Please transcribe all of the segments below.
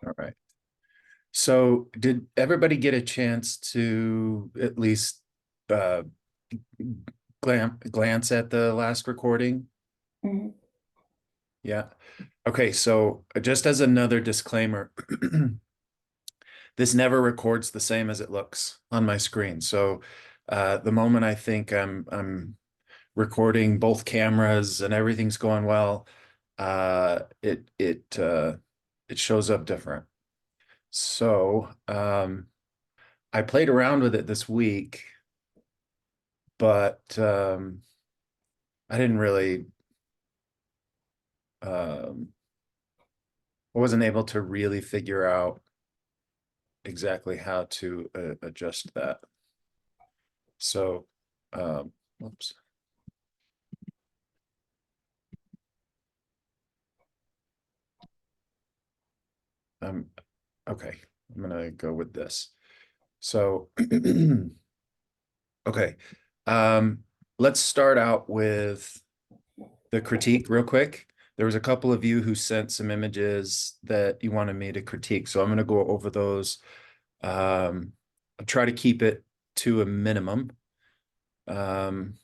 All right. So did everybody get a chance to at least uh, glance at the last recording? Mhm. Yeah. Okay, so just as another disclaimer, this never records the same as it looks on my screen. So the moment I think I'm recording both cameras and everything's going well, it shows up different. So I played around with it this week, but I didn't really um, I wasn't able to really figure out exactly how to adjust that. So, oops. Um, okay, I'm gonna go with this. So, okay, let's start out with the critique real quick. There was a couple of you who sent some images that you wanted me to critique, so I'm gonna go over those. I'll try to keep it to a minimum. Um,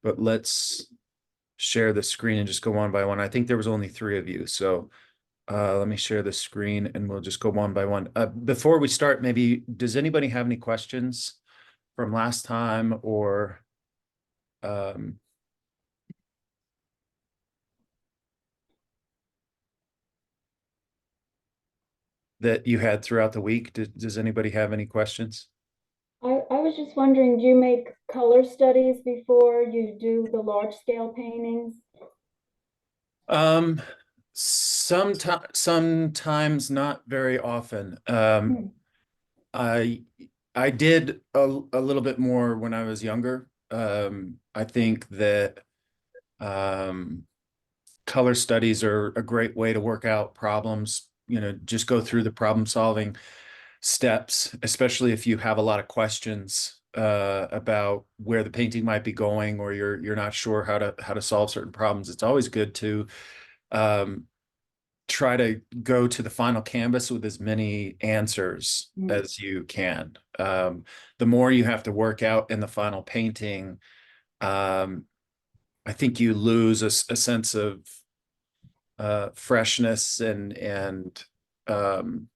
but let's share the screen and just go one by one. I think there was only three of you, so let me share the screen and we'll just go one by one. Before we start, maybe does anybody have any questions from last time or um, that you had throughout the week? Does anybody have any questions? I was just wondering, do you make color studies before you do the large scale paintings? Um, sometimes, not very often. Hmm. I I did a little bit more when I was younger. I think that um, color studies are a great way to work out problems. Just go through the problem solving steps, especially if you have a lot of questions about where the painting might be going, or you're not sure how to solve certain problems. It's always good to um, try to go to the final canvas with as many answers Hmm. as you can. The more you have to work out in the final painting, um, I think you lose a sense of freshness and um,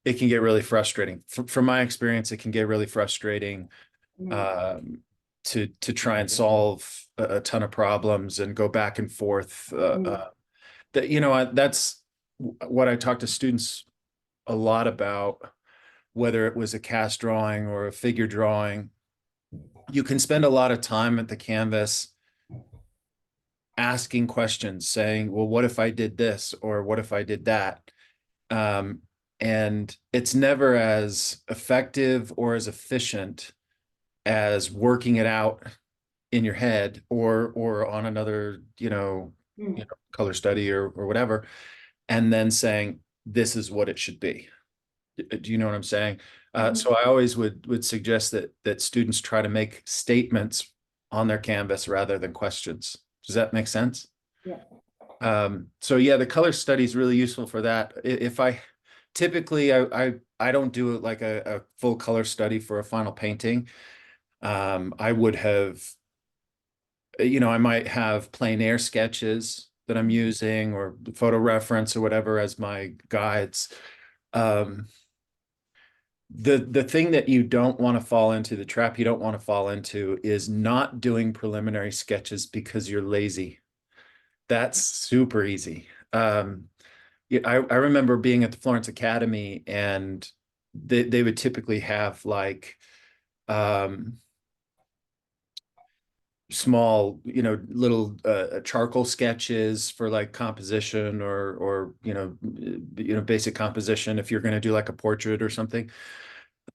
it can get really frustrating. From my experience, it can get really frustrating Hmm. um, to try and solve a ton of problems and go back and forth. Hmm. That's what I talk to students a lot about, whether it was a cast drawing or a figure drawing. You can spend a lot of time at the canvas asking questions, saying, well, what if I did this? Or what if I did that? Um, and it's never as effective or as efficient as working it out in your head or on another, Hmm. color study or whatever, and then saying, this is what it should be. Do you know what I'm saying? Hmm. So I always would suggest that students try to make statements on their canvas rather than questions. Does that make sense? Yeah. So yeah, the color study is really useful for that. If I typically I don't do it like a full color study for a final painting. I would have, I might have plein air sketches that I'm using or photo reference or whatever as my guides. Um, the thing that you don't want to fall into, the trap you don't want to fall into, is not doing preliminary sketches because you're lazy. That's super easy. Yeah, I remember being at the Florence Academy and they would typically have like um, small, little charcoal sketches for like composition or basic composition if you're going to do like a portrait or something,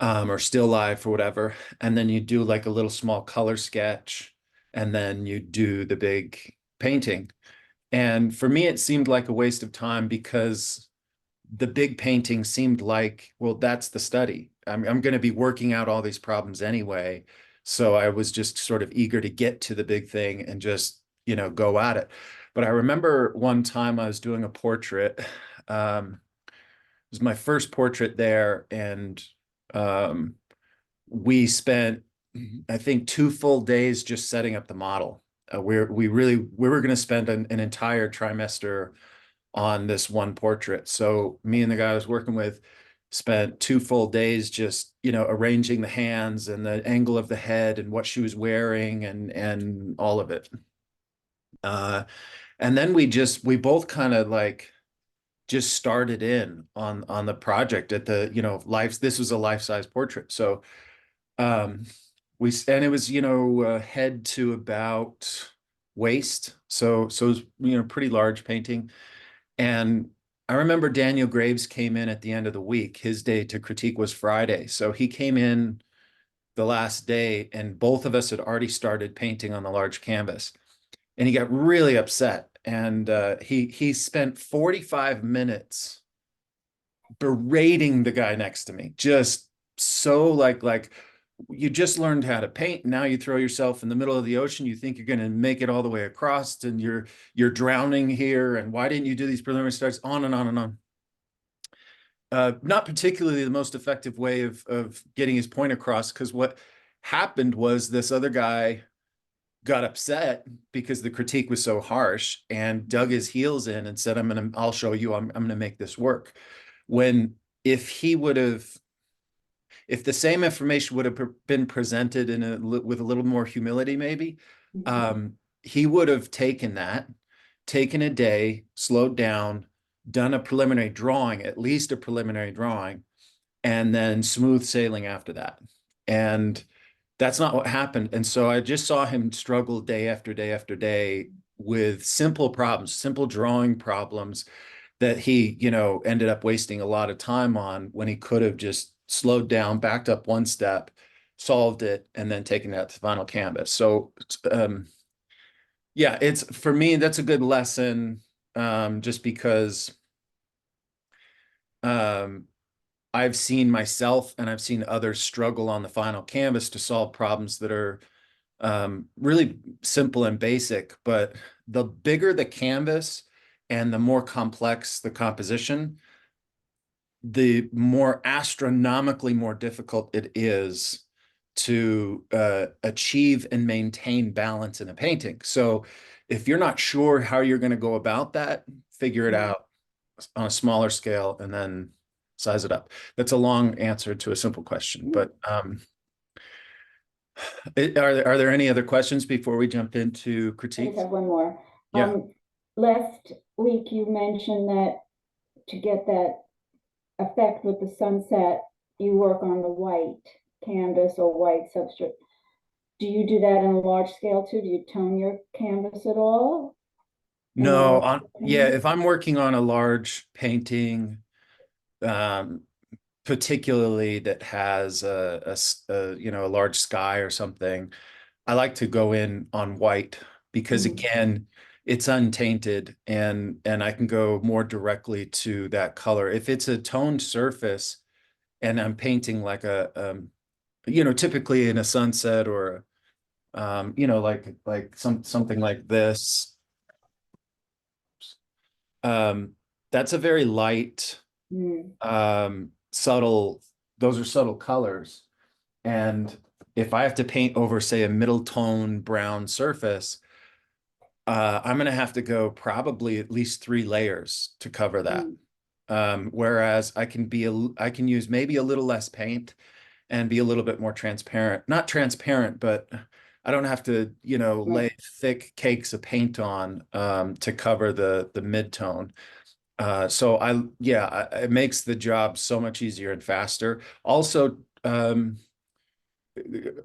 or still life or whatever. And then you do like a little small color sketch, and then you do the big painting. And for me, it seemed like a waste of time because the big painting seemed like, well, that's the study. I'm going to be working out all these problems anyway. So I was just sort of eager to get to the big thing and just, go at it. But I remember one time I was doing a portrait. Um, was my first portrait there, and um, we spent, I think, 2 full days just setting up the model. We were going to spend an entire trimester on this one portrait. So me and the guy I was working with spent 2 full days just, arranging the hands and the angle of the head and what she was wearing and all of it. And then we both kind of like just started in on the project at the, life. This was a life-size portrait. So um and it was, head to about waist. So it was, pretty large painting. And I remember Daniel Graves came in at the end of the week. His day to critique was Friday. So he came in the last day, and both of us had already started painting on the large canvas. And he got really upset. And he spent 45 minutes berating the guy next to me. Just so like you just learned how to paint. Now you throw yourself in the middle of the ocean. You think you're going to make it all the way across, and you're drowning here. And why didn't you do these preliminary starts? On and on and on. Not particularly the most effective way of getting his point across, because what happened was this other guy got upset because the critique was so harsh and dug his heels in and said, I'll show you, I'm gonna make this work. When if he would have, if the same information would have been presented with a little more humility, maybe, he would have taken a day, slowed down, done a preliminary drawing, at least a preliminary drawing, and then smooth sailing after that. And that's not what happened. And so I just saw him struggle day after day after day with simple problems, simple drawing problems that he, ended up wasting a lot of time on when he could have just slowed down, backed up one step, solved it, and then taken that to the final canvas. So, yeah, it's, for me, that's a good lesson, just because I've seen myself and I've seen others struggle on the final canvas to solve problems that are really simple and basic. But the bigger the canvas and the more complex the composition, the more astronomically more difficult it is to achieve and maintain balance in a painting. So if you're not sure how you're going to go about that, figure it out on a smaller scale and then size it up. That's a long answer to a simple question, but are there any other questions before we jump into I critiques? just have one more. Yeah. Last week you mentioned that to get that effect with the sunset, you work on the white canvas or white substrate. Do you do that in a large scale too? Do you tone your canvas at all? No, yeah, if I'm working on a large painting, um, particularly that has a large sky or something, I like to go in on white because again, it's untainted and I can go more directly to that color. If it's a toned surface and I'm painting like typically in a sunset or like something like this, that's a very light, subtle, those are subtle colors. And if I have to paint over, say, a middle tone brown surface, I'm going to have to go probably at least 3 layers to cover that. Whereas I can use maybe a little less paint and be a little bit more transparent. Not transparent, but I don't have to, lay thick cakes of paint on to cover the mid-tone. So it makes the job so much easier and faster. Also,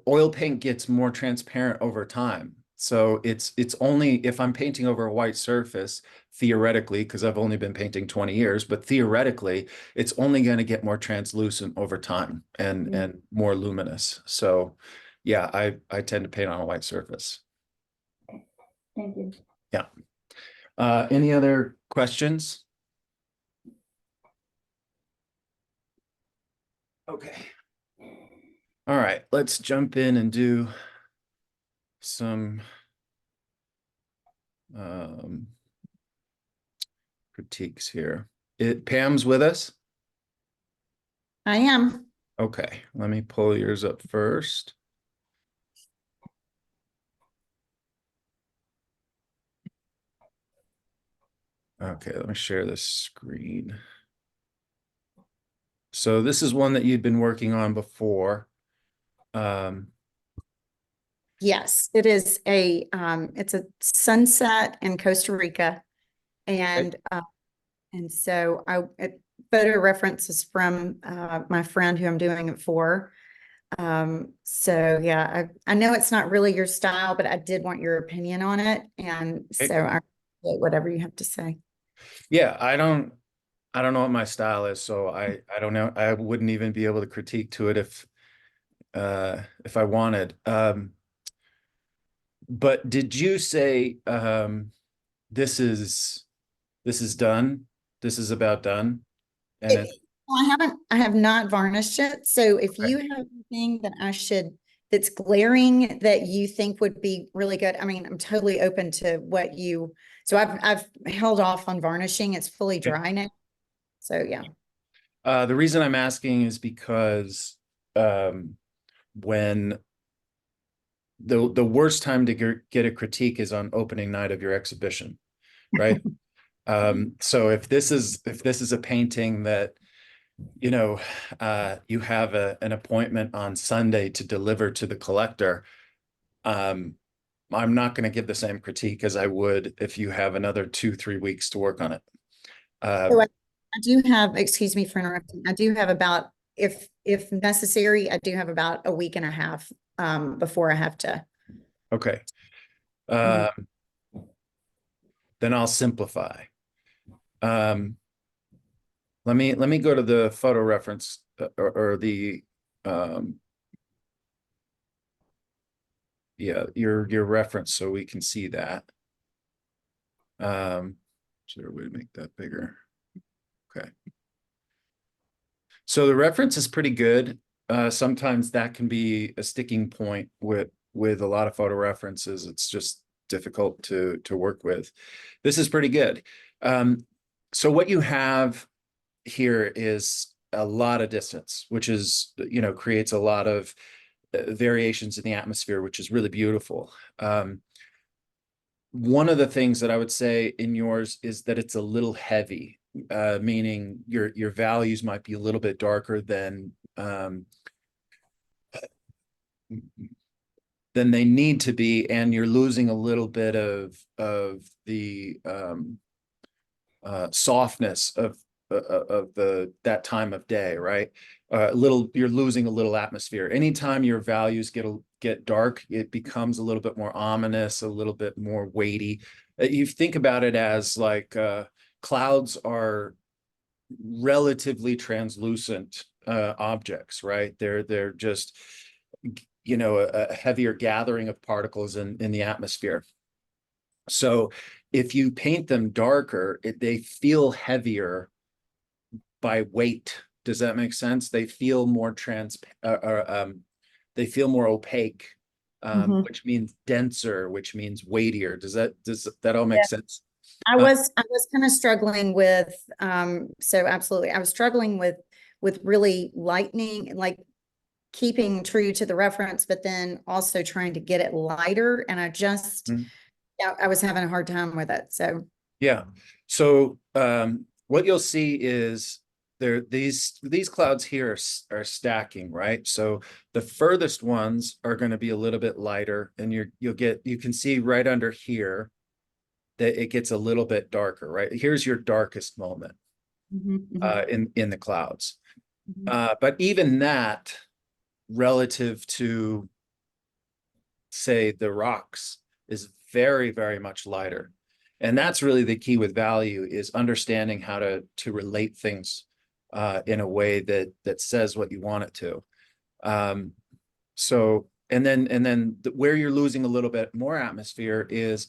oil paint gets more transparent over time. So it's only if I'm painting over a white surface, theoretically, because I've only been painting 20 years, but theoretically, it's only going to get more translucent over time and more luminous. So yeah, I tend to paint on a white surface. Thank you. Yeah. Any other questions? Okay. All right, let's jump in and do some critiques here. Pam's with us? I am. Okay, let me pull yours up first. Okay, let me share this screen. So this is one that you'd been working on before. Yes, it is it's a sunset in Costa Rica. And so photo reference is from my friend who I'm doing it for. So yeah, I know it's not really your style, but I did want your opinion on it. And so I appreciate whatever you have to say. Yeah, I don't know what my style is, so I don't know. I wouldn't even be able to critique to it if I wanted. But did you say this is done? This is about done? And It, well, I have not varnished it. So if okay. you have anything that's glaring that you think would be really good, I mean, I'm totally open to so I've held off on varnishing. It's fully dry now. So yeah. The reason I'm asking is because when the worst time to get a critique is on opening night of your exhibition, right? So if this is a painting that you have an appointment on Sunday to deliver to the collector, I'm not going to give the same critique as I would if you have another 2-3 weeks to work on it. So I do have, excuse me for interrupting. I do have about, if necessary, I do have about a week and a half before I have to. Okay. Mhm. Then I'll simplify. Let me go to the photo reference or the yeah, your reference so we can see that. Is there a way to make that bigger? Okay. So the reference is pretty good. Sometimes that can be a sticking point with a lot of photo references. It's just difficult to work with. This is pretty good. So what you have here is a lot of distance, which is, creates a lot of variations in the atmosphere, which is really beautiful. One of the things that I would say in yours is that it's a little heavy, meaning your values might be a little bit darker than they need to be, and you're losing a little bit of the softness of that time of day, right? You're losing a little atmosphere. Anytime your values get dark, it becomes a little bit more ominous, a little bit more weighty. You think about it as like clouds are relatively translucent objects, right? They're just a heavier gathering of particles in the atmosphere. So if you paint them darker, they feel heavier by weight. Does that make sense? They feel more they feel more opaque, Mhm. which means denser, which means weightier. Does that all make sense? I was kind of struggling with, so absolutely. I was struggling with really lightening, like keeping true to the reference, but then also trying to get it lighter. And Mhm. yeah, I was having a hard time with it. So Yeah. So what you'll see is these clouds here are stacking, right? So the furthest ones are going to be a little bit lighter, and you can see right under here that it gets a little bit darker, right? Here's your darkest moment in the clouds. But even that, relative to, say, the rocks, is very, very much lighter. And that's really the key with value, is understanding how to relate things in a way that says what you want it to. So, and then where you're losing a little bit more atmosphere is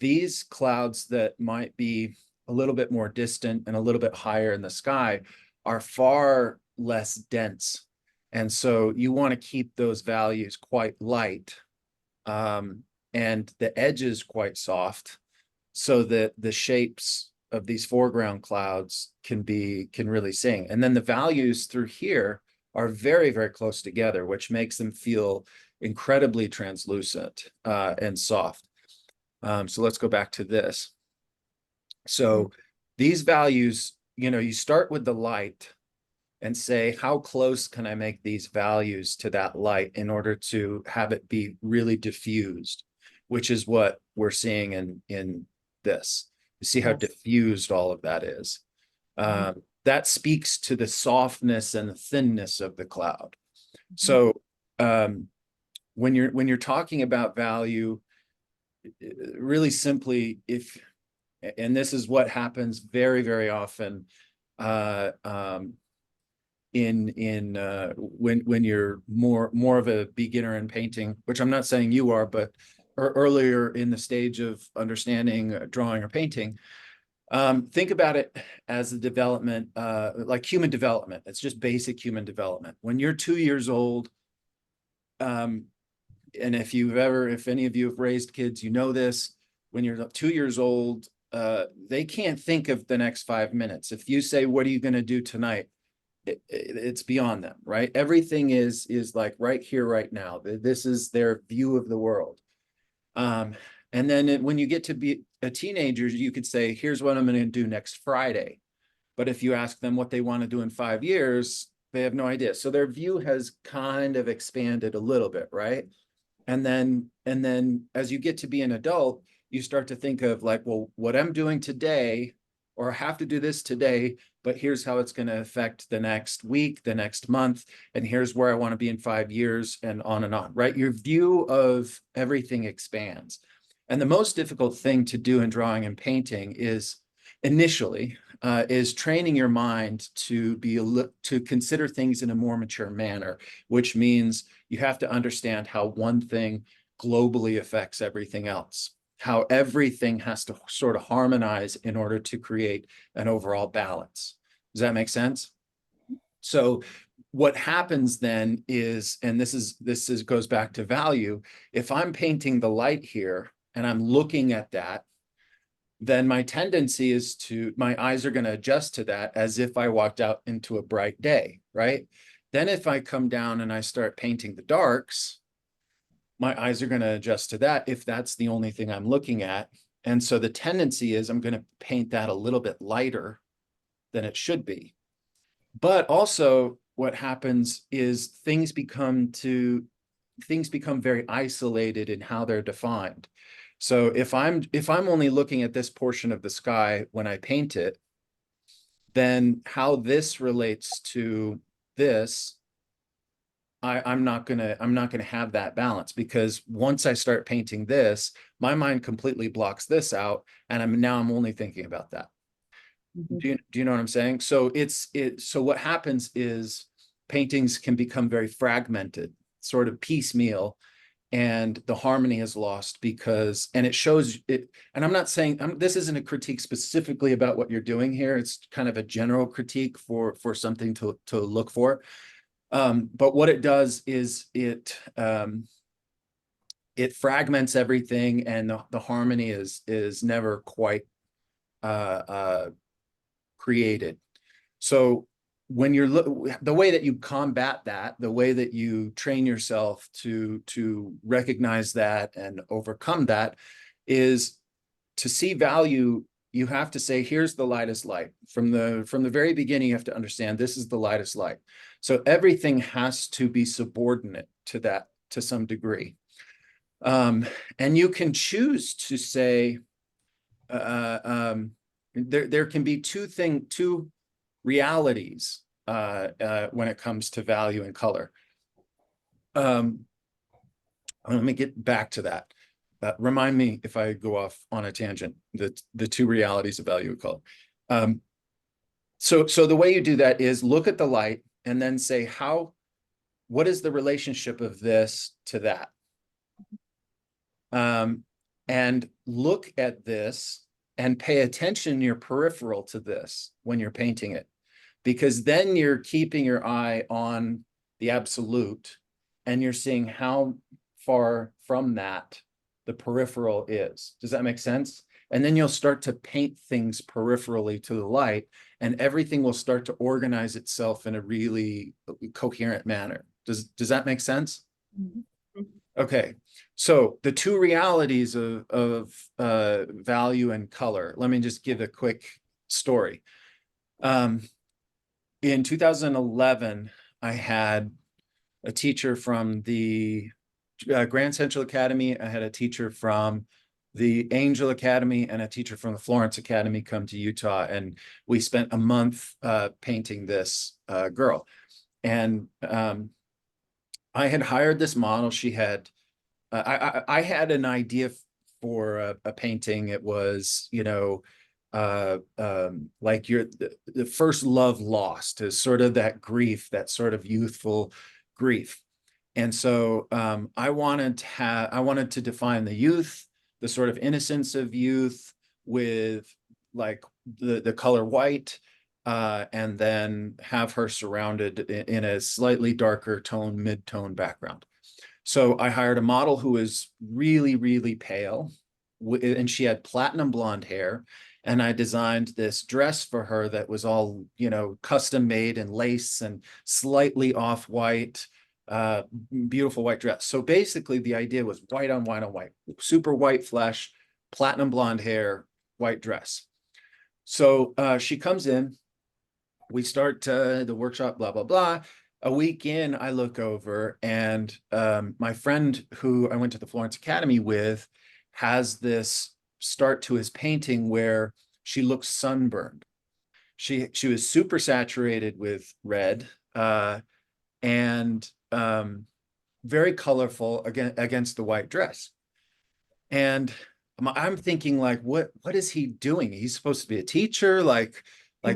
these clouds that might be a little bit more distant and a little bit higher in the sky are far less dense. And so you want to keep those values quite light, and the edges quite soft, so that the shapes these foreground clouds can really sing. And then the values through here are very, very close together, which makes them feel incredibly translucent and soft. So let's go back to this. So these values, you start with the light and say, how close can I make these values to that light in order to have it be really diffused, which is what we're seeing in this. You see how Yes. diffused all of that is. That speaks to the softness and the thinness of the cloud. So when you're talking about value, really simply, and this is what happens very, very often when you're more of a beginner in painting, which I'm not saying you are, but earlier in the stage of understanding drawing or painting. Think about it as a development, like human development. It's just basic human development. When you're 2 years old, and if any of you have raised kids, you know this. When you're 2 years old, they can't think of the next 5 minutes. If you say, "What are you going to do tonight?" It's beyond them, right? Everything is like right here, right now. This is their view of the world. And then when you get to be a teenager, you could say, here's what I'm going to do next Friday. But if you ask them what they want to do in 5 years, they have no idea. So their view has kind of expanded a little bit, right? And then as you get to be an adult, you start to think of like, well, what I'm doing today, or I have to do this today, but here's how it's going to affect the next week, the next month, and here's where I want to be in 5 years, and on, right? Your view of everything expands. And the most difficult thing to do in drawing and painting is initially is training your mind to consider things in a more mature manner, which means you have to understand how one thing globally affects everything else, how everything has to sort of harmonize in order to create an overall balance. Does that make sense? So what happens then is, and this goes back to value, if I'm painting the light here and I'm looking at that, then my tendency is my eyes are going to adjust to that as if I walked out into a bright day, right? Then if I come down and I start painting the darks, my eyes are going to adjust to that if that's the only thing I'm looking at. And so the tendency is I'm going to paint that a little bit lighter than it should be. But also what happens is things become very isolated in how they're defined. So if I'm only looking at this portion of the sky when I paint it, then how this relates to this, I'm not gonna have that balance, because once I start painting this, my mind completely blocks this out, and I'm only thinking about that. Do you know what I'm saying? So so what happens is paintings can become very fragmented, sort of piecemeal, and the harmony is lost and it shows it. And I'm not saying this isn't a critique specifically about what you're doing here. It's kind of a general critique for something to look for. But what it does is it fragments everything, and the harmony is never quite created. So when the way that you combat that, the way that you train yourself to recognize that and overcome that, is to see value. You have to say, here's the lightest light. From the very beginning, you have to understand this is the lightest light. So everything has to be subordinate to that to some degree. And you can choose to say, there can be two realities when it comes to value and color. Let me get back to that. Remind me if I go off on a tangent, the two realities of value and color. So the way you do that is look at the light and then say, what is the relationship of this to that? And look at this and pay attention, your peripheral to this when you're painting it, because then you're keeping your eye on the absolute and you're seeing how far from that the peripheral is. Does that make sense? And then you'll start to paint things peripherally to the light, and everything will start to organize itself in a really coherent manner. Does that make sense? Okay, so the two realities of value and color. Let me just give a quick story. In 2011, I had a teacher from the Grand Central Academy. I had a teacher from the Angel Academy and a teacher from the Florence Academy come to Utah, and we spent a month painting this girl. And I had hired this model. She had, I had an idea for a painting. It was, you know, like the first love lost is sort of that grief, that sort of youthful grief. And so I wanted to define the youth, the sort of innocence of youth with like the color white, and then have her surrounded in a slightly darker tone, mid-tone background. So I hired a model who was really, really pale, and she had platinum blonde hair. And I designed this dress for her that was all, you know, custom made and lace and slightly off-white, beautiful white dress. So basically the idea was white on white on white, super white flesh, platinum blonde hair, white dress. So she comes in, we start the workshop, blah, blah, blah. A week in, I look over, and my friend who I went to the Florence Academy with has this start to his painting where she looks sunburned. She was super saturated with red, and very colorful against the white dress. And I'm thinking, like, what is he doing? He's supposed to be a teacher. Like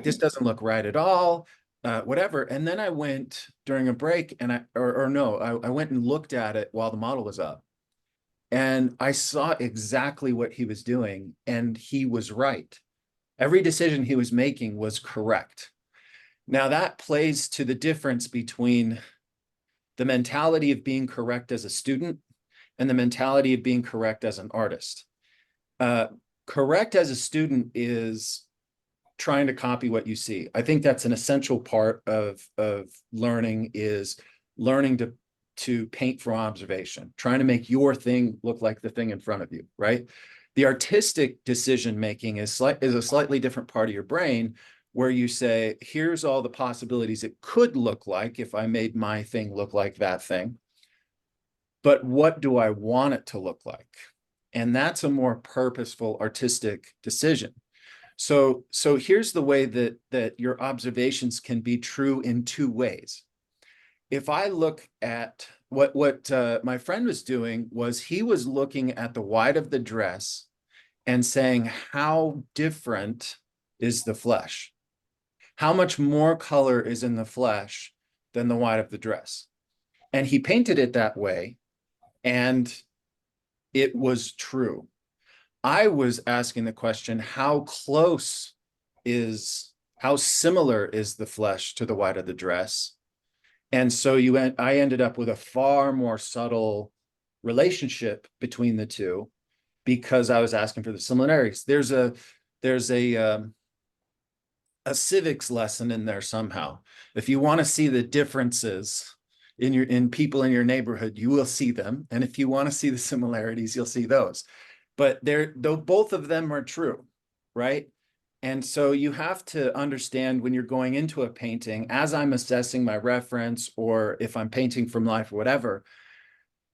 this doesn't look right at all. Whatever. And then I went during a break, and I went and looked at it while the model was up. And I saw exactly what he was doing, and he was right. Every decision he was making was correct. Now that plays to the difference between the mentality of being correct as a student and the mentality of being correct as an artist. Correct as a student is trying to copy what you see. I think that's an essential part of learning, is learning to paint from observation, trying to make your thing look like the thing in front of you, right? The artistic decision-making is a slightly different part of your brain, where you say, here's all the possibilities it could look like if I made my thing look like that thing. But what do I want it to look like? And that's a more purposeful artistic decision. So here's the way that your observations can be true in two ways. If I look at what my friend was doing, was he was looking at the white of the dress and saying, how different is the flesh? How much more color is in the flesh than the white of the dress? And he painted it that way, and it was true. I was asking the question, how similar is the flesh to the white of the dress? And so I ended up with a far more subtle relationship between the two, because I was asking for the similarities. There's a civics lesson in there somehow. If you want to see the differences in people in your neighborhood, you will see them. And if you want to see the similarities, you'll see those. But though both of them are true, right? And so you have to understand, when you're going into a painting, as I'm assessing my reference, or if I'm painting from life or whatever,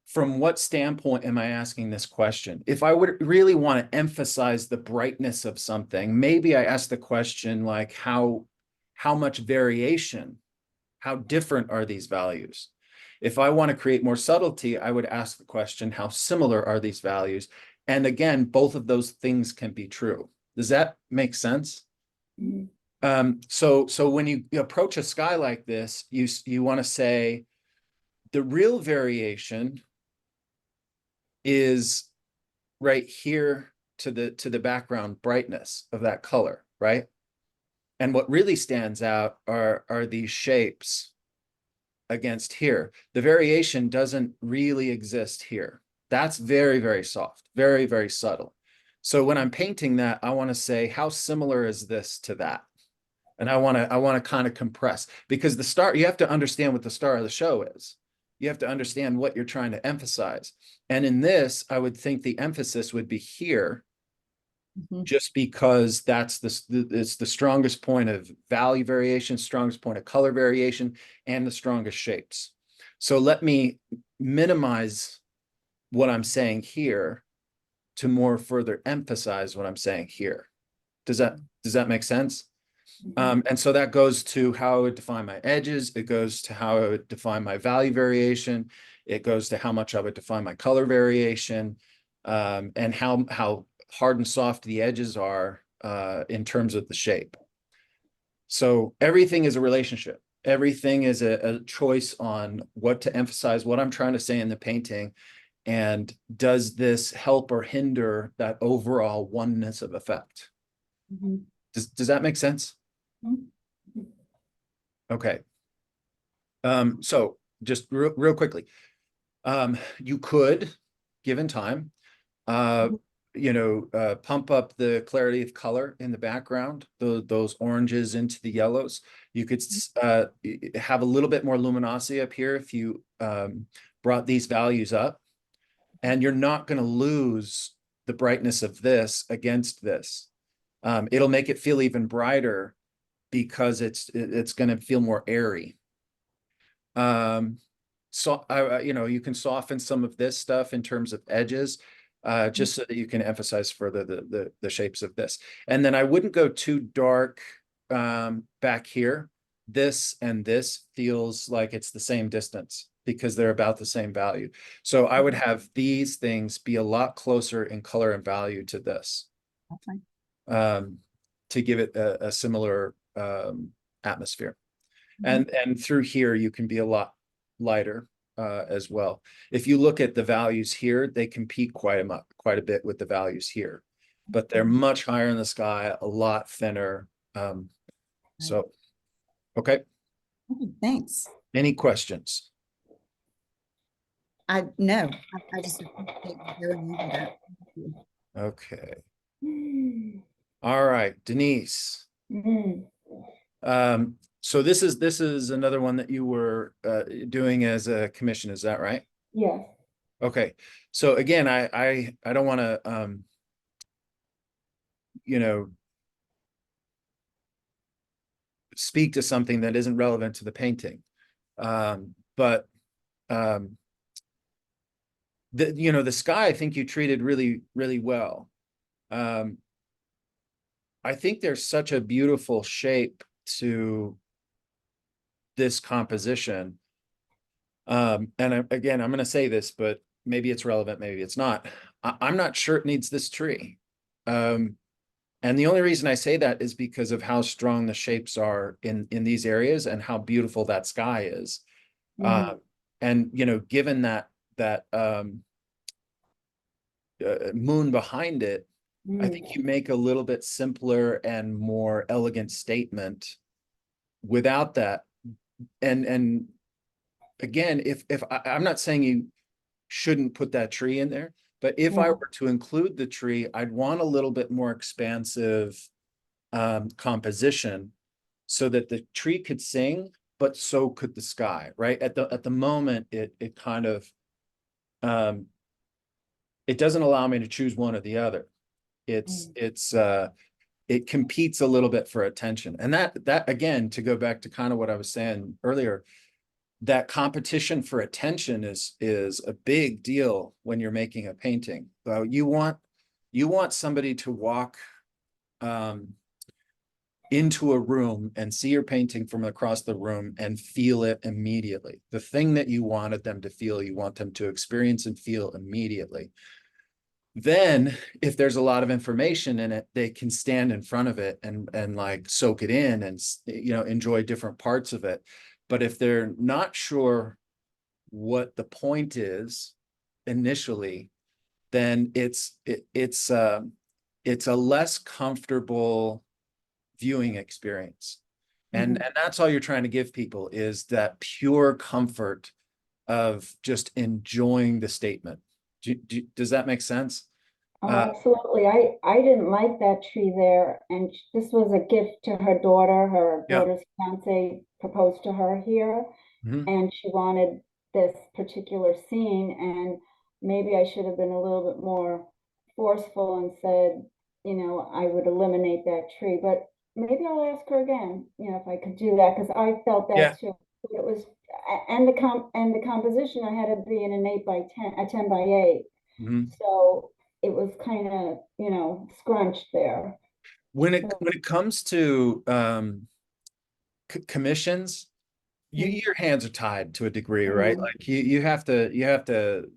from what standpoint am I asking this question? If I would really want to emphasize the brightness of something, maybe I ask the question like, how much variation, how different are these values? If I want to create more subtlety, I would ask the question, how similar are these values? And again, both of those things can be true. Does that make sense? Mm-hmm. So when you approach a sky like this, you want to say the real variation is right here to the background brightness of that color, right? And what really stands out are these shapes against here. The variation doesn't really exist here. That's very, very soft, very, very subtle. So when I'm painting that, I want to say, how similar is this to that? And I want to kind of compress, because the star, you have to understand what the star of the show is. You have to understand what you're trying to emphasize. And in this, I would think the emphasis would be here, Mhm. just because that's it's the strongest point of value variation, strongest point of color variation, and the strongest shapes. So let me minimize what I'm saying here to more further emphasize what I'm saying here. Does that make sense? And so that goes to how I would define my edges. It goes to how I would define my value variation. It goes to how much I would define my color variation, and how hard and soft the edges are in terms of the shape. So everything is a relationship. Everything is a choice on what to emphasize, what I'm trying to say in the painting, and does this help or hinder that overall oneness of effect? Mhm. Does that make sense? Mhm. Okay. So just real quickly, you could, given time, pump up the clarity of color in the background, those oranges into the yellows. You could have a little bit more luminosity up here if you brought these values up, and you're not going to lose the brightness of this against this. It'll make it feel even brighter because it's going to feel more airy. So you can soften some of this stuff in terms of edges, just so that you can emphasize further the shapes of this. And then I wouldn't go too dark back here. This and this feels like it's the same distance because they're about the same value. So I would have these things be a lot closer in color and value to this, to give it a similar atmosphere. And through here, you can be a lot lighter as well. If you look at the values here, they compete quite a bit with the values here, but they're much higher in the sky, a lot thinner. So, okay. Thanks. Any questions? No, I just appreciate you going over that. Okay. All right, Denise. Mhm. So this is another one that you were doing as a commission, is that right? Yes. Okay. So again, I don't want to speak to something that isn't relevant to the painting. But the sky, I think you treated really, really well. I think there's such a beautiful shape to this composition. Again, I'm going to say this, but maybe it's relevant, maybe it's not. I'm not sure it needs this tree. And the only reason I say that is because of how strong the shapes are in these areas and how beautiful that sky is. And given that moon behind it, I think you make a little bit simpler and more elegant statement without that. And again, if I'm not saying you shouldn't put that tree in there, but if I were to include the tree, I'd want a little bit more expansive composition so that the tree could sing, but so could the sky, right? At the moment, it kind of it doesn't allow me to choose one or the other. It competes a little bit for attention. And that again, to go back to kind of what I was saying earlier, that competition for attention is a big deal when you're making a painting. You want somebody to walk into a room and see your painting from across the room and feel it immediately. The thing that you wanted them to feel, you want them to experience and feel immediately. Then if there's a lot of information in it, they can stand in front of it and like soak it in and enjoy different parts of it. But if they're not sure what the point is initially, then it's a less comfortable viewing experience. And that's all you're trying to give people, is that pure comfort of just enjoying the statement. Does that make sense? Oh, Uh, absolutely. I didn't like that tree there, and this was a gift to her daughter. Her yeah. daughter's fiance proposed to her here, Mhm. and she wanted this particular scene, and maybe I should have been a little bit more forceful and said, I would eliminate that tree, but maybe I'll ask her again, if I could do that, because I felt Yeah. that too. It was, and the composition, I had it be in an 8 by 10, a 10 by 8. Mhm. So it was kind of, scrunched there. So, When it comes to commissions, mm, your hands are tied to a degree, I right? know. Like you have to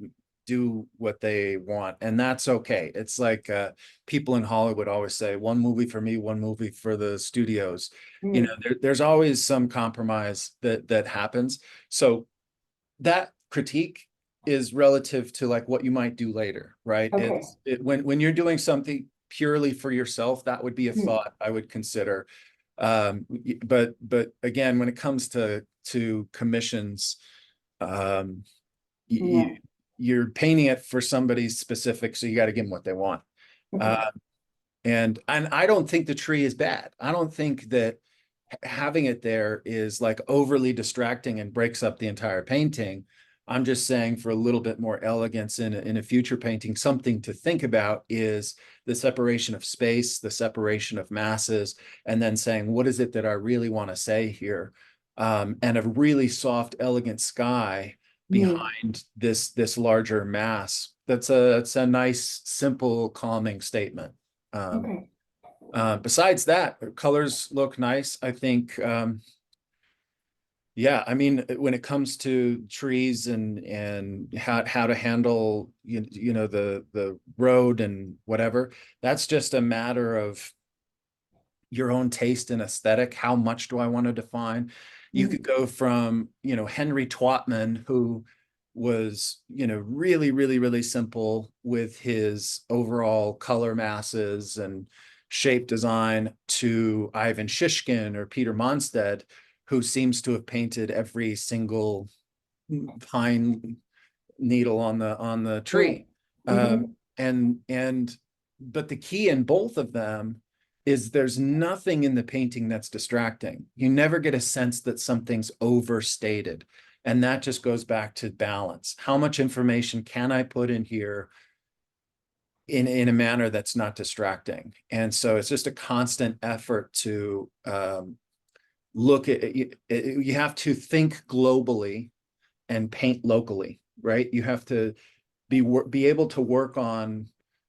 do what they want, and that's okay. It's like people in Hollywood always say, one movie for me, one movie for the studios. Mm, There's always some compromise that happens. So that critique is relative to like what you might do later, right? okay. When you're doing something purely for yourself, that would be a Mm, thought I would consider. But again, when it comes to commissions, um, yeah. you're painting it for somebody specific, so you got to give them what they want. Okay. Uh, and I don't think the tree is bad. I don't think that having it there is like overly distracting and breaks up the entire painting. I'm just saying for a little bit more elegance in a future painting, something to think about is the separation of space, the separation of masses, and then saying, what is it that I really want to say here? And a really soft, elegant sky Mm, behind this larger mass. That's a nice, simple, calming statement. Um, okay. Besides that, colors look nice. I think, yeah, I mean, when it comes to trees and how to handle the road and whatever, that's just a matter of your own taste and aesthetic. How much do I want to define? You Mm, could go from, Henry Twatman, who was, really, really, really simple with his overall color masses and shape design, to Ivan Shishkin or Peter Monstead, who seems to have painted every single pine needle on the right. tree. Mm-hmm. And but the key in both of them is there's nothing in the painting that's distracting. You never get a sense that something's overstated. And that just goes back to balance. How much information can I put in here in a manner that's not distracting? And so it's just a constant effort to look at it. You have to think globally and paint locally, right? You have to be able to work on,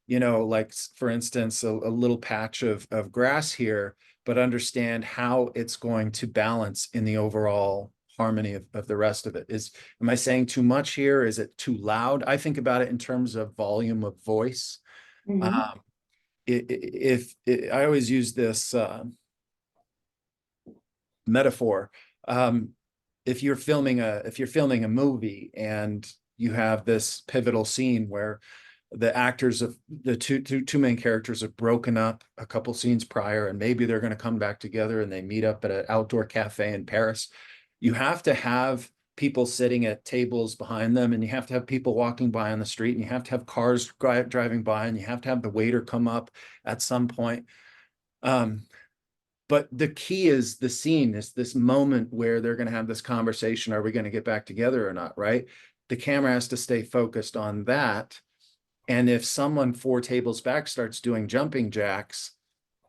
like for instance, a little patch of grass here, but understand how it's going to balance in the overall harmony of the rest of it. Am I saying too much here? Is it too loud? I think about it in terms of volume of voice. Mm-hmm. Um, if I always use this metaphor. Um, if you're filming a movie and you have this pivotal scene where the actors of the two main characters have broken up a couple scenes prior, and maybe they're going to come back together and they meet up at an outdoor cafe in Paris, you have to have people sitting at tables behind them, and you have to have people walking by on the street, and you have to have cars driving by, and you have to have the waiter come up at some point. um, but the key is the scene, is this moment where they're going to have this conversation. Are we going to get back together or not? Right. The camera has to stay focused on that. And if someone 4 tables back starts doing jumping jacks,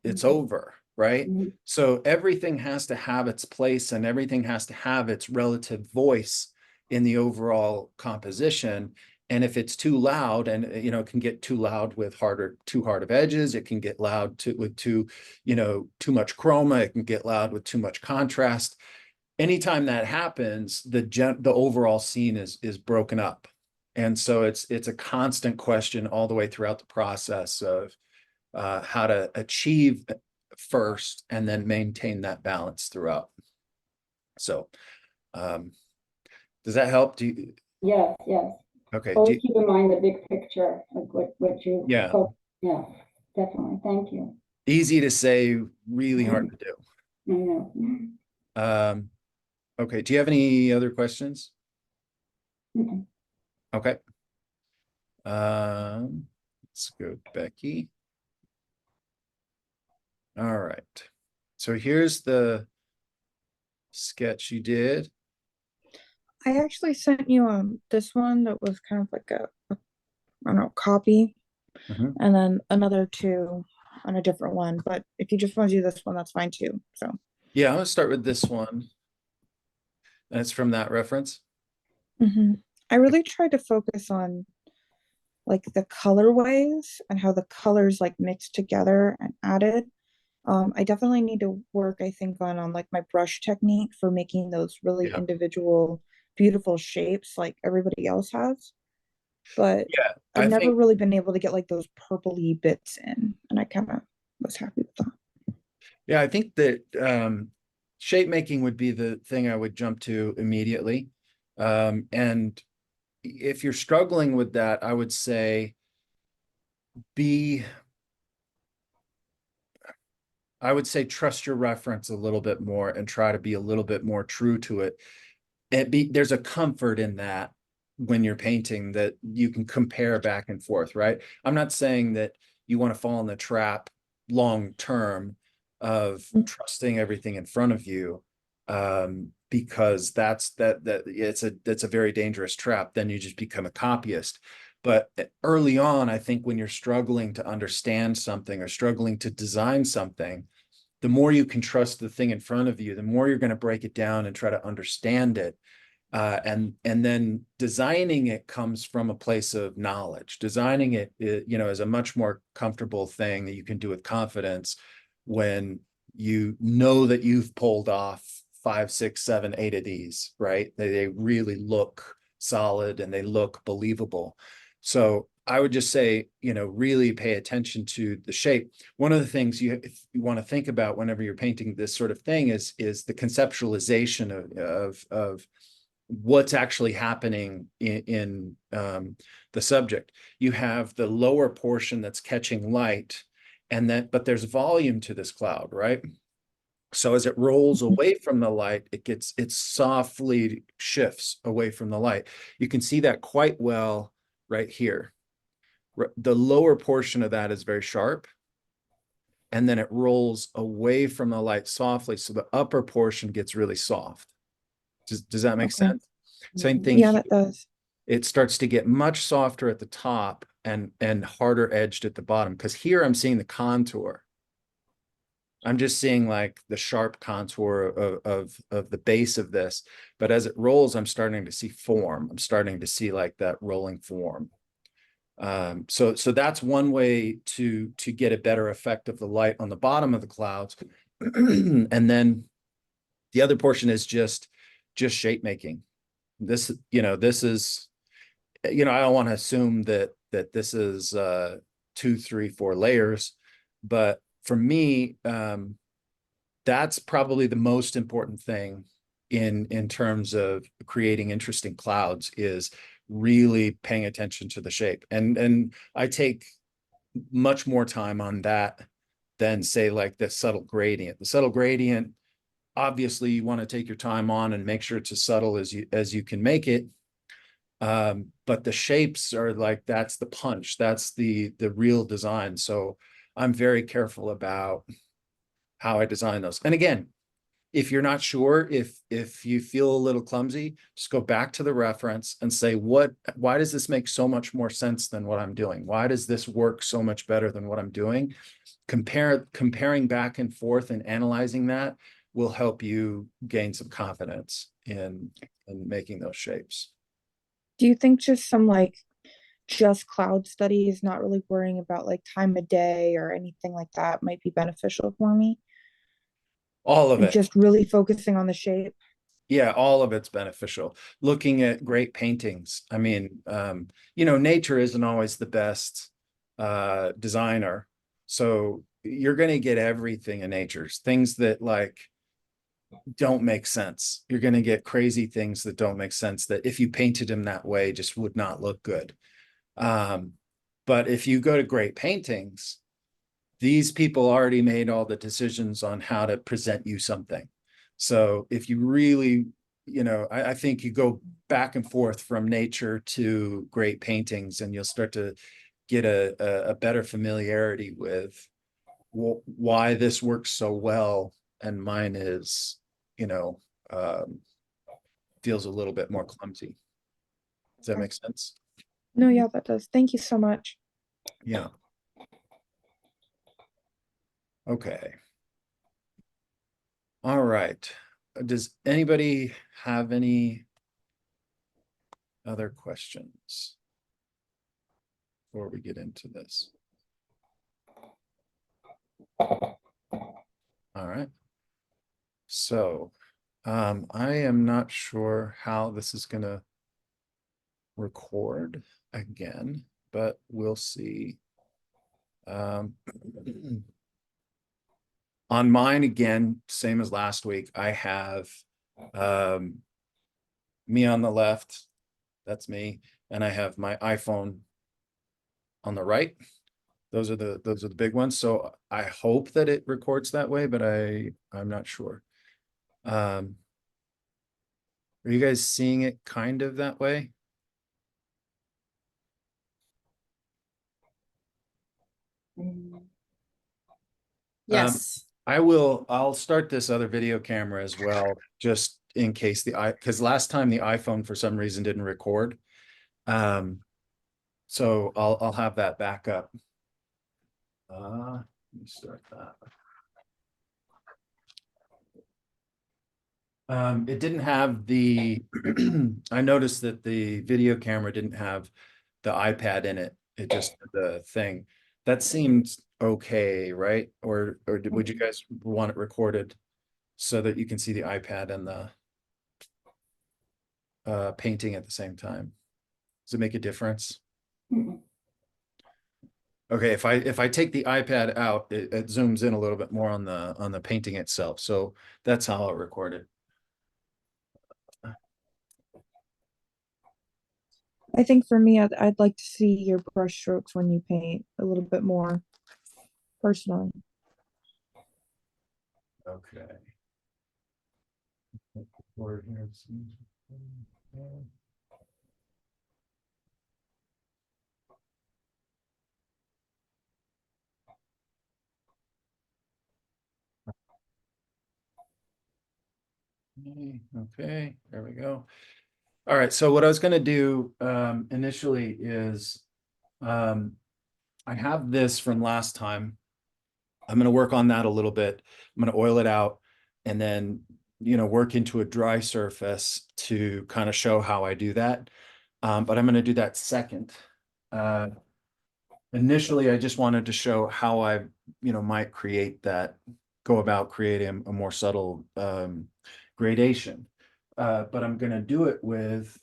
it's over. Right. Mm-hmm. So everything has to have its place, and everything has to have its relative voice in the overall composition. And if it's too loud, and it can get too loud with too hard of edges, it can get loud with too much chroma, it can get loud with too much contrast. Anytime that happens, the overall scene is broken up. And so it's a constant question all the way throughout the process of how to achieve first and then maintain that balance throughout. So, um, does that help? Yes, yes. Okay. Always keep in mind the big picture, like what you Yeah. spoke. Yeah, definitely. Thank you. Easy to say, really hard to do. I know. Um, okay. Do you have any other questions? Mhm. Okay. Um, Let's go, Becky. All right. So here's the sketch you did. I actually sent you this one that was kind of like a I don't know, copy, Mhm. and then another two on a different one. But if you just want to do this one, that's fine too. So Yeah, I'm gonna start with this one. That's from that reference. I really tried to focus on like the colorways and how the colors like mixed together and added. I definitely need to work, I think, on like my brush technique for making those really Yeah. individual, beautiful shapes like everybody else has. But Yeah, I've I never think, really been able to get like those purpley bits in, and I kind of was happy with that. yeah, I think that shape making would be the thing I would jump to immediately. And if you're struggling with that, I would say be, I would say trust your reference a little bit more and try to be a little bit more true to it. There's a comfort in that when you're painting that you can compare back and forth, right? I'm not saying that you want to fall in the trap long term of Mm. trusting everything in front of you, because that's a very dangerous trap. Then you just become a copyist. But early on, I think when you're struggling to understand something or struggling to design something, the more you can trust the thing in front of you, the more you're going to break it down and try to understand it. And then designing it comes from a place of knowledge. Designing it, is a much more comfortable thing that you can do with confidence when you know that you've pulled off 5, 6, 7, 8 of these, right? They really look solid and they look believable. So I would just say, really pay attention to the shape. One of the things you want to think about whenever you're painting this sort of thing is the conceptualization of what's actually happening in the subject. You have the lower portion that's catching light, but there's volume to this cloud, right? So as it rolls away from the light, it softly shifts away from the light. You can see that quite well right here. The lower portion of that is very sharp, and then it rolls away from the light softly. So the upper portion gets really soft. Does that make Okay. sense? Same thing Yeah, here. that does. It starts to get much softer at the top and harder edged at the bottom, because here I'm seeing the contour. I'm just seeing like the sharp contour of the base of this, but as it rolls, I'm starting to see form. I'm starting to see like that rolling form. So that's one way to get a better effect of the light on the bottom of the clouds. And then the other portion is just shape making. This is, I don't want to assume that this is 2, 3, 4 layers, but for me, that's probably the most important thing in terms of creating interesting clouds, is really paying attention to the shape. And I take much more time on that than, say, like the subtle gradient. The subtle gradient, obviously you want to take your time on and make sure it's as subtle as you can make it. But the shapes are like, that's the punch, that's the real design. So I'm very careful about how I design those. And again, if you're not sure, if you feel a little clumsy, just go back to the reference and say, why does this make so much more sense than what I'm doing? Why does this work so much better than what I'm doing? Comparing back and forth and analyzing that will help you gain some confidence in making those shapes. Do you think just some like just cloud studies, not really worrying about like time of day or anything like that, might be beneficial for me? All of And it. just really focusing on the shape. Yeah, all of it's beneficial. Looking at great paintings. I mean, nature isn't always the best designer. So you're going to get everything in nature. Things that like don't make sense. You're going to get crazy things that don't make sense, that if you painted them that way just would not look good. But if you go to great paintings, these people already made all the decisions on how to present you something. So if you really, I think you go back and forth from nature to great paintings, and you'll start to get a better familiarity with why this works so well and mine is, you know, feels a little bit more clumsy. Does that make sense? No, yeah, that does. Thank you so much. Yeah. Okay. All right. Does anybody have any other questions before we get into this? All right. So, I am not sure how this is gonna record again, but we'll see. On mine again, same as last week, I have me on the left, that's me, and I have my iPhone on the right. Those are the big ones. So I hope that it records that way, but I'm not sure. Are you guys seeing it kind of that way? Yes. I'll start this other video camera as well, just in case because last time the iPhone for some reason didn't record. So I'll have that back up. Let me start that. It didn't have the, I noticed that the video camera didn't have the iPad in it. It just had the thing. That seems okay, right? Or would you guys want it recorded so that you can see the iPad and the painting at the same time? Does it make a difference? Mhm. Okay, if I take the iPad out, it zooms in a little bit more on the painting itself. So that's how I'll record it. I think for me, I'd like to see your brush strokes when you paint a little bit more personally. Okay. Record here. Okay, there we go. All right, so what I was gonna do initially is I have this from last time. I'm gonna work on that a little bit. I'm gonna oil it out and then, you know, work into a dry surface to kind of show how I do that. But I'm gonna do that second. Initially, I just wanted to show how I, you know, might create that, go about creating a more subtle gradation. But I'm gonna do it with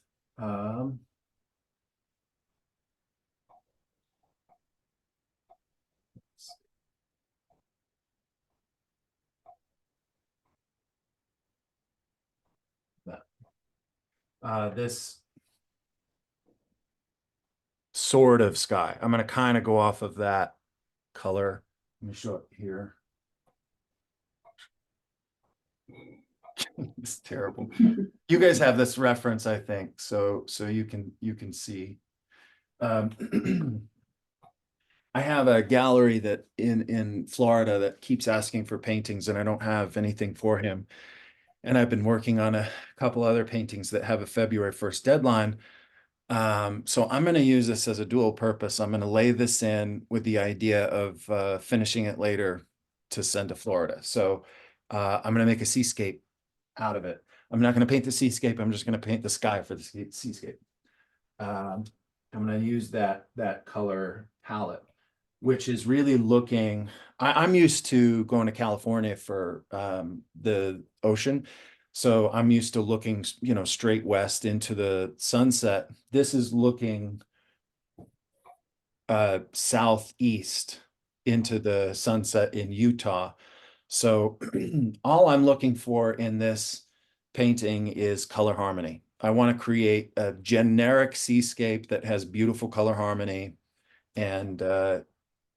this sort of sky. I'm gonna kind of go off of that color. Let me show it here. It's terrible. You guys have this reference, I think, so you can see. I have a gallery that in Florida that keeps asking for paintings, and I don't have anything for him. And I've been working on a couple other paintings that have a February 1st deadline. So I'm going to use this as a dual purpose. I'm going to lay this in with the idea of finishing it later to send to Florida. So I'm going to make a seascape out of it. I'm not going to paint the seascape. I'm just going to paint the sky for the seascape. I'm going to use that color palette, which is really looking, I'm used to going to California for the ocean. So I'm used to looking, you know, straight west into the sunset. This is looking southeast into the sunset in Utah. So all I'm looking for in this painting is color harmony. I want to create a generic seascape that has beautiful color harmony and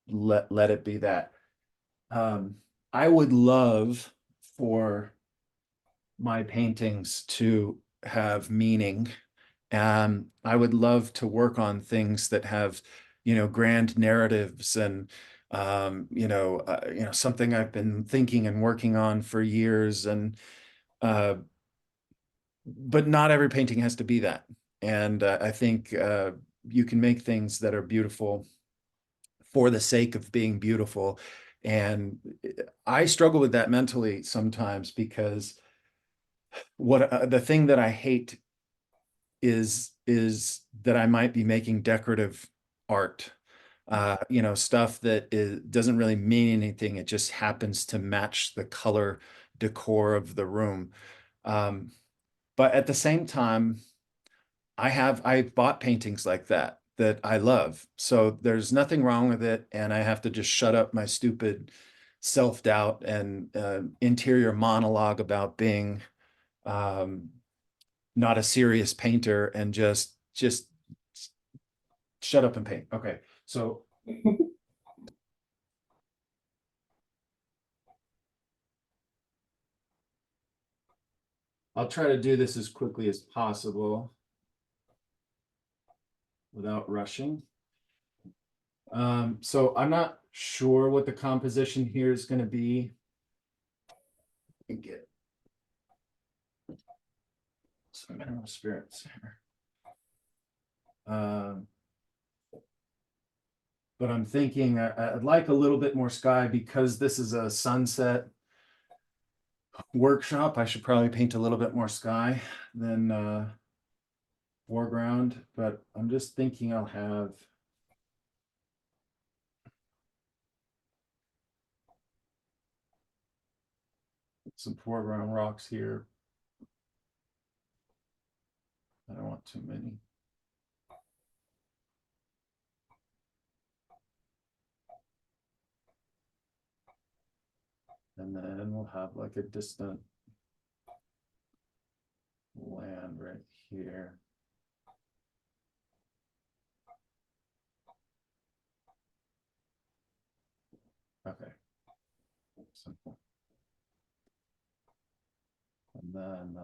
let it be that. I would love for my paintings to have meaning. I would love to work on things that have grand narratives and, something I've been thinking and working on for years. And, but not every painting has to be that. And I think you can make things that are beautiful for the sake of being beautiful. And I struggle with that mentally sometimes, because the thing that I hate is that I might be making decorative art, stuff that doesn't really mean anything. It just happens to match the color decor of the room. But at the same time, I've bought paintings like that I love. So there's nothing wrong with it. And I have to just shut up my stupid self-doubt and interior monologue about being not a serious painter, and just shut up and paint. Okay. So I'll try to do this as quickly as possible without rushing. So I'm not sure what the composition here is going to be. Get some mineral spirits here. But I'm thinking I'd like a little bit more sky, because this is a sunset workshop. I should probably paint a little bit more sky than foreground, but I'm just thinking I'll have some foreground rocks here. I don't want too many. And then we'll have like a distant land right here. Okay. Simple. And then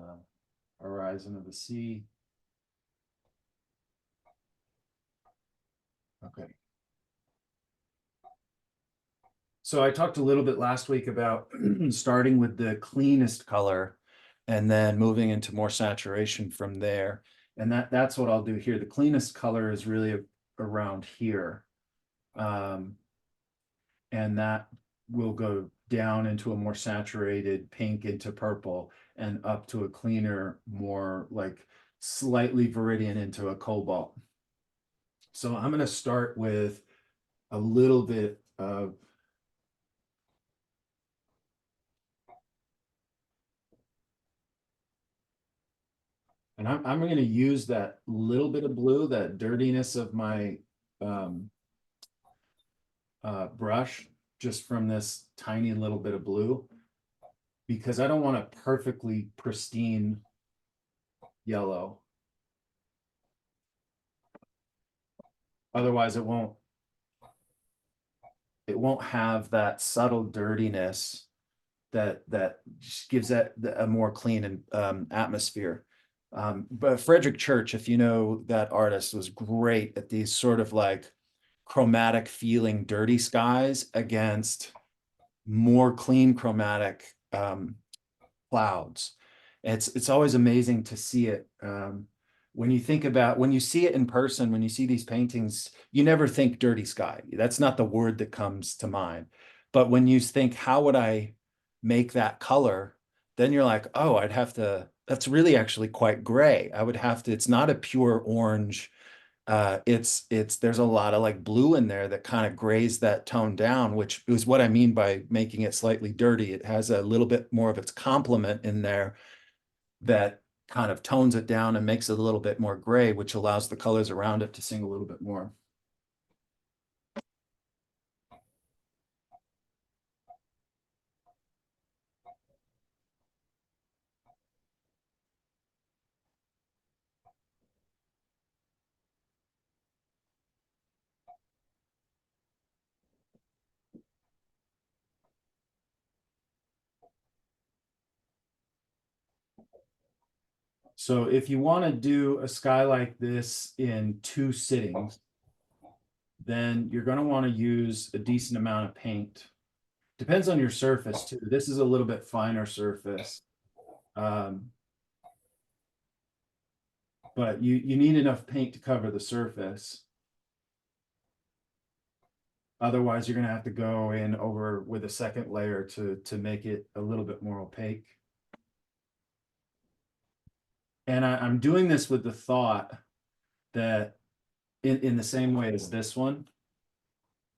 horizon of the sea. Okay. So I talked a little bit last week about starting with the cleanest color and then moving into more saturation from there. And that's what I'll do here. The cleanest color is really around here. And that will go down into a more saturated pink, into purple, and up to a cleaner, more like slightly viridian, into a cobalt. So I'm going to start with a little bit of and I'm going to use that little bit of blue, that dirtiness of my brush, just from this tiny little bit of blue, because I don't want a perfectly pristine yellow. Otherwise, it won't have that subtle dirtiness that just gives that a more clean and atmosphere. But Frederick Church, if you know that artist, was great at these sort of like chromatic feeling dirty skies against more clean chromatic clouds. It's always amazing to see it. When you see it in person, when you see these paintings, you never think dirty sky. That's not the word that comes to mind. But when you think, how would I make that color? Then you're like, oh, that's really actually quite gray. It's not a pure orange. There's a lot of like blue in there that kind of grays that tone down, which is what I mean by making it slightly dirty. It has a little bit more of its complement in there that kind of tones it down and makes it a little bit more gray, which allows the colors around it to sing a little bit more. So if you want to do a sky like this in 2 sittings, then you're gonna wanna use a decent amount of paint. Depends on your surface too. This is a little bit finer surface. But you need enough paint to cover the surface. Otherwise, you're gonna have to go in over with a second layer to make it a little bit more opaque. And I'm doing this with the thought that in the same way as this one,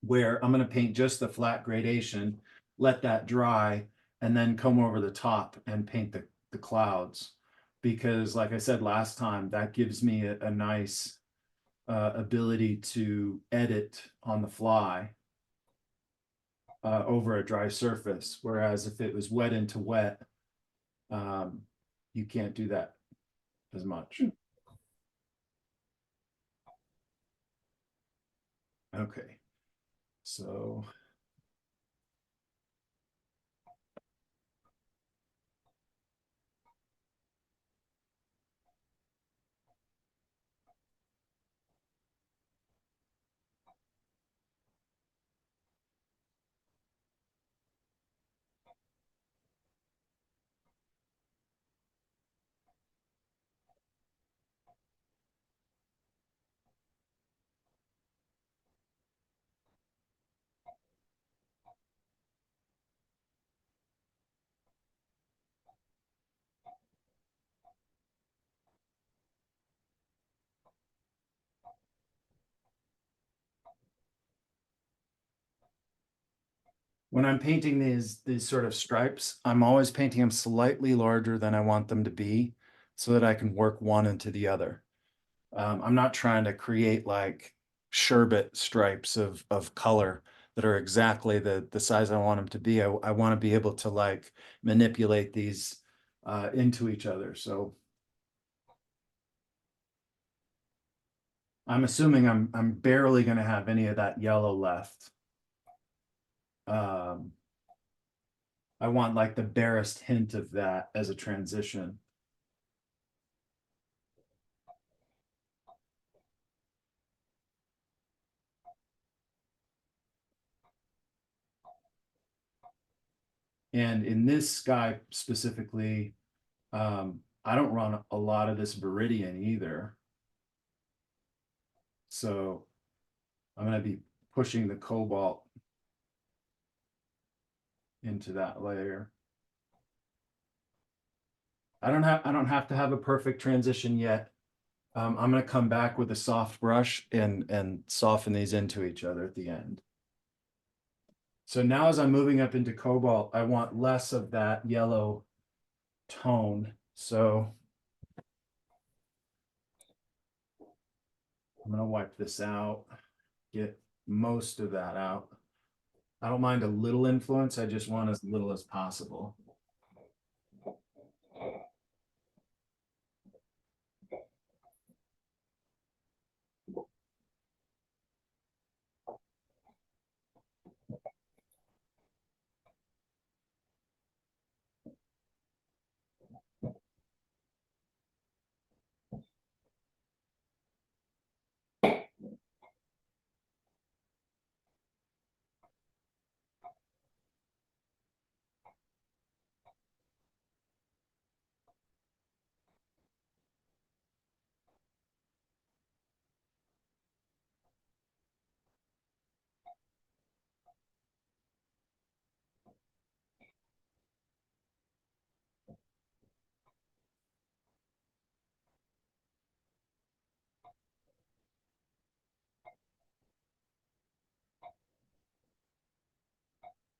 where I'm gonna paint just the flat gradation, let that dry, and then come over the top and paint the clouds. Because like I said last time, that gives me a nice ability to edit on the fly over a dry surface. Whereas if it was wet into wet, you can't do that as much. Okay, so. When I'm painting these sort of stripes, I'm always painting them slightly larger than I want them to be so that I can work one into the other. I'm not trying to create like sherbet stripes of color that are exactly the size I want them to be. I want to be able to like manipulate these into each other. So I'm assuming I'm barely going to have any of that yellow left. I want like the barest hint of that as a transition. And in this sky specifically, I don't run a lot of this Viridian either. So I'm going to be pushing the cobalt into that layer. I don't have to have a perfect transition yet. I'm going to come back with a soft brush and soften these into each other at the end. So now as I'm moving up into cobalt, I want less of that yellow tone. So I'm going to wipe this out, get most of that out. I don't mind a little influence. I just want as little as possible.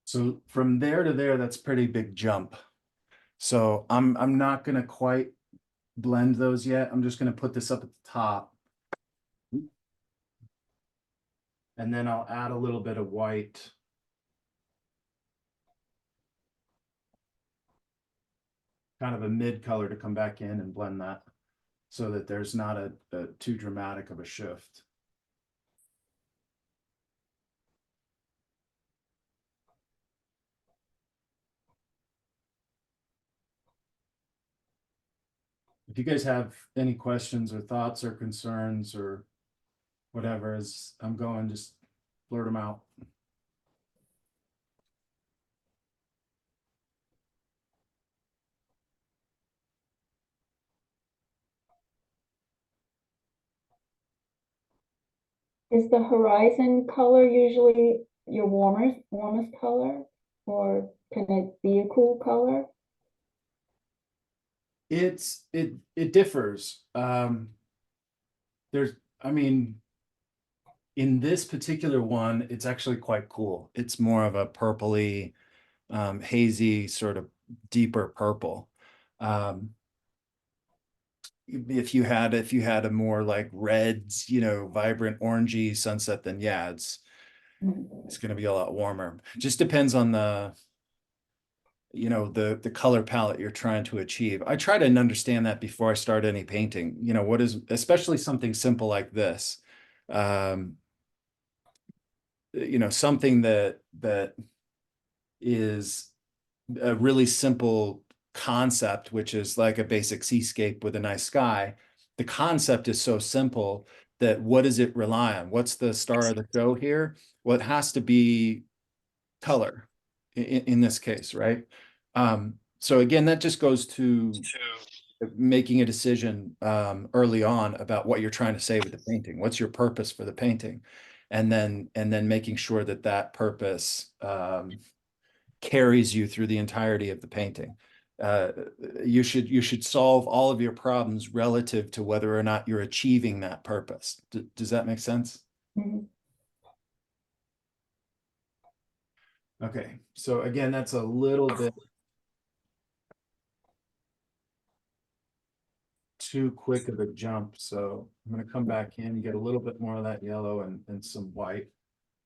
So from there to there, that's pretty big jump. So I'm not gonna quite blend those yet. I'm just gonna put this up at the top. And then I'll add a little bit of white. Kind of a mid color to come back in and blend that so that there's not a too dramatic of a shift. If you guys have any questions or thoughts or concerns or whatever as I'm going, just blurt them out. Is the horizon color usually your warmest color? Or can it be a cool color? It differs. There's, I mean, in this particular one, it's actually quite cool. It's more of a purpley, hazy, sort of deeper purple. If you had a more like reds, vibrant orangey sunset, then yeah, it's going to be a lot warmer. Just depends on the color palette you're trying to achieve. I try to understand that before I start any painting. What is, especially something simple like this. Something that is a really simple concept, which is like a basic seascape with a nice sky. The concept is so simple that what does it rely on? What's the star of the show here? Well, it has to be color in this case, right? So again, that just goes to making a decision early on about what you're trying to say with the painting. What's your purpose for the painting? And then making sure that purpose carries you through the entirety of the painting. You should solve all of your problems relative to whether or not you're achieving that purpose. Does that make sense? Mhm. Okay, so again, that's a little bit too quick of a jump. So I'm going to come back in, get a little bit more of that yellow and some white,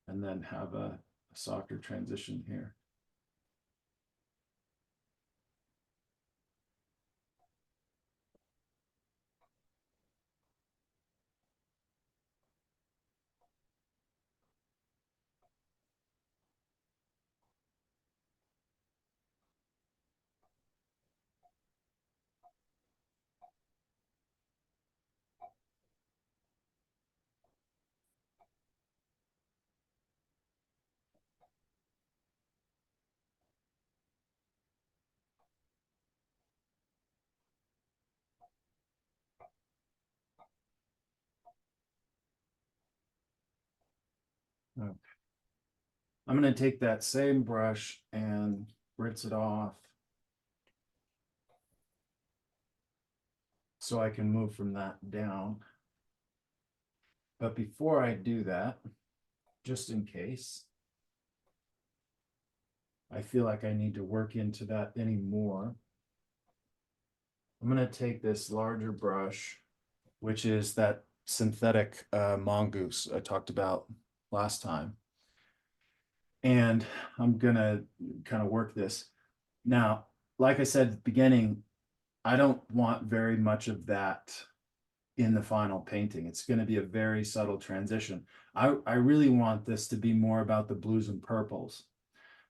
and then have a softer transition here. Okay. I'm going to take that same brush and rinse it off so I can move from that down. But before I do that, just in case, I feel like I need to work into that anymore, I'm going to take this larger brush, which is that synthetic mongoose I talked about last time. And I'm going to kind of work this. Now, like I said at the beginning, I don't want very much of that in the final painting. It's going to be a very subtle transition. I really want this to be more about the blues and purples.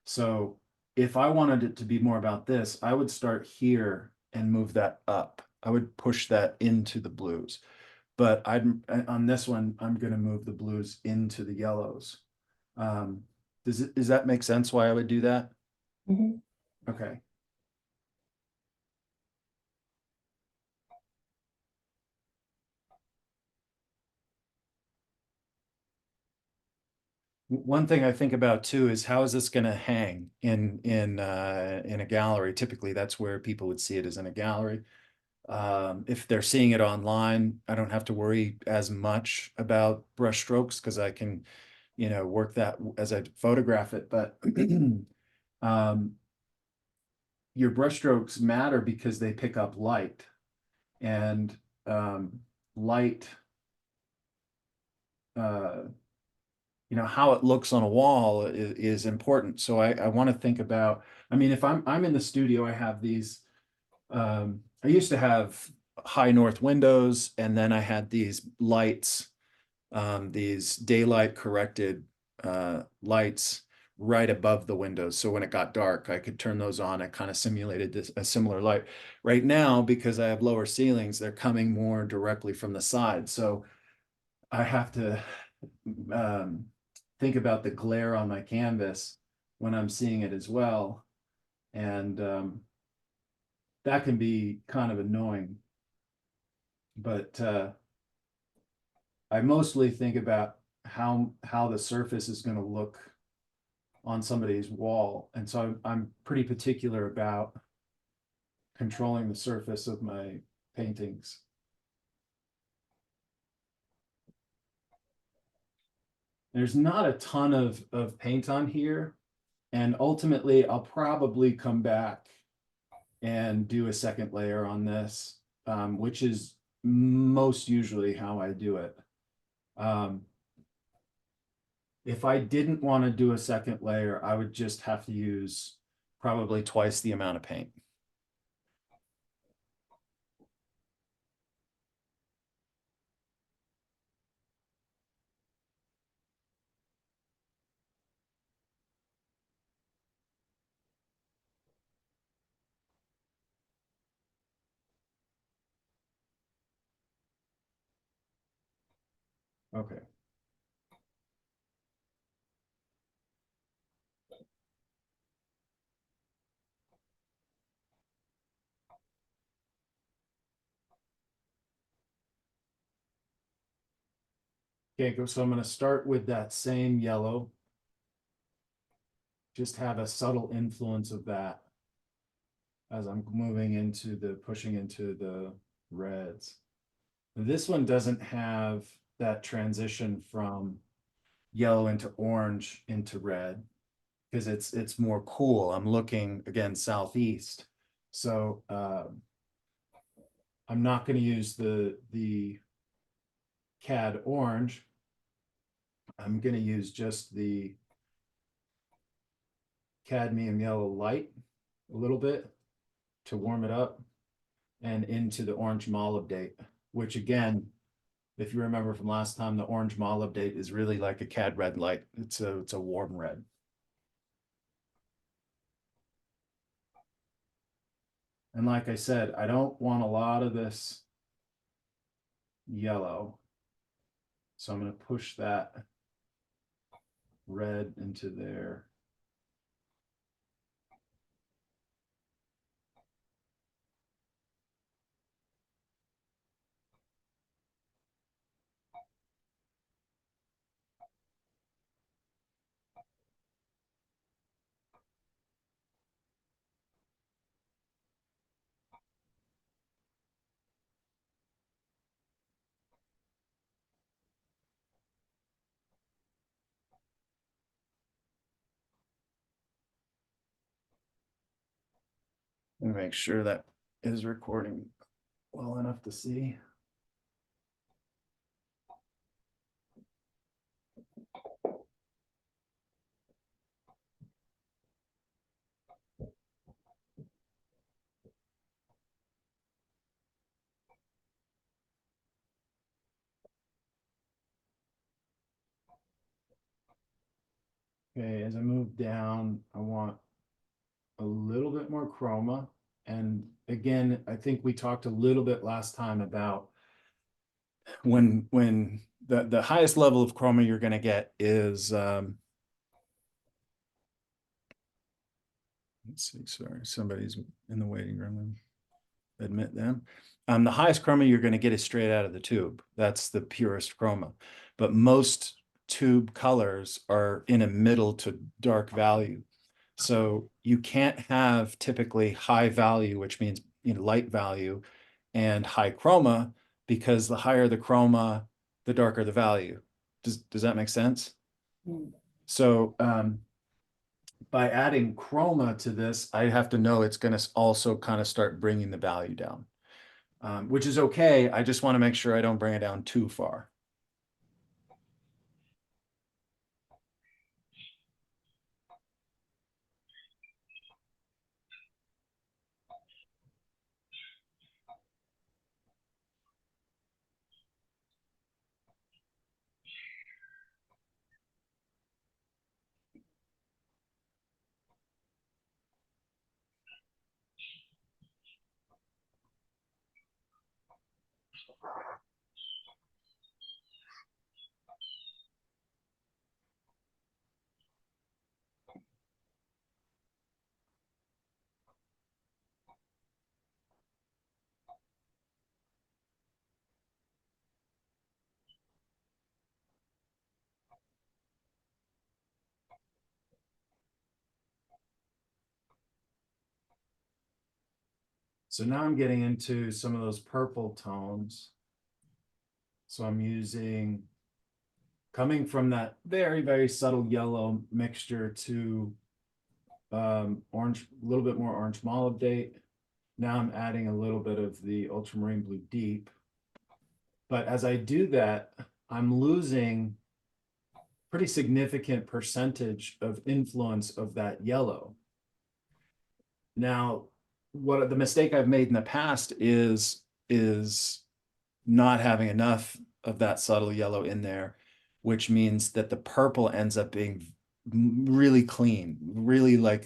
So if I wanted it to be more about this, I would start here and move that up. I would push that into the blues. But on this one, I'm going to move the blues into the yellows. Does that make sense why I would do that? Mhm. Okay. One thing I think about too is how is this going to hang in a gallery? Typically, that's where people would see it, as in a gallery. If they're seeing it online, I don't have to worry as much about brush strokes because I can, work that as I photograph it. But your brush strokes matter because they pick up light, and light. How it looks on a wall is important. So I want to think about, I mean, if I'm in the studio, I have these, I used to have high north windows, and then I had these lights, these daylight corrected lights right above the windows. So when it got dark, I could turn those on. I kind of simulated a similar light. Right now, because I have lower ceilings, they're coming more directly from the side. So I have to think about the glare on my canvas when I'm seeing it as well. And that can be kind of annoying. But I mostly think about how the surface is going to look on somebody's wall. And so I'm pretty particular about controlling the surface of my paintings. There's not a ton of paint on here. And ultimately, I'll probably come back and do a second layer on this, which is most usually how I do it. If I didn't want to do a second layer, I would just have to use probably twice the amount of paint. Okay. Okay, so I'm going to start with that same yellow. Just have a subtle influence of that as I'm moving into pushing into the reds. This one doesn't have that transition from yellow into orange into red because it's more cool. I'm looking again southeast. So I'm not going to use the CAD orange. I'm going to use just the cadmium yellow light a little bit to warm it up and into the orange molybdate, which again, if you remember from last time, the orange molybdate is really like a CAD red light. It's a warm red. And like I said, I don't want a lot of this yellow. So I'm going to push that red into there. And make sure that is recording well enough to see. Okay, as I move down, I want a little bit more chroma. And again, I think we talked a little bit last time about when the highest level of chroma you're going to get is let's see, sorry, somebody's in the waiting room. Admit them. The highest chroma you're going to get is straight out of the tube. That's the purest chroma. But most tube colors are in a middle to dark value. So you can't have typically high value, which means light value, and high chroma, because the higher the chroma, the darker the value. Does that make sense? Mm. So by adding chroma to this, I have to know it's going to also kind of start bringing the value down, which is okay. I just want to make sure I don't bring it down too far. So now I'm getting into some of those purple tones. So I'm using, coming from that very, very subtle yellow mixture to orange, a little bit more orange molybdate. Now I'm adding a little bit of the ultramarine blue deep. But as I do that, I'm losing pretty significant percentage of influence of that yellow. Now, what the mistake I've made in the past is not having enough of that subtle yellow in there, which means that the purple ends up being really clean, really like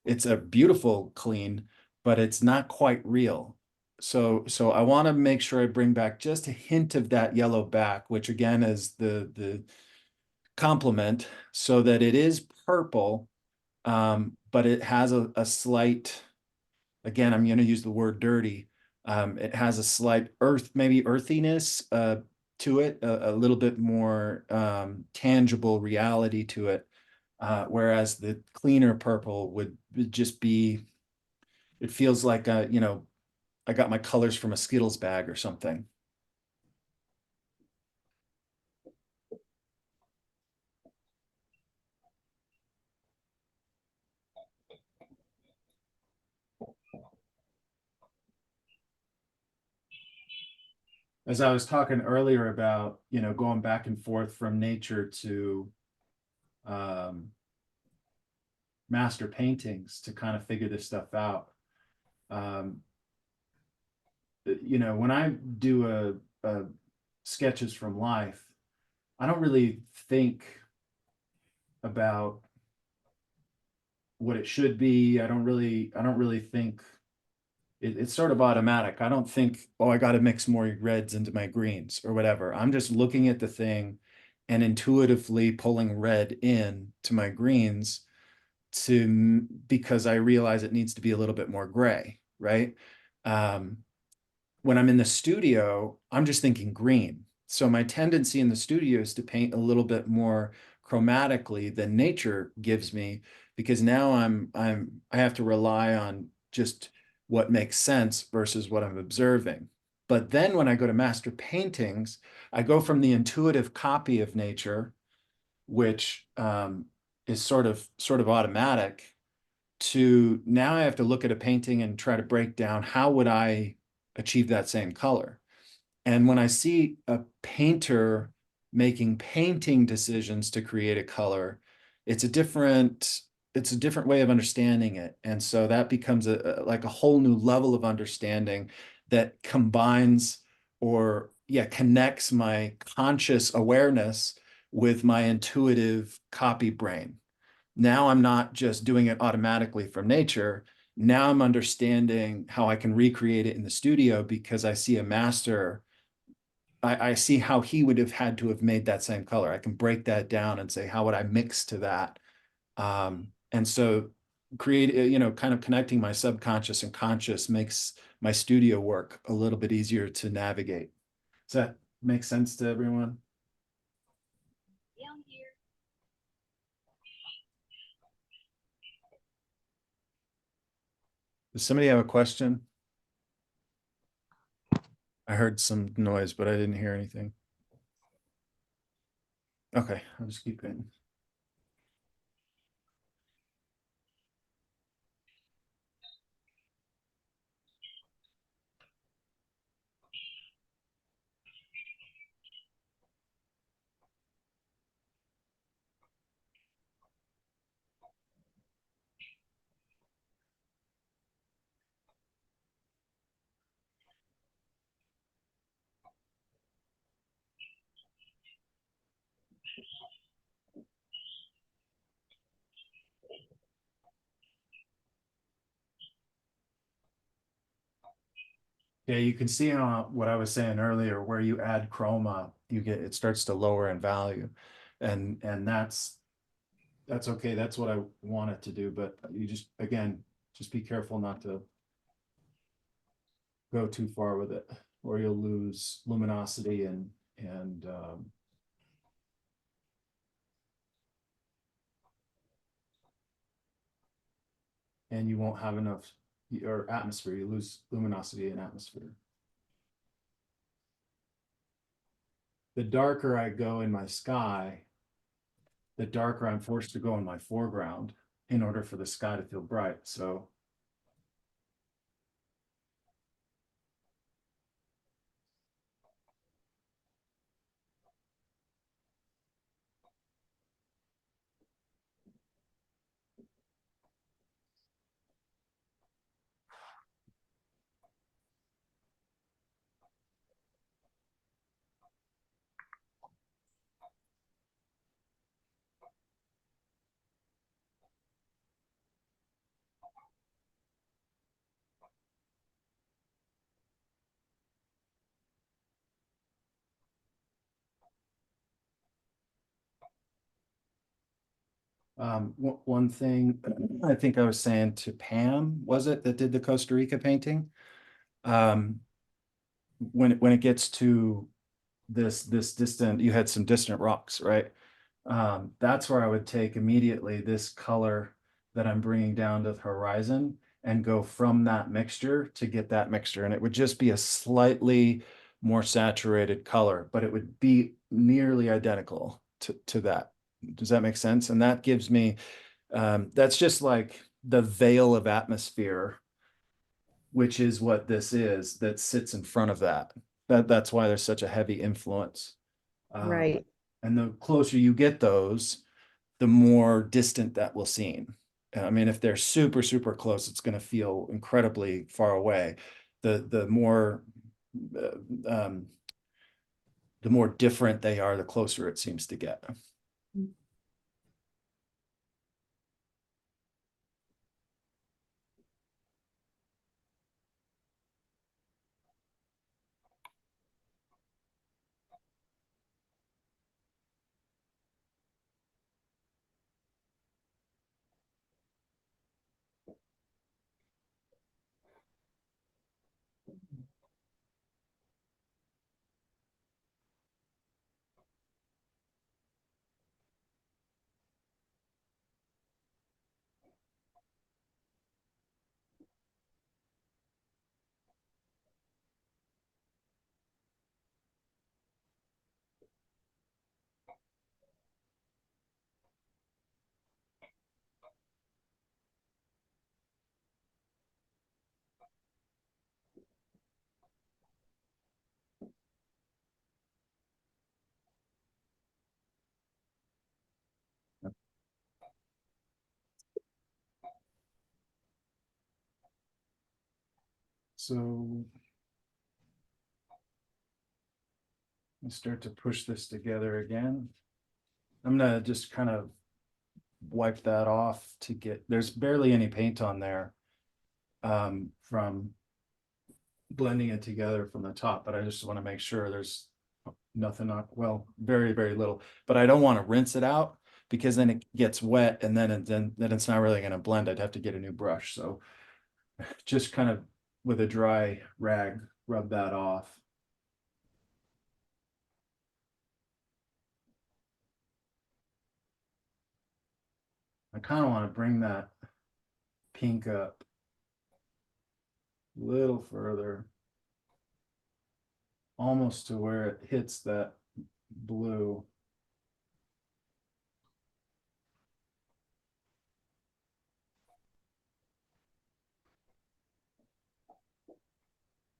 it's a beautiful clean, but it's not quite real. So I want to make sure I bring back just a hint of that yellow back, which again is the complement, so that it is purple, but it has a slight, again, I'm going to use the word dirty. It has a slight maybe earthiness to it, a little bit more tangible reality to it. Whereas the cleaner purple would just be, it feels like, I got my colors from a Skittles bag or something. As I was talking earlier about, going back and forth from nature to master paintings to kind of figure this stuff out. When I do a sketches from life, I don't really think about what it should be. I don't really think it's sort of automatic. I don't think, oh, I got to mix more reds into my greens or whatever. I'm just looking at the thing and intuitively pulling red in to my greens because I realize it needs to be a little bit more gray, right? When I'm in the studio, I'm just thinking green. So my tendency in the studio is to paint a little bit more chromatically than nature gives me, because now I have to rely on just what makes sense versus what I'm observing. But then when I go to master paintings, I go from the intuitive copy of nature, which is sort of automatic, to now I have to look at a painting and try to break down how would I achieve that same color. And when I see a painter making painting decisions to create a color, it's a different way of understanding it. And so that becomes like a whole new level of understanding that combines, or connects my conscious awareness with my intuitive copy brain. Now I'm not just doing it automatically from nature. Now I'm understanding how I can recreate it in the studio, because I see a master. I see how he would have had to have made that same color. I can break that down and say, how would I mix to that? And so create, kind of connecting my subconscious and conscious makes my studio work a little bit easier to navigate. Does that make sense to everyone? Does somebody have a question? I heard some noise, but I didn't hear anything. Okay, I'll just keep going. Yeah, you can see how what I was saying earlier, where you add chroma, it starts to lower in value. And that's okay. That's what I want it to do. But you just be careful not to go too far with it, or you'll lose luminosity and you won't have enough or atmosphere, you lose luminosity in atmosphere. The darker I go in my sky, the darker I'm forced to go in my foreground in order for the sky to feel bright. So one thing I think I was saying to Pam, was it, that did the Costa Rica painting? When it gets to this distant, you had some distant rocks, right? That's where I would take immediately this color that I'm bringing down to the horizon and go from that mixture to get that mixture. And it would just be a slightly more saturated color, but it would be nearly identical to that. Does that make sense? And that gives me, that's just like the veil of atmosphere, which is what this is, that sits in front of that. That's why there's such a heavy influence. Right. And the closer you get those, the more distant that will seem. I mean, if they're super, super close, it's going to feel incredibly far away. The more the more different they are, the closer it seems to get. So I start to push this together again. I'm gonna just kind of wipe that off to get, there's barely any paint on there from blending it together from the top, but I just want to make sure there's nothing on, well, very, very little, but I don't want to rinse it out because then it gets wet and then it's not really going to blend. I'd have to get a new brush. So just kind of with a dry rag, rub that off. I kind of want to bring that pink up a little further, almost to where it hits that blue.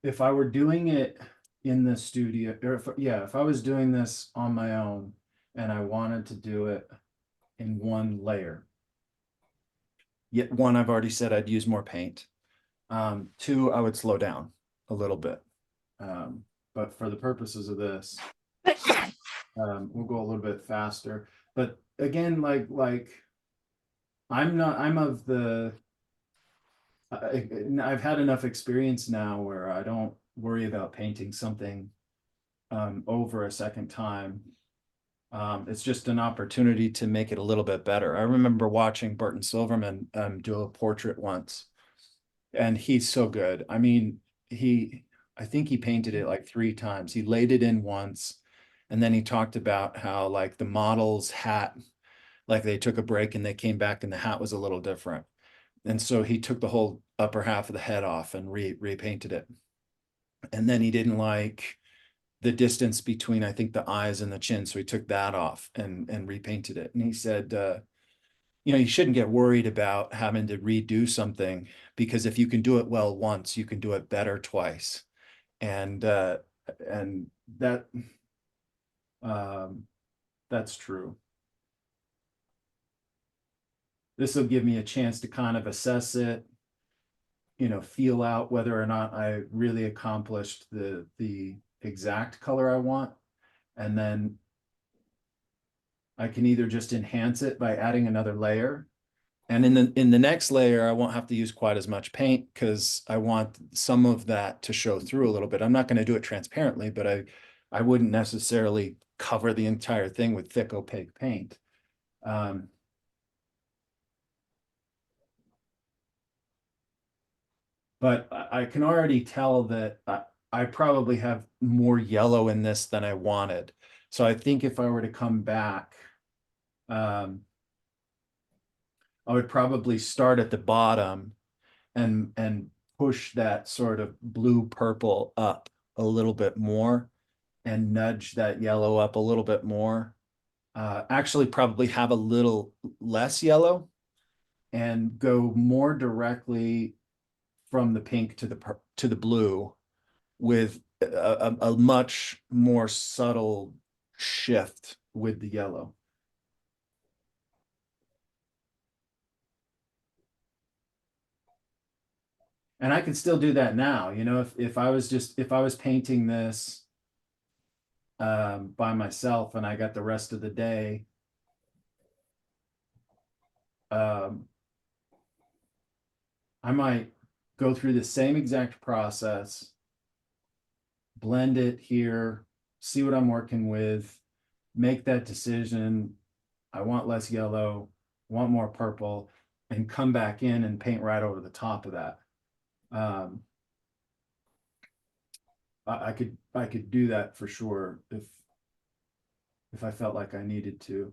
If I were doing it in the studio, or if I was doing this on my own and I wanted to do it in one layer. Yet one, I've already said I'd use more paint. Two, I would slow down a little bit. But for the purposes of this, we'll go a little bit faster. But again, like I'm of the, I've had enough experience now where I don't worry about painting something over a second time. It's just an opportunity to make it a little bit better. I remember watching Burton Silverman do a portrait once, and he's so good. I mean, I think he painted it like 3 times. He laid it in once, and then he talked about how like the model's hat, like they took a break and they came back and the hat was a little different. And so he took the whole upper half of the head off and repainted it. And then he didn't like the distance between, I think, the eyes and the chin. So he took that off and repainted it. And he said, you know, you shouldn't get worried about having to redo something, because if you can do it well once, you can do it better twice. And that, that's true. This will give me a chance to kind of assess it, you know, feel out whether or not I really accomplished the exact color I want. And then I can either just enhance it by adding another layer. And in the next layer, I won't have to use quite as much paint, because I want some of that to show through a little bit. I'm not going to do it transparently, but I wouldn't necessarily cover the entire thing with thick opaque paint. But I can already tell that I probably have more yellow in this than I wanted. So I think if I were to come back, I would probably start at the bottom and push that sort of blue purple up a little bit more and nudge that yellow up a little bit more. Actually probably have a little less yellow and go more directly from the pink to the blue with a much more subtle shift with the yellow. And I can still do that now, you know, if I was painting this by myself and I got the rest of the day, I might go through the same exact process, blend it here, see what I'm working with, make that decision. I want less yellow, want more purple, and come back in and paint right over the top of that. I could do that for sure if I felt like I needed to.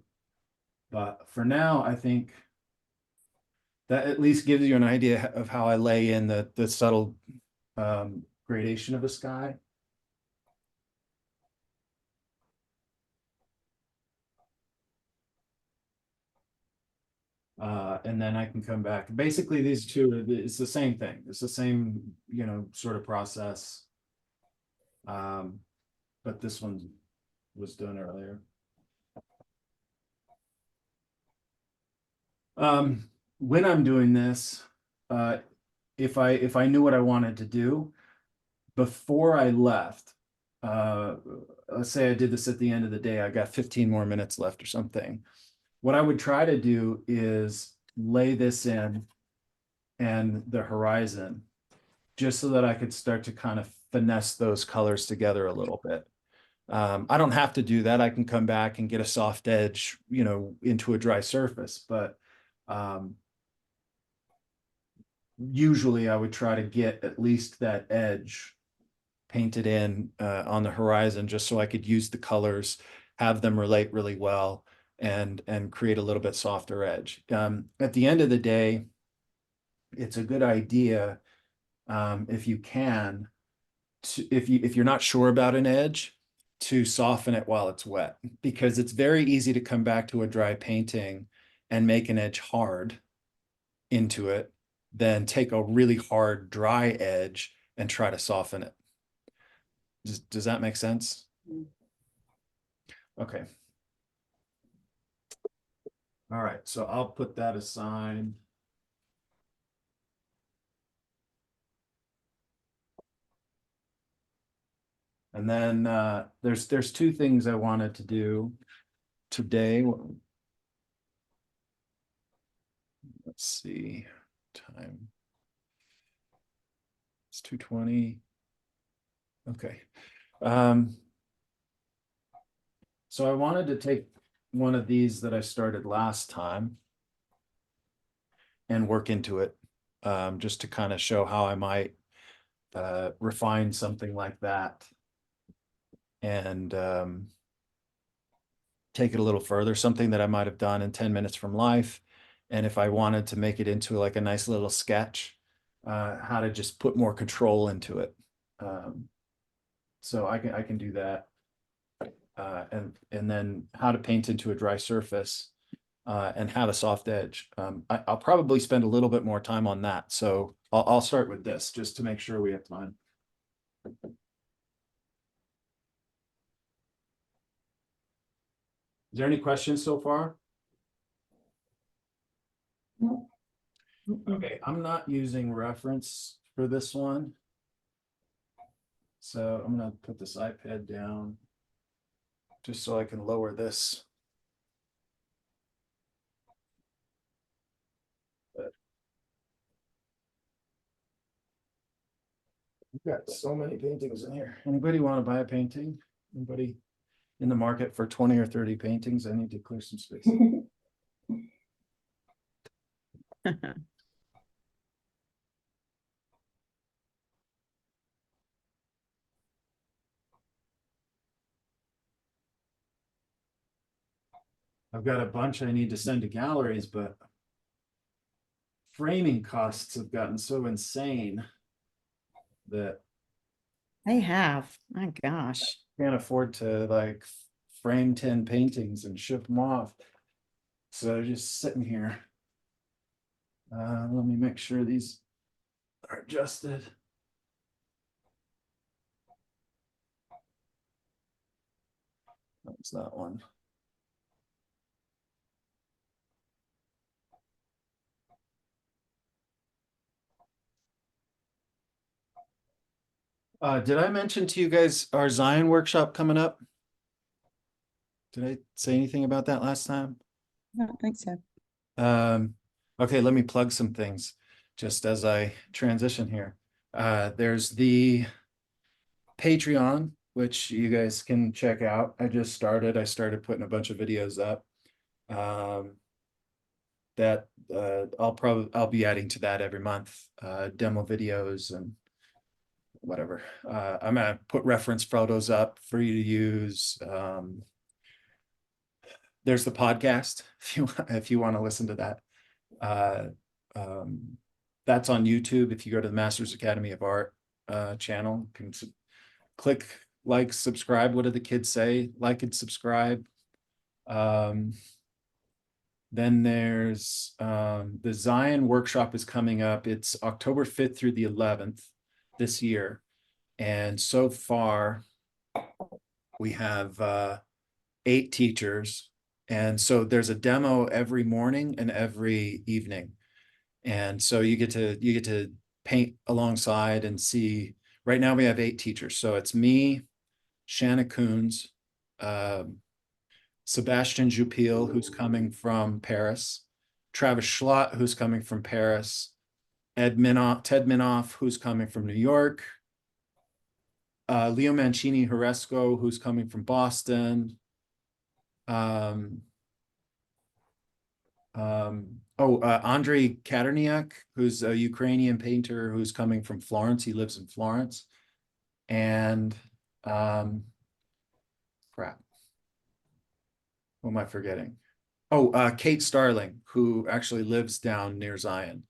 But for now, I think that at least gives you an idea of how I lay in the subtle gradation of the sky. And then I can come back. Basically, these two, it's the same thing. It's the same, you know, sort of process. But this one was done earlier. When I'm doing this, if I knew what I wanted to do before I left, let's say I did this at the end of the day, I got 15 more minutes left or something. What I would try to do is lay this in and the horizon, just so that I could start to kind of finesse those colors together a little bit. I don't have to do that. I can come back and get a soft edge, you know, into a dry surface, but usually I would try to get at least that edge painted in on the horizon, just so I could use the colors, have them relate really well, and create a little bit softer edge. At the end of the day, it's a good idea, if you can, if you're not sure about an edge, to soften it while it's wet, because it's very easy to come back to a dry painting and make an edge hard into it, then take a really hard dry edge and try to soften it. Does that make sense? Okay. All right, so I'll put that aside. And then there's two things I wanted to do today. Let's see, time. It's 2:20. Okay. So I wanted to take one of these that I started last time and work into it, just to kind of show how I might refine something like that and take it a little further, something that I might have done in 10 minutes from life, And if I wanted to make it into like a nice little sketch, how to just put more control into it. So I can do that. And then how to paint into a dry surface, and have a soft edge. I'll probably spend a little bit more time on that. So I'll start with this just to make sure we have time. Is there any questions so far? No. Okay, I'm not using reference for this one. So I'm gonna put this iPad down just so I can lower this. We've got so many paintings in here. Anybody want to buy a painting? Anybody in the market for 20 or 30 paintings? I need to clear some space. I've got a bunch I need to send to galleries, but framing costs have gotten so insane that They have, my gosh. I can't afford to like frame 10 paintings and ship them off. So they're just sitting here. Let me make sure these are adjusted. That's that one. Did I mention to you guys our Zion workshop coming up? Did I say anything about that last time? I don't think so. Okay, let me plug some things just as I transition here. There's the Patreon, which you guys can check out. I started putting a bunch of videos up. That I'll be adding to that every month, demo videos and whatever. I'm gonna put reference photos up for you to use. There's the podcast if you want to listen to that. That's on YouTube. If you go to the Masters Academy of Art channel, you can click like, subscribe. What do the kids say? Like and subscribe. Then there's the Zion workshop is coming up. It's October 5th through the 11th this year. And so far, we have 8 teachers. And so there's a demo every morning and every evening. And so you get to paint alongside and see. Right now we have 8 teachers. So it's me, Shanna Coons, Sebastian Jupil, who's coming from Paris, Travis Schlott, who's coming from Paris, Ted Minoff, who's coming from New York, Leo Mancini Horesco, who's coming from Boston. Andrei Katerniak, who's a Ukrainian painter who's coming from Florence. He lives in Florence. And crap. What am I forgetting? Kate Starling, who actually lives down near Zion.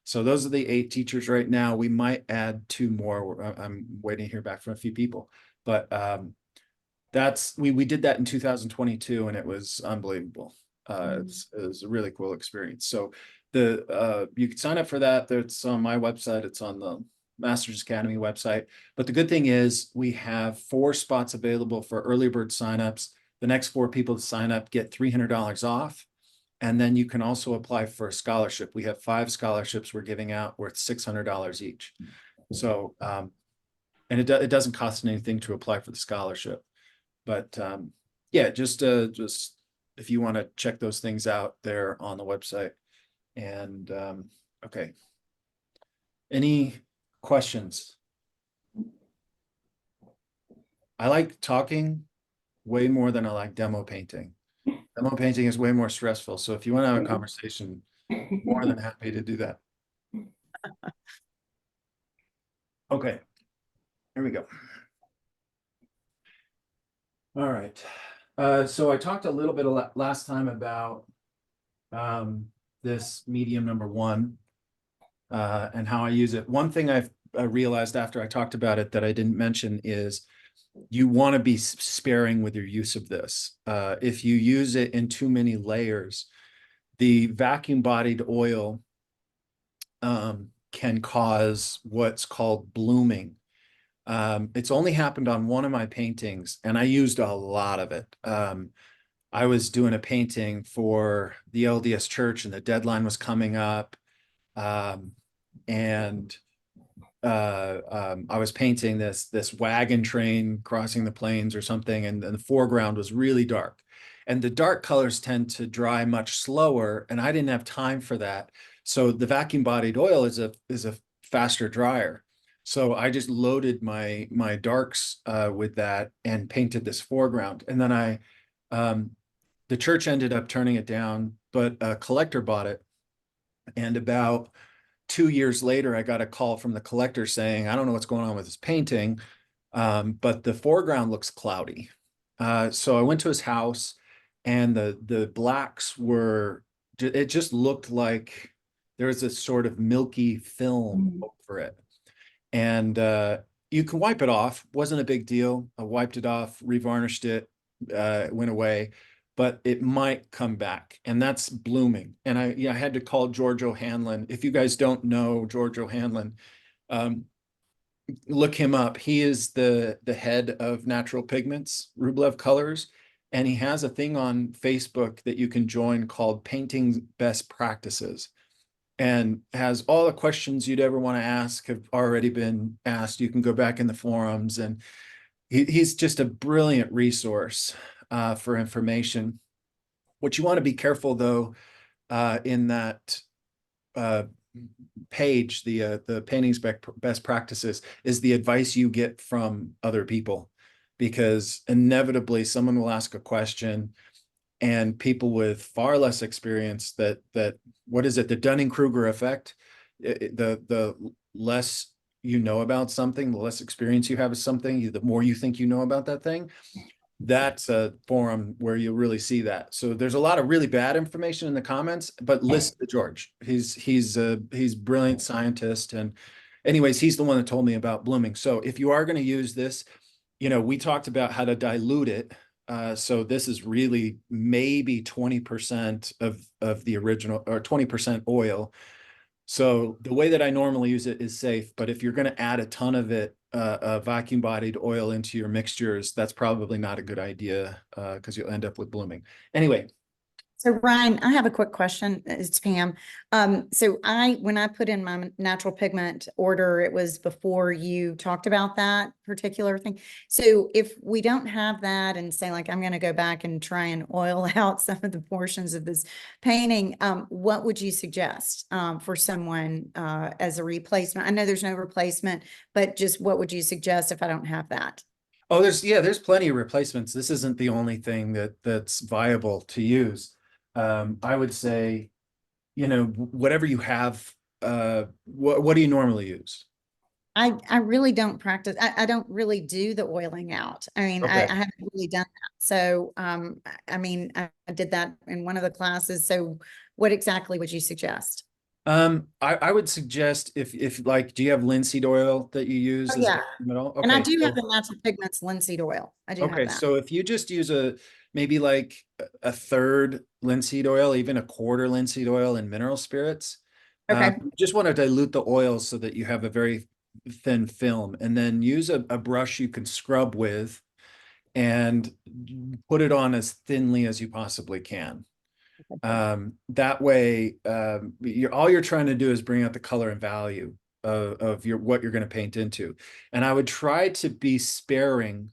So those are the 8 teachers right now. We might add 2 more. I'm waiting to hear back from a few people, but we did that in 2022 and it was unbelievable. It was a really cool experience. So you can sign up for that. That's on my website. It's on the Masters Academy website. But the good thing is we have 4 spots available for early bird signups. The next 4 people to sign up get $300 off. And then you can also apply for a scholarship. We have 5 scholarships we're giving out worth $600 each. So, and it doesn't cost anything to apply for the scholarship. But yeah, just if you want to check those things out, they're on the website. And okay. Any questions? I like talking way more than I like demo painting. Demo painting is way more stressful. So if you want to have a conversation, more than happy to do that. Okay, here we go. All right. So I talked a little bit last time about the this medium number 1 and how I use it. One thing I've realized after I talked about it that I didn't mention is you want to be sparing with your use of this. If you use it in too many layers, the vacuum bodied oil can cause what's called blooming. It's only happened on one of my paintings, and I used a lot of it. I was doing a painting for the LDS Church, and the deadline was coming up. And I was painting this wagon train crossing the plains or something, and the foreground was really dark. And the dark colors tend to dry much slower, and I didn't have time for that. So the vacuum bodied oil is a faster dryer. So I just loaded my darks with that and painted this foreground. And then the church ended up turning it down, but a collector bought it. And about 2 years later, I got a call from the collector saying, I don't know what's going on with this painting, but the foreground looks cloudy. So I went to his house, and the blacks were, it just looked like there was this sort of milky film over it. And you can wipe it off. Wasn't a big deal. I wiped it off, revarnished it, it went away, but it might come back, and that's blooming. And I had to call George O'Hanlon. If you guys don't know George O'Hanlon, look him up. He is the head of Natural Pigments, Rublev Colors, and he has a thing on Facebook that you can join called Painting Best Practices, and has all the questions you'd ever want to ask have already been asked. You can go back in the forums, and he's just a brilliant resource for information. What you want to be careful, though, in that page, the paintings best practices, is the advice you get from other people, because inevitably someone will ask a question, and people with far less experience, that what is it, the Dunning-Kruger effect? The less you know about something, the less experience you have of something, the more you think you know about that thing. That's a forum where you really see that. So there's a lot of really bad information in the comments, but listen to George. He's a brilliant scientist. And anyways, he's the one that told me about blooming. So if you are going to use this, we talked about how to dilute it. So this is really maybe 20% of the original, or 20% oil. So the way that I normally use it is safe, but if you're going to add a ton of it, vacuum bodied oil into your mixtures, that's probably not a good idea, because you'll end up with blooming. Anyway. So Ryan, I have a quick question. It's Pam. So when I put in my natural pigment order, it was before you talked about that particular thing. So if we don't have that, and say, like, I'm going to go back and try and oil out some of the portions of this painting, what would you suggest for someone as a replacement? I know there's no replacement, but just what would you suggest if I don't have that? Oh, there's plenty of replacements. This isn't the only thing that's viable to use. I would say, whatever you have, what do you normally use? I really don't practice. I don't really do the oiling out. I mean, Okay. I haven't really done that. So, I mean, I did that in one of the classes. So what exactly would you suggest? I would suggest, if like, do you have linseed oil that you use? Oh, yeah. Okay, And I do so, have the Natural Pigments linseed oil. I do have okay, that. so if you just use maybe like a third linseed oil, even a quarter linseed oil in mineral spirits, Okay. just want to dilute the oil so that you have a very thin film, and then use a brush you can scrub with, and put it on as thinly as you possibly can. That way, all you're trying to do is bring out the color and value of what you're going to paint into. And I would try to be sparing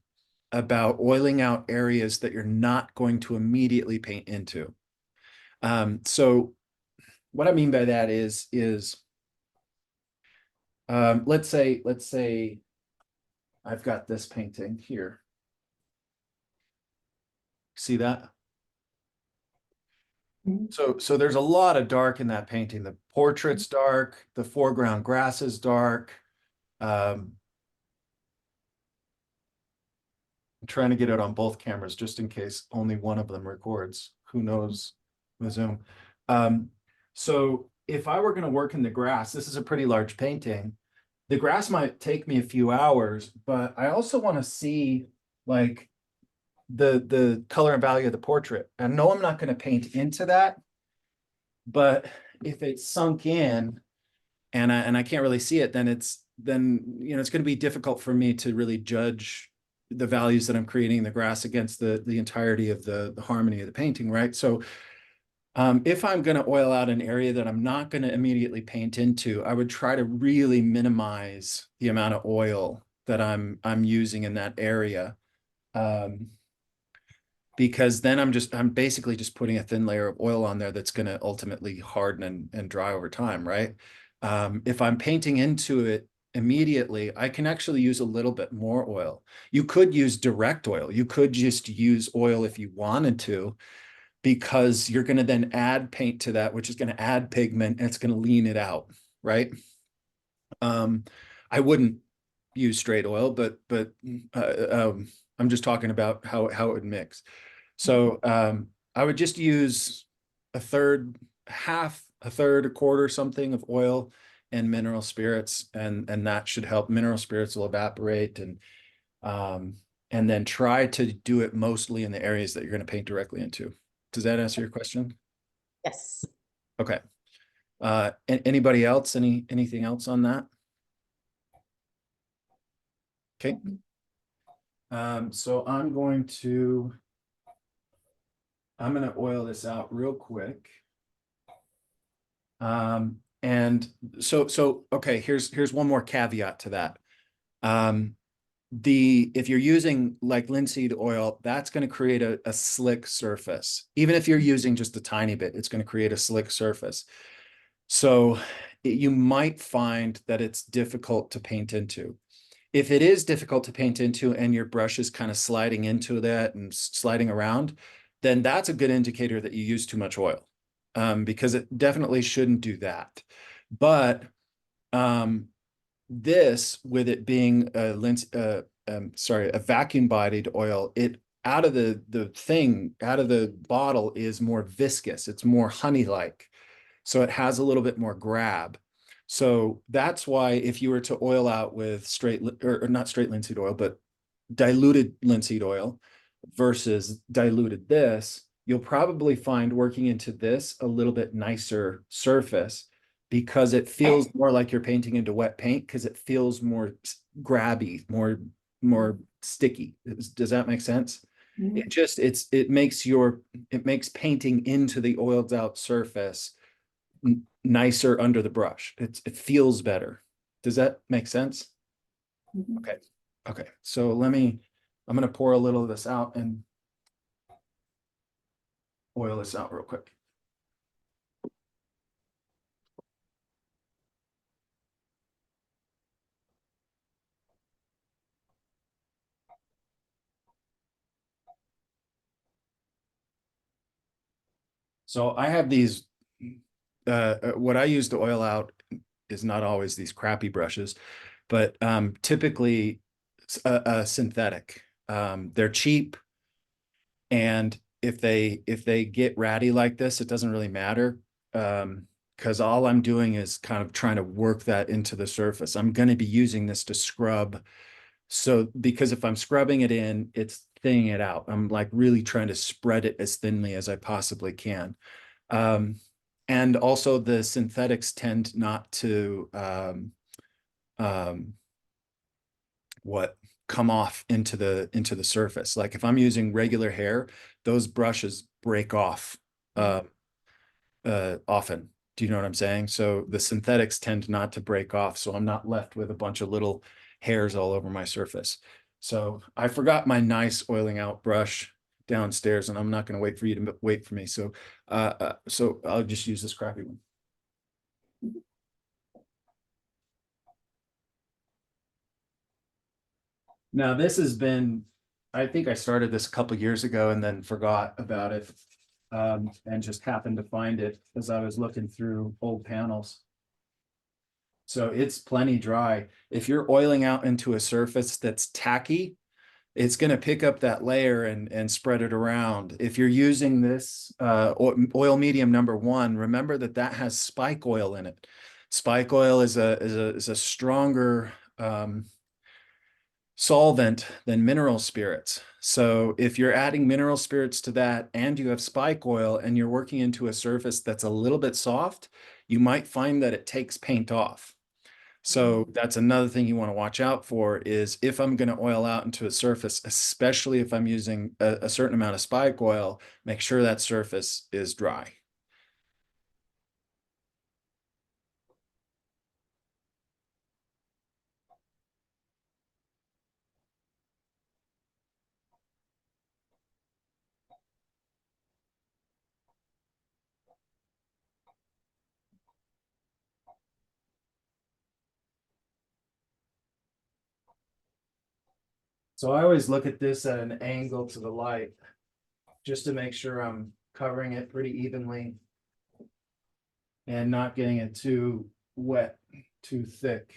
about oiling out areas that you're not going to immediately paint into. So what I mean by that is let's say I've got this painting here. See that? So there's a lot of dark in that painting. The portrait's dark, the foreground grass is dark. I'm trying to get it on both cameras just in case only one of them records. Who knows with Zoom. So if I were gonna work in the grass, this is a pretty large painting. The grass might take me a few hours, but I also want to see like the color and value of the portrait. I know I'm not gonna paint into that, but if it's sunk in and I can't really see it, then it's gonna be difficult for me to really judge the values that I'm creating in the grass against the entirety of the harmony of the painting, right? So if I'm going to oil out an area that I'm not going to immediately paint into, I would try to really minimize the amount of oil that I'm using in that area. Because then I'm basically just putting a thin layer of oil on there that's going to ultimately harden and dry over time, right? If I'm painting into it immediately, I can actually use a little bit more oil. You could use direct oil. You could just use oil if you wanted to, because you're going to then add paint to that, which is going to add pigment and it's going to lean it out, right? I wouldn't use straight oil, but I'm just talking about how it would mix. So I would just use a third, a quarter something of oil and mineral spirits, and that should help. Mineral spirits will evaporate, and then try to do it mostly in the areas that you're going to paint directly into. Does that answer your question? Yes. Okay. Anybody else? Anything else on that? Okay. So I'm going to oil this out real quick. And so okay, here's one more caveat to that. If you're using like linseed oil, that's going to create a slick surface. Even if you're using just a tiny bit, it's going to create a slick surface. So you might find that it's difficult to paint into. If it is difficult to paint into and your brush is kind of sliding into that and sliding around, then that's a good indicator that you use too much oil, because it definitely shouldn't do that. But this, with it being a vacuum bodied oil, it out of the bottle is more viscous. It's more honey-like. So it has a little bit more grab. So that's why if you were to oil out with or not straight linseed oil, but diluted linseed oil versus diluted this, you'll probably find working into this a little bit nicer surface, because it feels more like you're painting into wet paint, because it feels more grabby, more sticky. Does that make sense? It makes painting into the oiled out surface nicer under the brush. It feels better. Does that make sense? Okay. Okay. So I'm going to pour a little of this out and oil this out real quick. So I have these, what I use to oil out is not always these crappy brushes, but typically a synthetic. They're cheap, and if they get ratty like this, it doesn't really matter, because all I'm doing is kind of trying to work that into the surface. I'm going to be using this to scrub. So because if I'm scrubbing it in, it's thinning it out. I'm like really trying to spread it as thinly as I possibly can. And also the synthetics tend not to come off into the surface. Like if I'm using regular hair, those brushes break off often. Do you know what I'm saying? So the synthetics tend not to break off, so I'm not left with a bunch of little hairs all over my surface. So I forgot my nice oiling out brush downstairs, and I'm not going to wait for you to wait for me. So so I'll just use this crappy one. Now this has been, I think I started this a couple years ago and then forgot about it, and just happened to find it as I was looking through old panels. So it's plenty dry. If you're oiling out into a surface that's tacky, it's going to pick up that layer and spread it around. If you're using this oil medium number 1, remember that that has spike oil in it. Spike oil is a stronger solvent than mineral spirits. So if you're adding mineral spirits to that and you have spike oil and you're working into a surface that's a little bit soft, you might find that it takes paint off. So that's another thing you want to watch out for is if I'm going to oil out into a surface, especially if I'm using a certain amount of spike oil, make sure that surface is dry. So I always look at this at an angle to the light, just to make sure I'm covering it pretty evenly and not getting it too wet, too thick.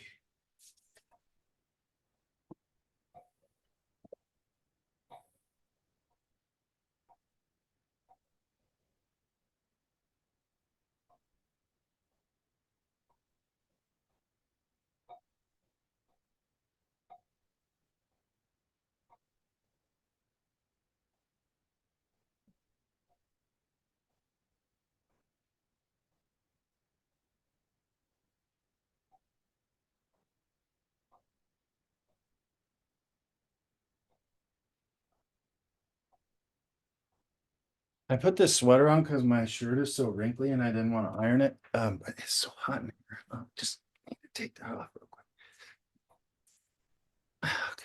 I put this sweater on because my shirt is so wrinkly and I didn't want to iron it. But it's so hot in here. Just need to take that off real quick. Okay.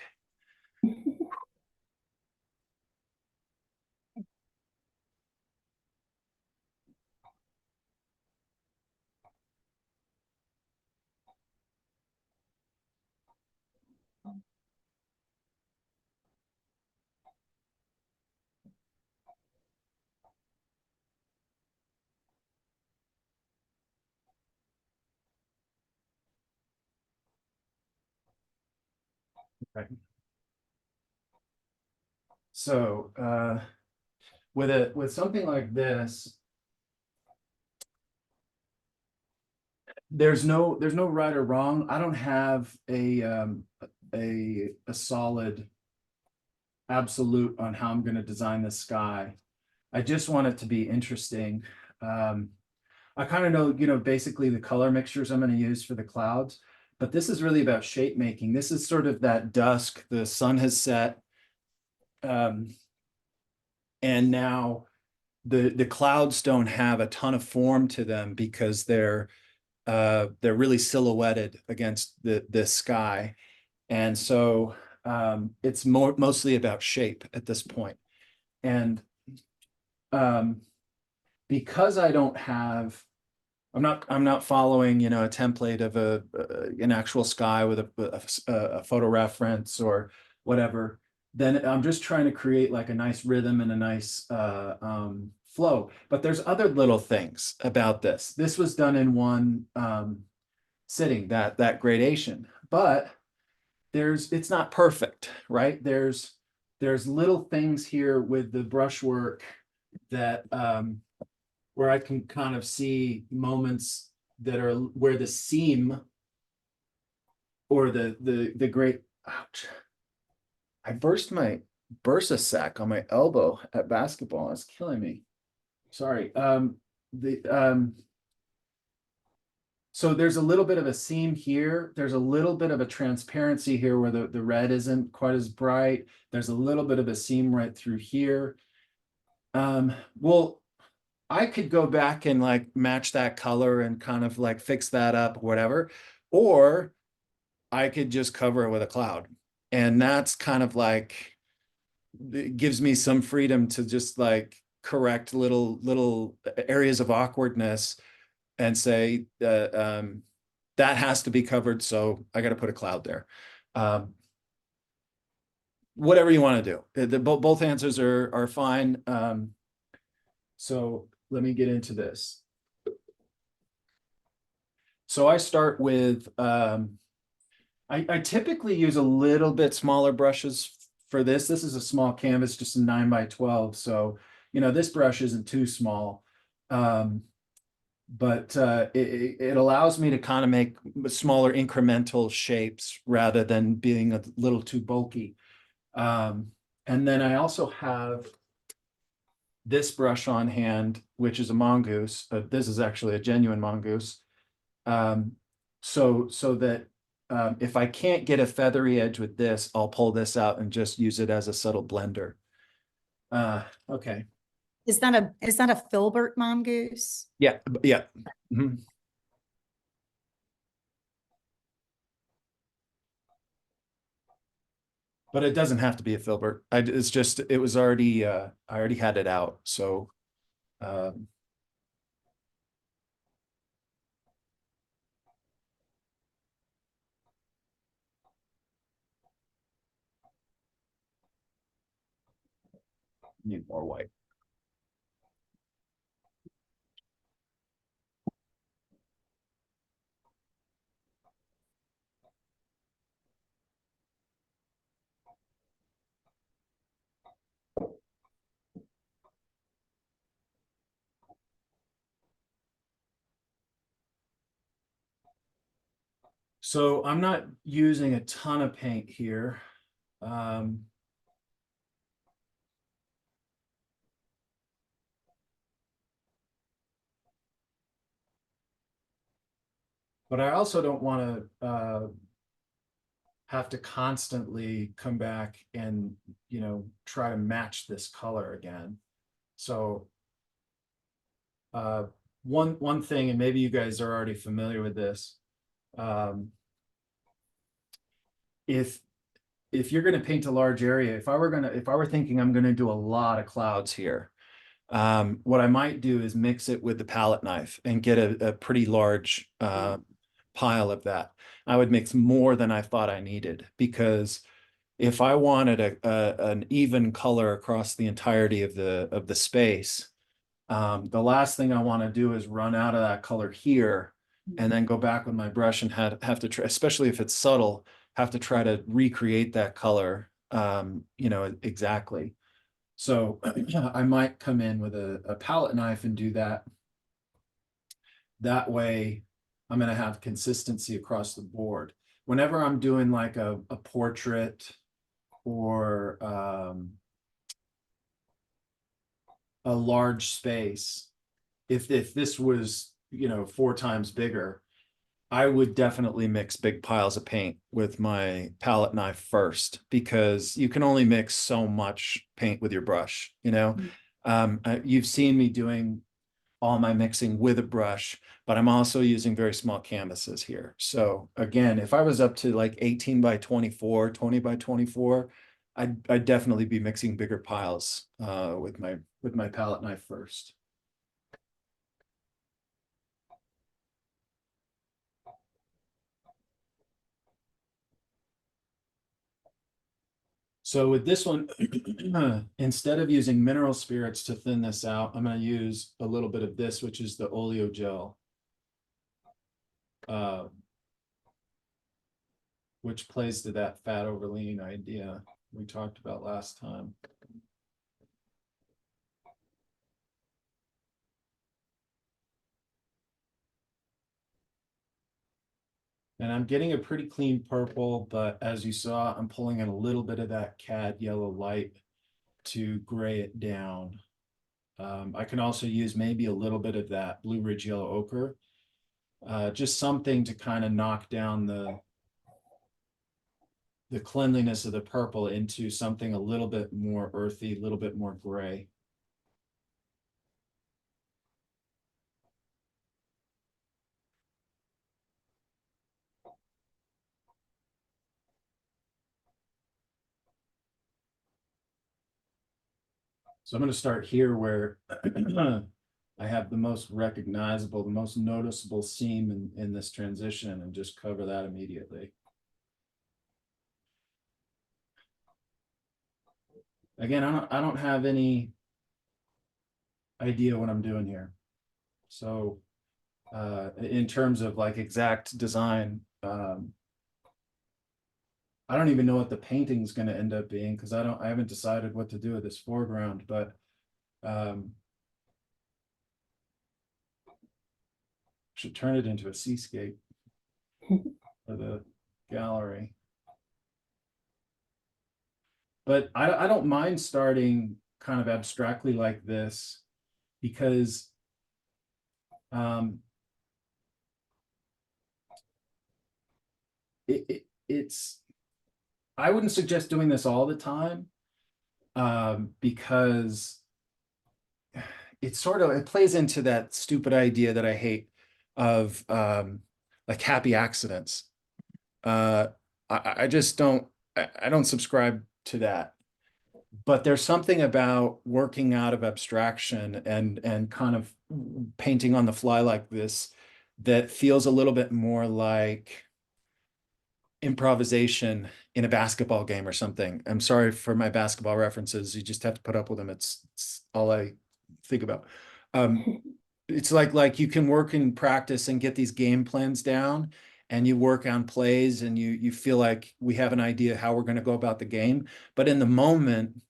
Right. So with something like this, there's no right or wrong. I don't have a solid absolute on how I'm going to design the sky. I just want it to be interesting. I kind of know, basically the color mixtures I'm going to use for the clouds, but this is really about shape making. This is sort of that dusk, the sun has set. And now the clouds don't have a ton of form to them because they're really silhouetted against the sky. And so it's mostly about shape at this point. And because I don't have, I'm not following, a template of an actual sky with a photo reference or whatever, then I'm just trying to create like a nice rhythm and a nice flow. But there's other little things about this. This was done in one sitting, that gradation, but it's not perfect, right? There's little things here with the brushwork that where I can kind of see moments that are where the seam or the great, ouch, I burst my bursa sac on my elbow at basketball. It's killing me. Sorry. So there's a little bit of a seam here. There's a little bit of a transparency here where the red isn't quite as bright. There's a little bit of a seam right through here. Well, I could go back and like match that color and kind of like fix that up, whatever. Or I could just cover it with a cloud. And that's kind of like, it gives me some freedom to just like correct little areas of awkwardness and say that that has to be covered. So I got to put a cloud there. Whatever you want to do. Both answers are fine. So let me get into this. So I start with, I typically use a little bit smaller brushes for this. This is a small canvas, just a 9x12. So, you know, this brush isn't too small. But it allows me to kind of make smaller incremental shapes rather than being a little too bulky. And then I also have this brush on hand, which is a mongoose. This is actually a genuine mongoose. So that if I can't get a feathery edge with this, I'll pull this out and just use it as a subtle blender. Okay. Is that a filbert mongoose? Yeah, yeah. Mhm. But it doesn't have to be a filbert. It's just, it was already, I already had it out, so. Um, Need more white. So I'm not using a ton of paint here. Um, but I also don't want to have to constantly come back and, you know, try to match this color again. So one thing, and maybe you guys are already familiar with this, if you're going to paint a large area, if I were thinking I'm going to do a lot of clouds here, what I might do is mix it with the palette knife and get a pretty large pile of that. I would mix more than I thought I needed, because if I wanted an even color across the entirety of the space, the last thing I want to do is run out of that color here and then go back with my brush and have to try, especially if it's subtle, have to try to recreate that color, you know, exactly. So I might come in with a palette knife and do that. That way I'm going to have consistency across the board. Whenever I'm doing like a portrait or a large space, if this was, you know, 4 times bigger, I would definitely mix big piles of paint with my palette knife first, because you can only mix so much paint with your brush, you know. You've seen me doing all my mixing with a brush, but I'm also using very small canvases here. So again, if I was up to like 18x24, 20x24, I'd definitely be mixing bigger piles with my palette knife first. So with this one, instead of using mineral spirits to thin this out, I'm going to use a little bit of this, which is the oleo gel, which plays to that fat over lean idea we talked about last time. And I'm getting a pretty clean purple, but as you saw, I'm pulling in a little bit of that cad yellow light to gray it down. I can also use maybe a little bit of that Blue Ridge yellow ochre, just something to kind of knock down the cleanliness of the purple into something a little bit more earthy, a little bit more gray. So I'm going to start here where I have the most recognizable, the most noticeable seam in this transition, and just cover that immediately. Again, I don't have any idea what I'm doing here. So in terms of like exact design, I don't even know what the painting's gonna end up being, because I haven't decided what to do with this foreground, but should turn it into a seascape for the gallery. But I don't mind starting kind of abstractly like this, because it's, I wouldn't suggest doing this all the time, because it sort of, it plays into that stupid idea that I hate of like happy accidents. I just don't, I don't subscribe to that. But there's something about working out of abstraction and kind of painting on the fly like this that feels a little bit more like improvisation in a basketball game or something. I'm sorry for my basketball references. You just have to put up with them. It's all I think about. It's like you can work in practice and get these game plans down, and you work on plays, and you feel like we have an idea how we're going to go about the game. But in the moment,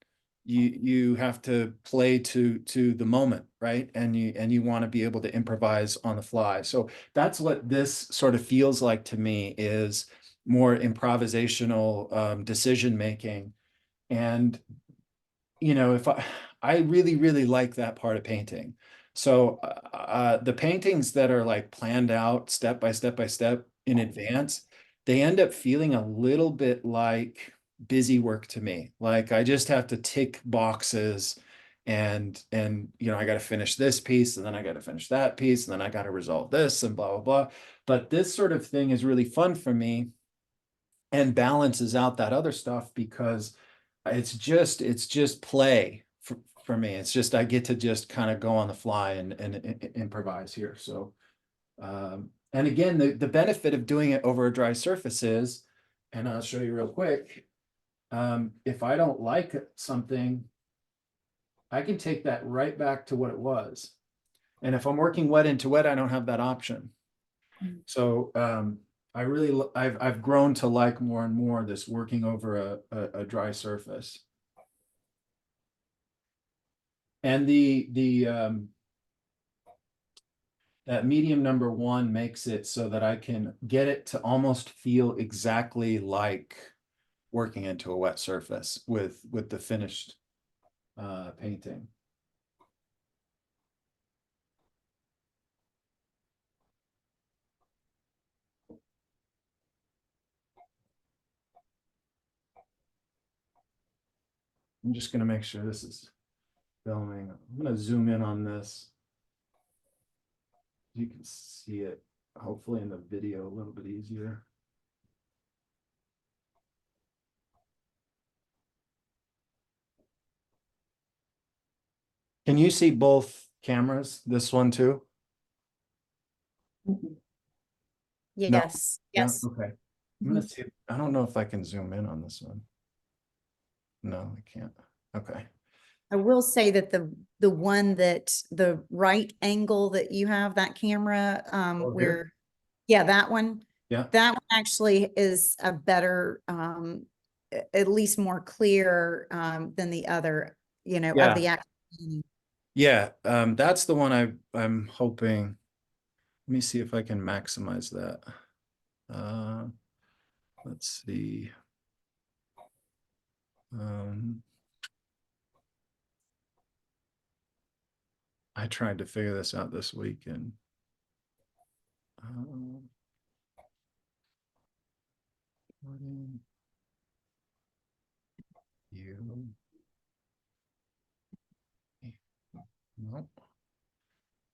you have to play to the moment, right? And you want to be able to improvise on the fly. So that's what this sort of feels like to me, is more improvisational decision making. And if I really like that part of painting. So the paintings that are like planned out step by step by step in advance, they end up feeling a little bit like busy work to me. Like I just have to tick boxes, and I got to finish this piece, and then I got to finish that piece, and then I got to resolve this, and blah blah blah. But this sort of thing is really fun for me and balances out that other stuff, because it's just play for me. It's just I get to just kind of go on the fly and improvise here. So and again, the benefit of doing it over a dry surface is, and I'll show you real quick, if I don't like something, I can take that right back to what it was. And if I'm working wet into wet, I don't have that option. So I've grown to like more and more this working over a dry surface. And that medium number 1 makes it so that I can get it to almost feel exactly like working into a wet surface with the finished painting. I'm just going to make sure this is filming. I'm going to zoom in on this. You can see it hopefully in the video a little bit easier. Can you see both cameras? This one too? Yes, Yeah, yes. okay. I'm gonna see. I don't know if I can zoom in on this one. No, I can't. Okay. I will say that the one that the right angle that you have, that camera, Oh, where, here? yeah, that one. Yeah. That one actually is a better, at least more clear, than the other, of Yeah. the actual. Yeah, that's the one I'm hoping. Let me see if I can maximize that. Let's see. I tried to figure this out this week, and you. No,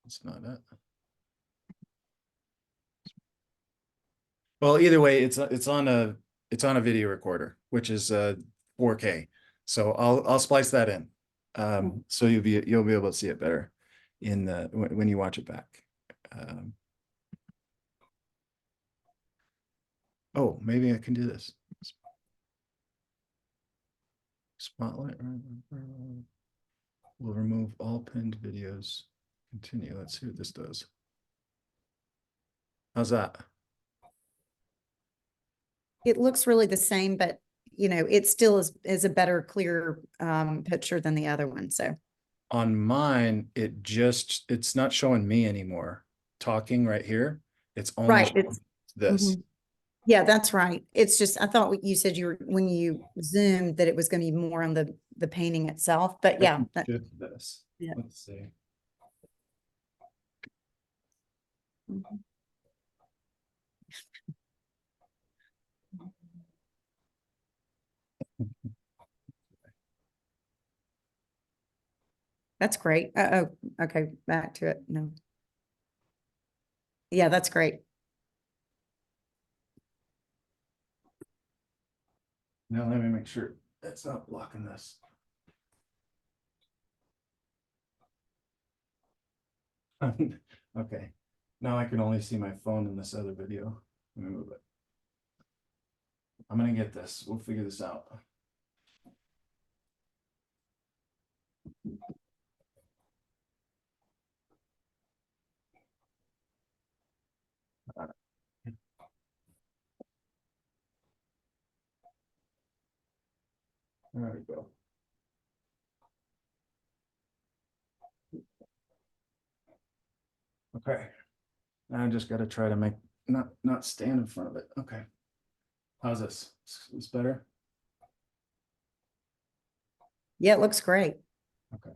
it's not it. Well, either way, it's on a video recorder, which is 4K. So I'll splice that in. So you'll be able to see it better in the when you watch it back. Oh, maybe I can do this. Spotlight. We'll remove all pinned videos. Continue. Let's see what this does. How's that? it looks really the same, but you know, it still is a better, clear picture than the other one. So On mine, it's not showing me anymore. Talking right here, it's only right, showing it's this. mhm. Yeah, that's right. It's just I thought what you said you were when you zoomed that it was going to be more on the painting itself, but I yeah, can that, shift this. yeah. Let's see. Mhm. That's great. Oh, okay, back to it. No. Yeah, that's great. Now let me make sure that's not blocking this. Okay, now I can only see my phone in this other video. Let me move it. I'm gonna get this. We'll figure this out. There we go. Okay. Now I just gotta try to make, not stand in front of it. Okay. How's this? Is better? Yeah, it looks great. Okay.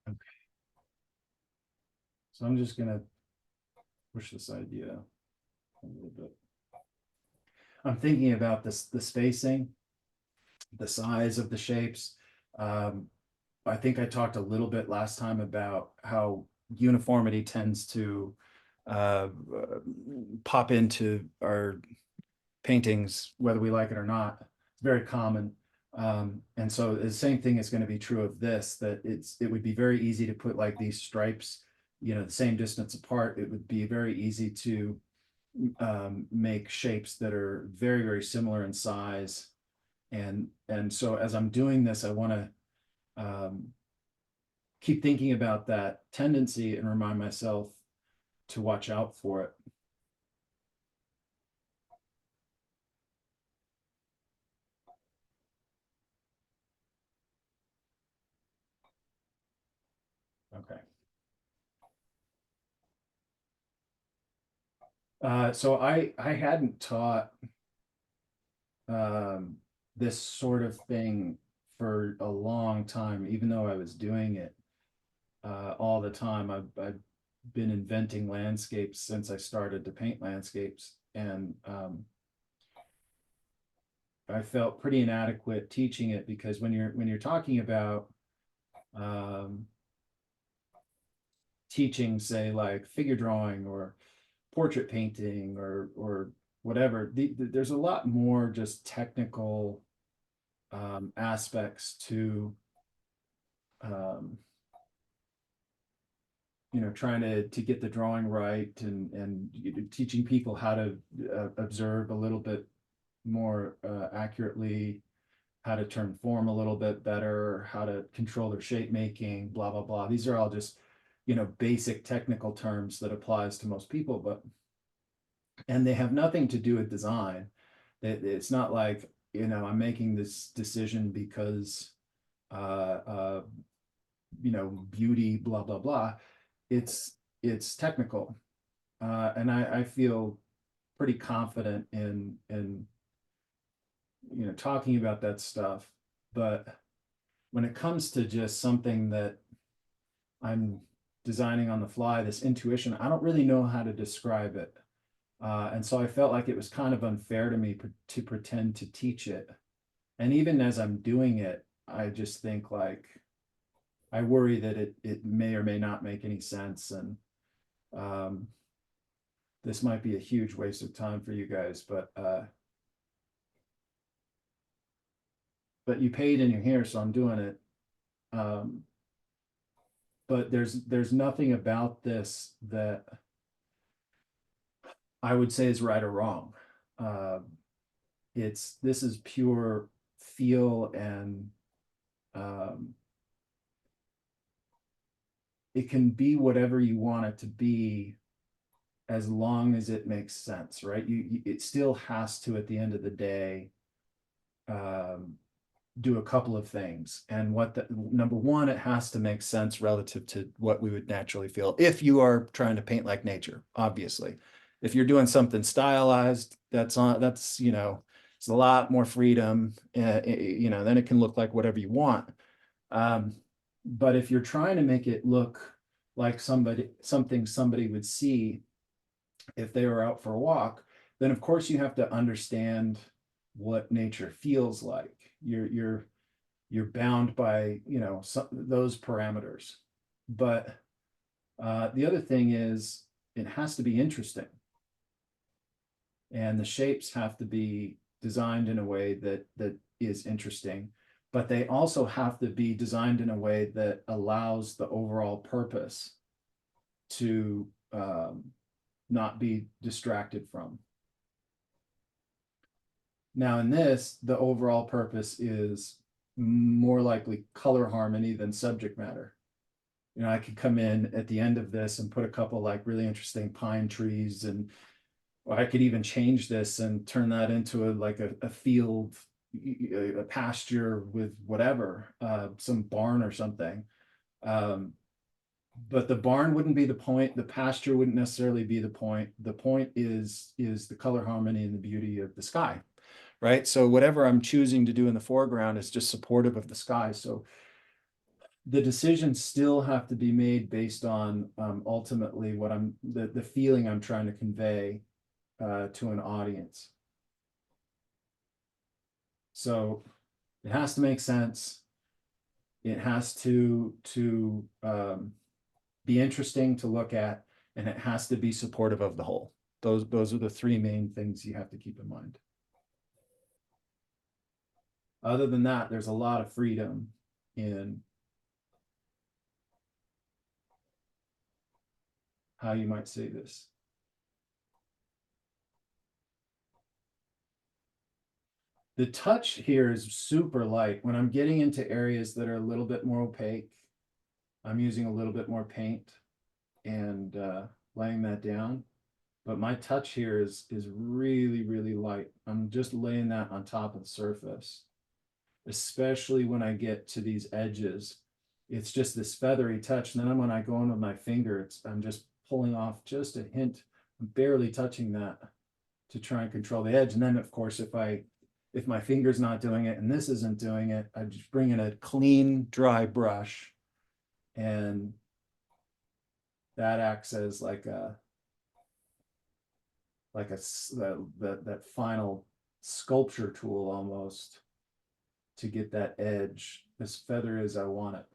Okay. So I'm just gonna push this idea a little bit. I'm thinking about this, the spacing, the size of the shapes. I think I talked a little bit last time about how uniformity tends to pop into our paintings, whether we like it or not. It's very common. And so the same thing is going to be true of this, that it would be very easy to put like these stripes, you know, the same distance apart. It would be very easy to make shapes that are very, very similar in size. And so as I'm doing this, I want to keep thinking about that tendency and remind myself to watch out for it. Okay. So I hadn't taught um, this sort of thing for a long time, even though I was doing it all the time. I've been inventing landscapes since I started to paint landscapes, and I felt pretty inadequate teaching it because when you're talking about um, teaching, say like figure drawing or portrait painting or whatever, there's a lot more just technical aspects to um, you know, trying to get the drawing right and teaching people how to observe a little bit more accurately, how to turn form a little bit better, how to control their shape making, blah blah blah. These are all just, you know, basic technical terms that applies to most people, but and they have nothing to do with design. It's not like, you know, I'm making this decision because uh, uh, you know, beauty, blah blah blah. It's technical, and I feel pretty confident in you know, talking about that stuff. But when it comes to just something that I'm designing on the fly, this intuition, I don't really know how to describe it. And so I felt like it was kind of unfair to me to pretend to teach it. And even as I'm doing it, I just think like, I worry that it may or may not make any sense. And um, this might be a huge waste of time for you guys, but you paid and you're here, so I'm doing it. Um, but there's nothing about this that I would say is right or wrong. Uh, this is pure feel and um, it can be whatever you want it to be as long as it makes sense, right? It still has to, at the end of the day, do a couple of things. And number one, it has to make sense relative to what we would naturally feel if you are trying to paint like nature, obviously. If you're doing something stylized, that's, it's a lot more freedom, then it can look like whatever you want. But if you're trying to make it look like something somebody would see if they were out for a walk, then of course you have to understand what nature feels like. You're bound by, those parameters. But the other thing is it has to be interesting. And the shapes have to be designed in a way that is interesting, but they also have to be designed in a way that allows the overall purpose to not be distracted from. Now in this, the overall purpose is more likely color harmony than subject matter. I could come in at the end of this and put a couple like really interesting pine trees, and I could even change this and turn that into a field, a pasture with whatever, some barn or something. But the barn wouldn't be the point. The pasture wouldn't necessarily be the point. The point is the color harmony and the beauty of the sky, right? So whatever I'm choosing to do in the foreground is just supportive of the sky. So the decisions still have to be made based on ultimately what the feeling I'm trying to convey to an audience. So it has to make sense. It has to be interesting to look at, and it has to be supportive of the whole. Those are the three main things you have to keep in mind. Other than that, there's a lot of freedom in how you might say this. The touch here is super light. When I'm getting into areas that are a little bit more opaque, I'm using a little bit more paint and laying that down. But my touch here is really, really light. I'm just laying that on top of the surface, especially when I get to these edges. It's just this feathery touch. And then when I go in with my finger, I'm just pulling off just a hint, I'm barely touching that to try and control the edge. And then of course, if my finger's not doing it and this isn't doing it, I just bring in a clean, dry brush, and that acts as that final sculpture tool almost to get that edge as feathery as I want it.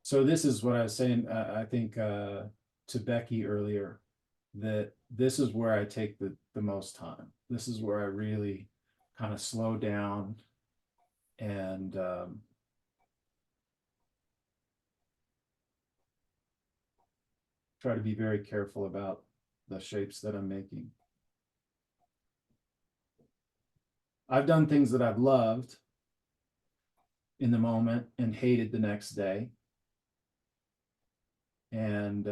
So this is what I was saying, I think to Becky earlier, that this is where I take the most time. This is where I really kind of slow down and try to be very careful about the shapes that I'm making. I've done things that I've loved in the moment and hated the next day. And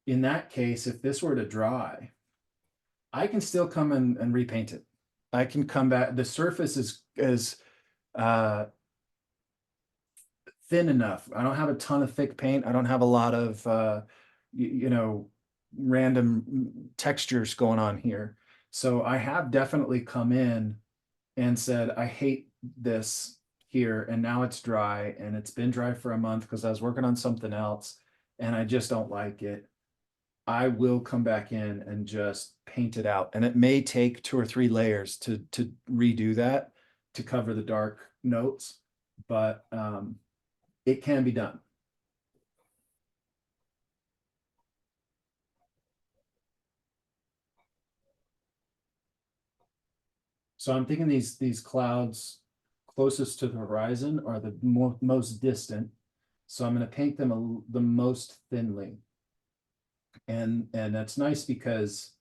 in that case, if this were to dry, I can still come and repaint it. I can come back. The surface is thin enough. I don't have a ton of thick paint. I don't have a lot of random textures going on here. So I have definitely come in and said, I hate this here, and now it's dry, and it's been dry for a month because I was working on something else and I just don't like it. I will come back in and just paint it out. And it may take 2 or 3 layers to redo that, to cover the dark notes, but it can be done. So I'm thinking these clouds closest to the horizon are the most distant. So I'm going to paint them the most thinly. And that's nice because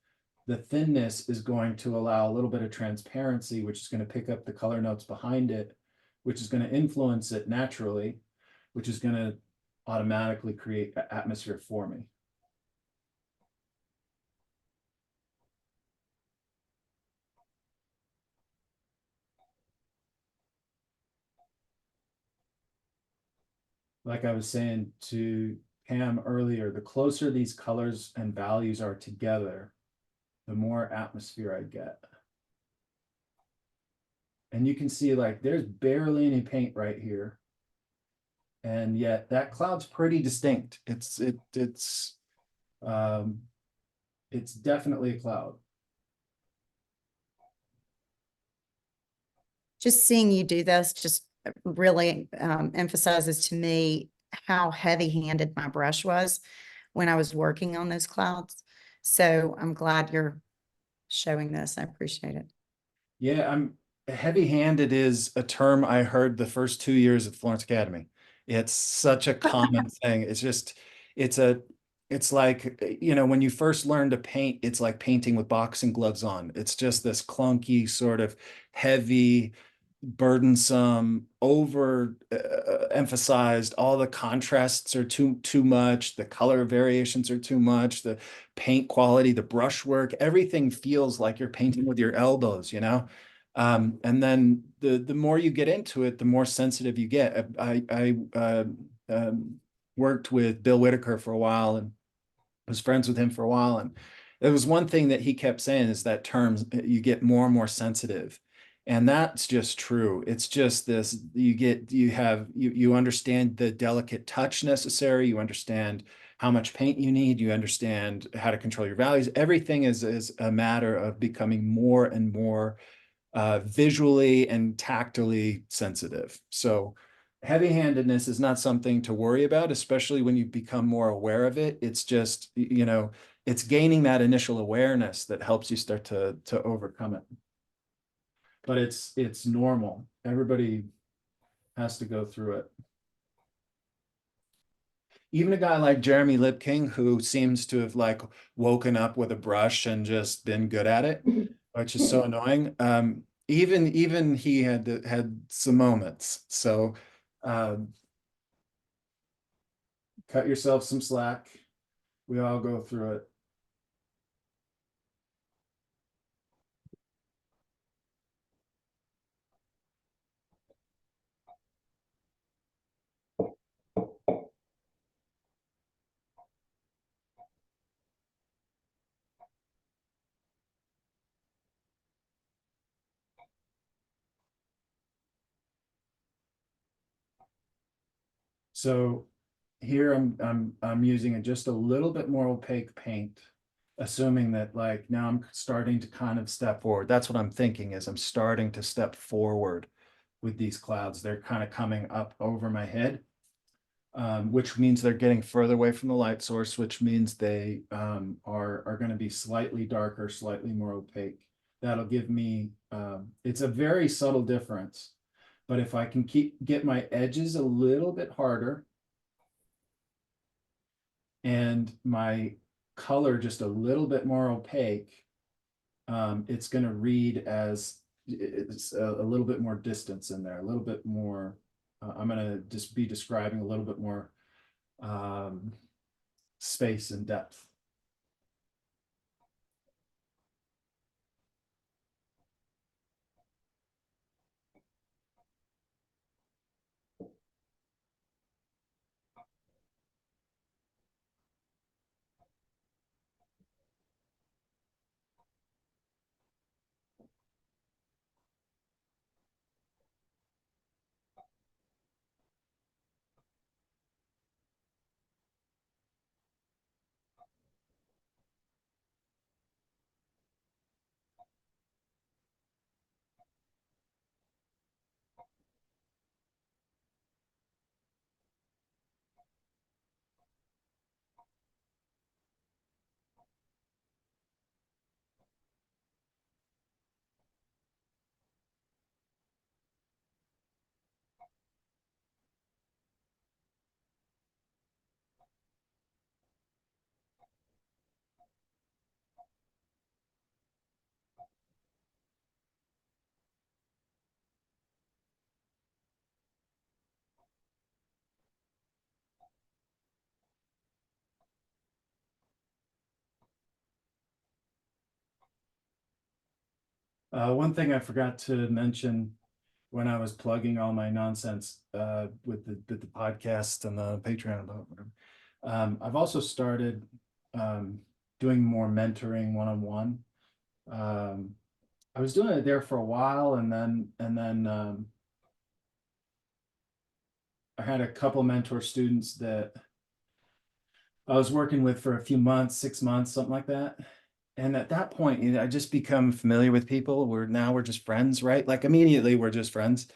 the thinness is going to allow a little bit of transparency, which is going to pick up the color notes behind it, which is going to influence it naturally, which is going to automatically create atmosphere for me. Like I was saying to Pam earlier, the closer these colors and values are together, the more atmosphere I get. And you can see like there's barely any paint right here. And yet that cloud's pretty distinct. It's definitely a cloud. Just seeing you do this just really emphasizes to me how heavy-handed my brush was when I was working on those clouds. So I'm glad you're showing this. I appreciate it. Yeah, I'm heavy-handed is a term I heard the first 2 years at Florence Academy. It's such a common thing. It's just, it's a, it's like, when you first learn to paint, it's like painting with boxing gloves on. It's just this clunky, sort of heavy, burdensome, over emphasized. All the contrasts are too much. The color variations are too much. The paint quality, the brushwork, everything feels like you're painting with your elbows, and then the more you get into it, the more sensitive you get. I worked with Bill Whitaker for a while and was friends with him for a while, and there was one thing that he kept saying is that terms you get more and more sensitive. And that's just true. It's just this, you understand the delicate touch necessary, you understand how much paint you need, you understand how to control your values. Everything is a matter of becoming more and more visually and tactily sensitive. So heavy-handedness is not something to worry about, especially when you become more aware of it. It's just, it's gaining that initial awareness that helps you start to overcome it. But it's normal. Everybody has to go through it. Even a guy like Jeremy Lipking, who seems to have like woken up with a brush and just been good at it, which is so annoying. Even he had some moments. So cut yourself some slack. We all go through it. So here I'm using just a little bit more opaque paint, assuming that like now I'm starting to kind of step forward. That's what I'm thinking is I'm starting to step forward with these clouds. They're kind of coming up over my head, which means they're getting further away from the light source, which means they are going to be slightly darker, slightly more opaque. That'll give me, it's a very subtle difference, but if I can get my edges a little bit harder and my color just a little bit more opaque, it's going to read as it's a little bit more distance in there, a little bit more. I'm going to just be describing a little bit more space and depth. One thing I forgot to mention when I was plugging all my nonsense with the podcast and the Patreon about whatever. I've also started doing more mentoring one-on-one. I was doing it there for a while, and then I had a couple mentor students that I was working with for a few months, 6 months, something like that. And at that point, you know, I just become familiar with people. We're just friends, right? Like immediately we're just friends.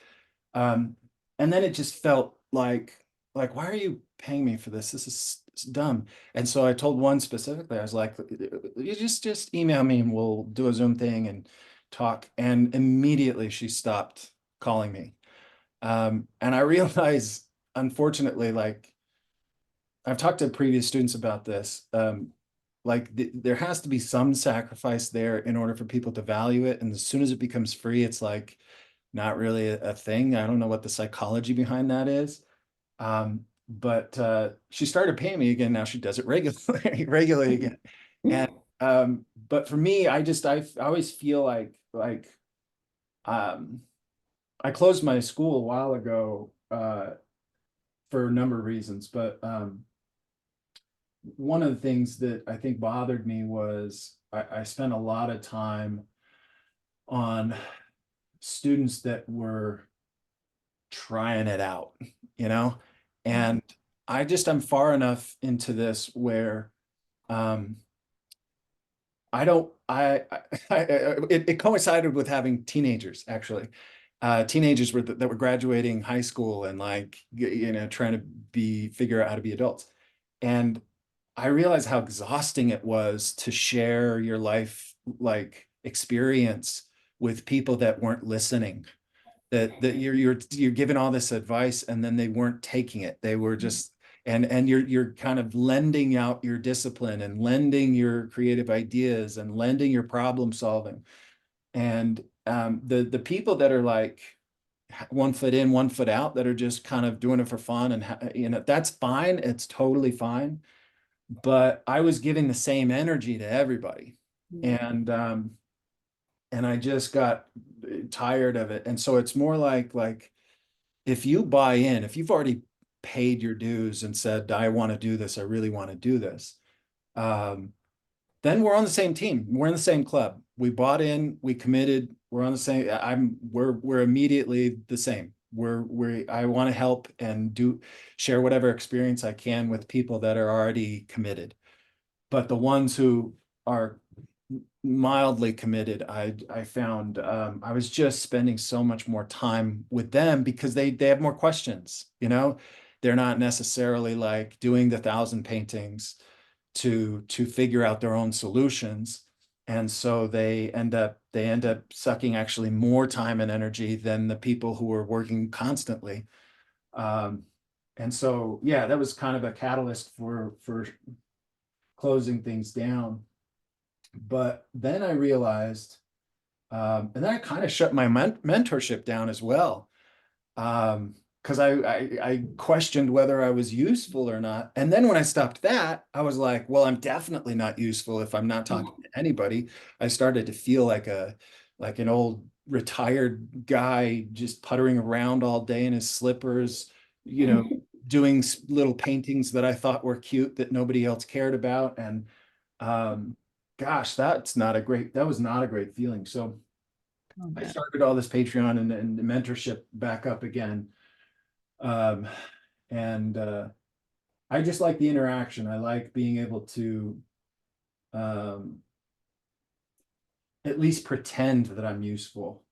And then it just felt like, why are you paying me for this? This is dumb. And so I told one specifically, I was like, you just email me and we'll do a Zoom thing and talk. And immediately she stopped calling me. And I realized, unfortunately, like I've talked to previous students about this. Like there has to be some sacrifice there in order for people to value it. And as soon as it becomes free, it's like not really a thing. I don't know what the psychology behind that is. But she started paying me again. Now she does it regularly again. And but for me, I always feel like I closed my school a while ago for a number of reasons, but one of the things that I think bothered me was I spent a lot of time on students that were trying it out, you know, and I'm far enough into this where I don't it coincided with having teenagers actually. Teenagers that were graduating high school and like you know trying to figure out how to be adults. And I realized how exhausting it was to share your life like experience with people that weren't listening. That you're giving all this advice and then they weren't taking it. They were just and you're kind of lending out your discipline and lending your creative ideas and lending your problem solving. And the people that are like 1 foot in, 1 foot out, that are just kind of doing it for fun and you know that's fine. It's totally fine. But I was giving the same energy to everybody, and I just got tired of it. And so it's more like if you buy in, if you've already paid your dues and said, I want to do this, I really want to do this, then we're on the same team. We're in the same club. We bought in, we committed, we're on the same, we're immediately the same. I want to help and share whatever experience I can with people that are already committed. But the ones who are mildly committed, I found I was just spending so much more time with them because they have more questions, you know. They're not necessarily like doing the 1,000 paintings to figure out their own solutions. And so they end up sucking actually more time and energy than the people who are working constantly. And so yeah, that was kind of a catalyst for closing things down. But then I realized, and then I kind of shut my mentorship down as well, because I questioned whether I was useful or not. And then when I stopped that, I was like, well, I'm definitely not useful if I'm not talking to anybody. I started to feel like an old retired guy just puttering around all day in his slippers, you know, doing little paintings that I thought were cute that nobody else cared about. And gosh, that was not a great feeling. So I started all this Patreon and mentorship back up again. And I just like the interaction. I like being able to at least pretend that I'm useful.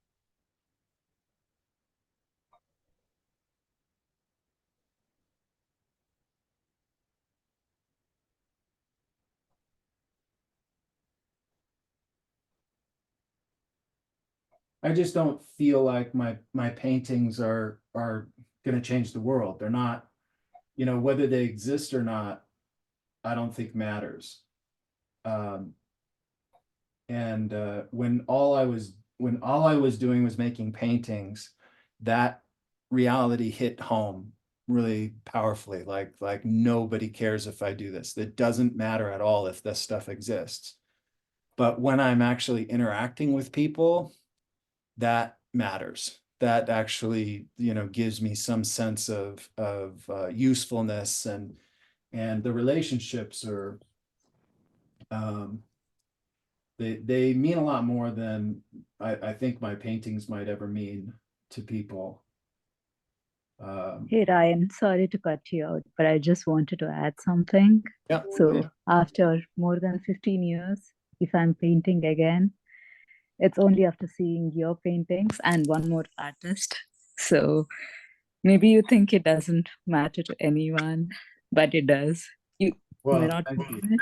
I just don't feel like my paintings are going to change the world. They're not, you know, whether they exist or not, I don't think matters. And when all I was doing was making paintings, that reality hit home really powerfully. Like nobody cares if I do this. It doesn't matter at all if this stuff exists. But when I'm actually interacting with people, that matters. That actually, gives me some sense of usefulness, and the relationships are, um, they mean a lot more than I think my paintings might ever mean to people. Hey Ryan, sorry to cut you out, but I just wanted to add something. Yeah. So, after more than 15 years, if I'm painting again, it's only after seeing your paintings and one more artist. So, maybe you think it doesn't matter to anyone, but it does. You may Well, not thank believe you. it.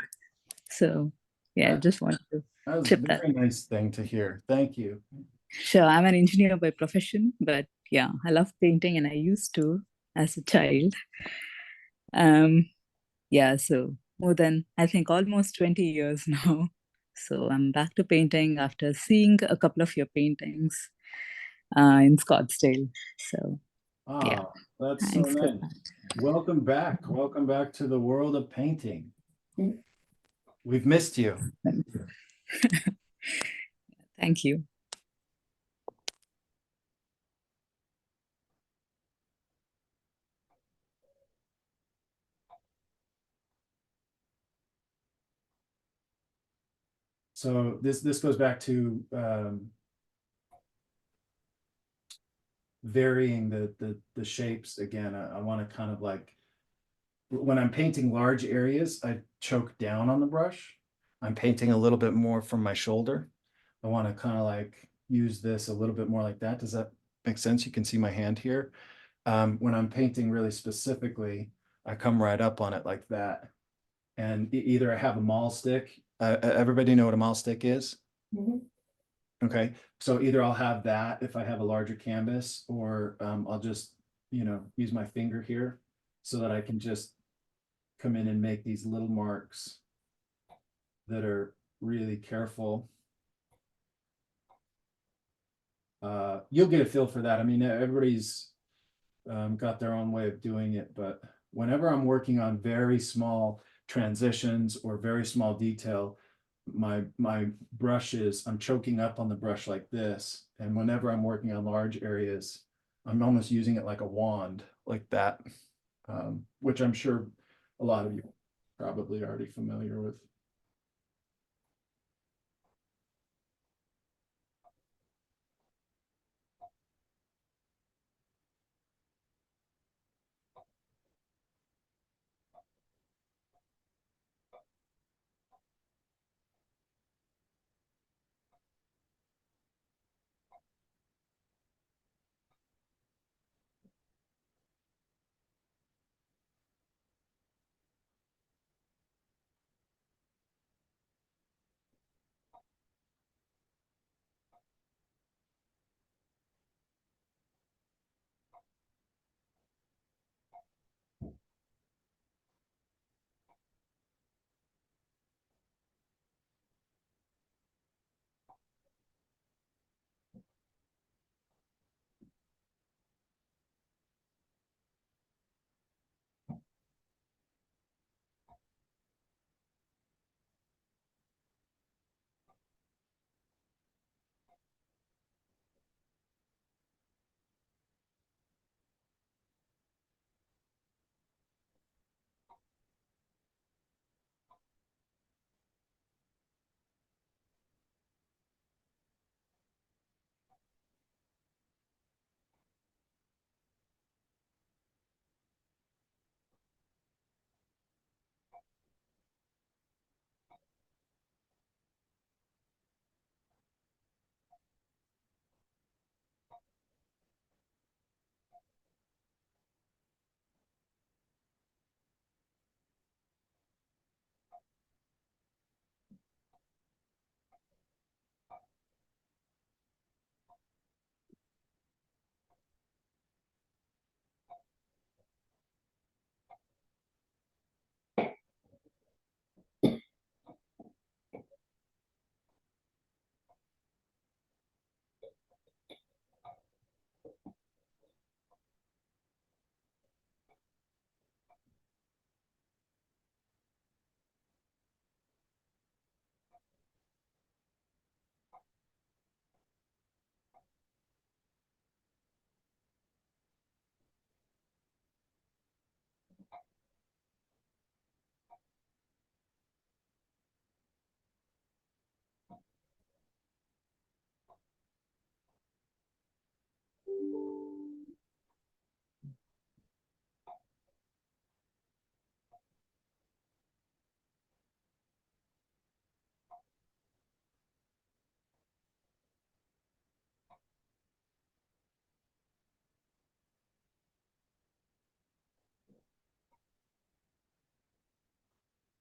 So, yeah, I That, just wanted to that was a chip that. very nice thing to hear. Thank you. Sure, I'm an engineer by profession, but yeah, I love painting and I used to as a child. Um, yeah, so more than I think almost 20 years now. So I'm back to painting after seeing a couple of your paintings in Scottsdale. So yeah, Ah, that's so thanks for nice. Welcome back. Welcome back to the world of painting. We've missed you. that. Thank you. So this goes back to varying the shapes again. I want to kind of like, when I'm painting large areas, I choke down on the brush. I'm painting a little bit more from my shoulder. I want to kind of like use this a little bit more like that. Does that make sense? You can see my hand here. When I'm painting really specifically, I come right up on it like that. And either I have a maul stick. Everybody know what a maul stick is? Mhm. Okay, so either I'll have that if I have a larger canvas, or I'll just, use my finger here so that I can just come in and make these little marks that are really careful. You'll get a feel for that. I mean, everybody's got their own way of doing it, but whenever I'm working on very small transitions or very small detail, my brushes, I'm choking up on the brush like this. And whenever I'm working on large areas, I'm almost using it like a wand, like that, which I'm sure a lot of you probably already familiar with.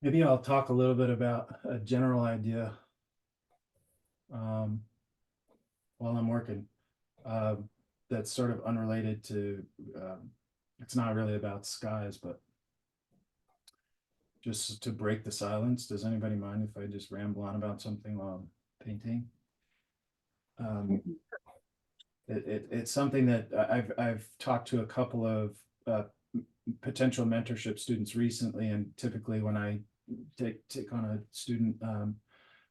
Maybe I'll talk a little bit about a general idea. While I'm working, that's sort of unrelated to, it's not really about skies, but just to break the silence, does anybody mind if I just ramble on about something while I'm painting? It's something that I've talked to a couple of potential mentorship students recently, and typically when I take on a student,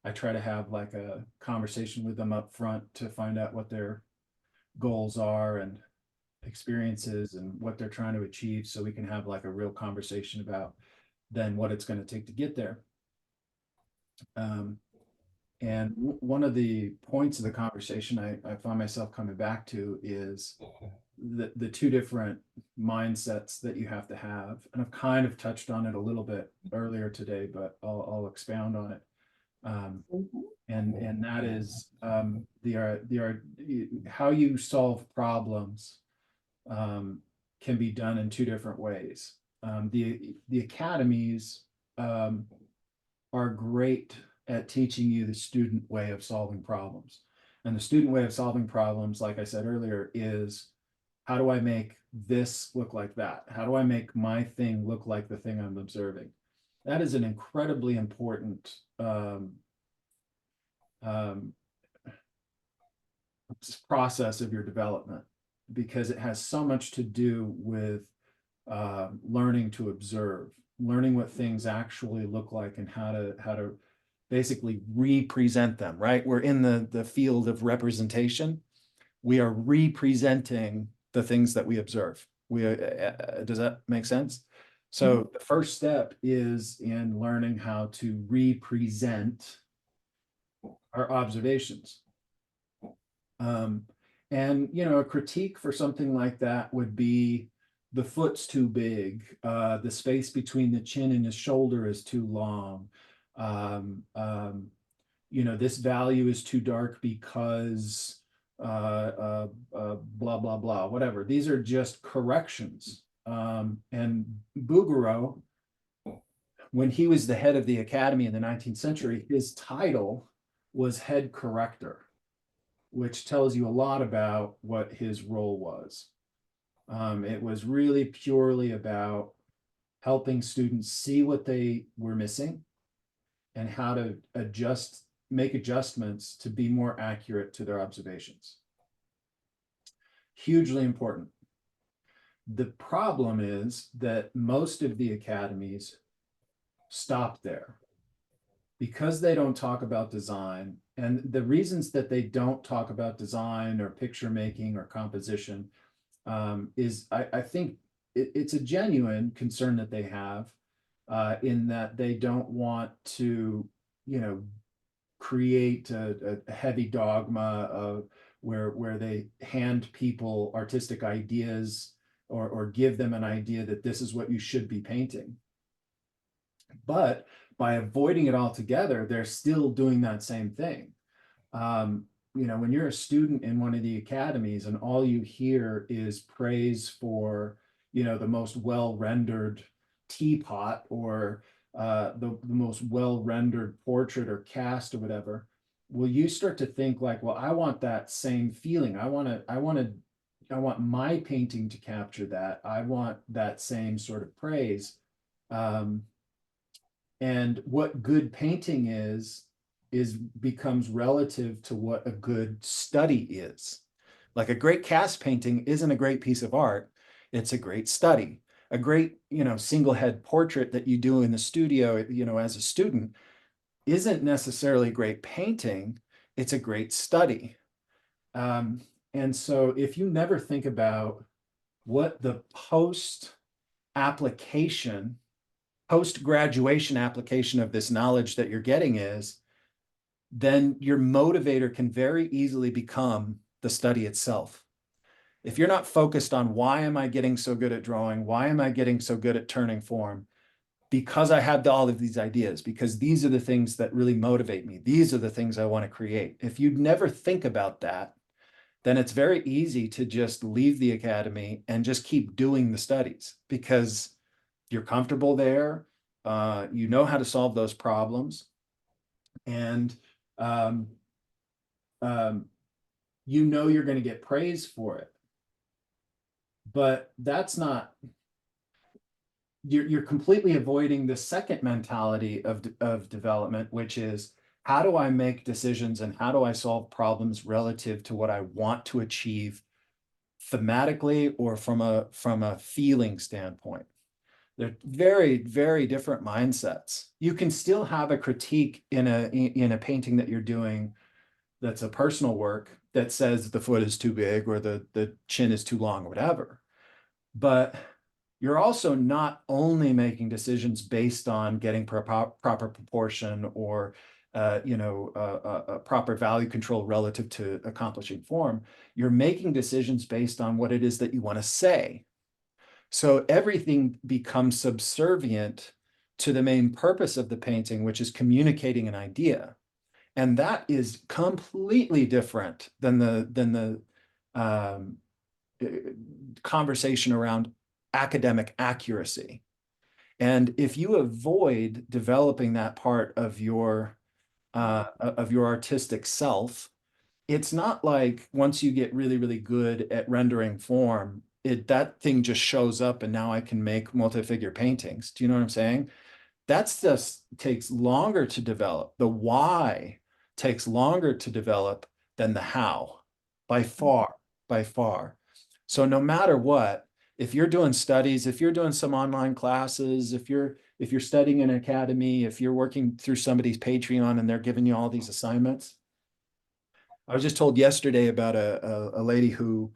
I try to have like a conversation with them up front to find out what their goals are and experiences and what they're trying to achieve, so we can have like a real conversation about then what it's going to take to get there. And one of the points of the conversation I find myself coming back to is the two different mindsets that you have to have. And I've kind of touched on it a little bit earlier today, but I'll expound on it. And that is how you solve problems can be done in two different ways. The academies are great at teaching you the student way of solving problems. And the student way of solving problems, like I said earlier, is how do I make this look like that? How do I make my thing look like the thing I'm observing? That is an incredibly important process of your development, because it has so much to do with learning to observe, learning what things actually look like, and how to basically represent them, right? We're in the field of representation. We are representing the things that we observe. Does that make sense? So the first step is in learning how to represent our observations. And, you know, a critique for something like that would be the foot's too big, the space between the chin and the shoulder is too long. You know, this value is too dark because blah, blah, blah, whatever. These are just corrections. And Bouguereau, when he was the head of the academy in the 19th century, his title was head corrector, which tells you a lot about what his role was. It was really purely about helping students see what they were missing and how to make adjustments to be more accurate to their observations. Hugely important. The problem is that most of the academies stop there because they don't talk about design. And the reasons that they don't talk about design or picture making or composition is I think it's a genuine concern that they have, in that they don't want to, you know, create a heavy dogma of where they hand people artistic ideas or give them an idea that this is what you should be painting. But by avoiding it altogether, they're still doing that same thing. You know, when you're a student in one of the academies and all you hear is praise for, you know, the most well-rendered teapot or the most well-rendered portrait or cast or whatever, well, you start to think like, well, I want that same feeling. I want my painting to capture that. I want that same sort of praise. And what good painting is becomes relative to what a good study is. Like a great cast painting isn't a great piece of art. It's a great study. A great, you know, single head portrait that you do in the studio, you know, as a student isn't necessarily a great painting. It's a great study. And so if you never think about what the post-graduation application of this knowledge that you're getting is, then your motivator can very easily become the study itself. If you're not focused on why am I getting so good at drawing? Why am I getting so good at turning form? Because I have all of these ideas, because these are the things that really motivate me. These are the things I want to create. If you never think about that, then it's very easy to just leave the academy and just keep doing the studies because you're comfortable there. you know how to solve those problems, and you know you're going to get praise for it. But that's not, you're completely avoiding the second mentality of development, which is, how do I make decisions and how do I solve problems relative to what I want to achieve thematically or from a feeling standpoint? They're very, very different mindsets. You can still have a critique in a painting that you're doing that's a personal work that says the foot is too big or the chin is too long or whatever. But you're also not only making decisions based on getting proper proportion or a proper value control relative to accomplishing form. You're making decisions based on what it is that you want to say. So everything becomes subservient to the main purpose of the painting, which is communicating an idea. And that is completely different than the conversation around academic accuracy. And if you avoid developing that part of your artistic self, it's not like once you get really, really good at rendering form, that thing just shows up and now I can make multi-figure paintings. Do you know what I'm saying? That's just takes longer to develop. The why takes longer to develop than the how, by far, by far. So no matter what, if you're doing studies, if you're doing some online classes, if you're studying in an academy, if you're working through somebody's Patreon and they're giving you all these assignments. I was just told yesterday about a lady who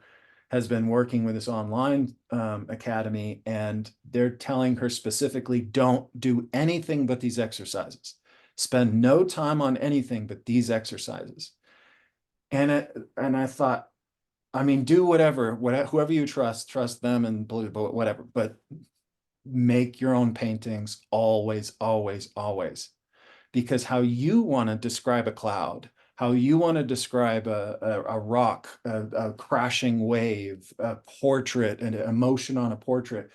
has been working with this online academy, and they're telling her specifically, don't do anything but these exercises. Spend no time on anything but these exercises. And I thought, I mean, do whatever, whoever you trust them and whatever, but make your own paintings always, always, always. Because how you want to describe a cloud, how you want to describe a rock, a crashing wave, a portrait, and emotion on a portrait,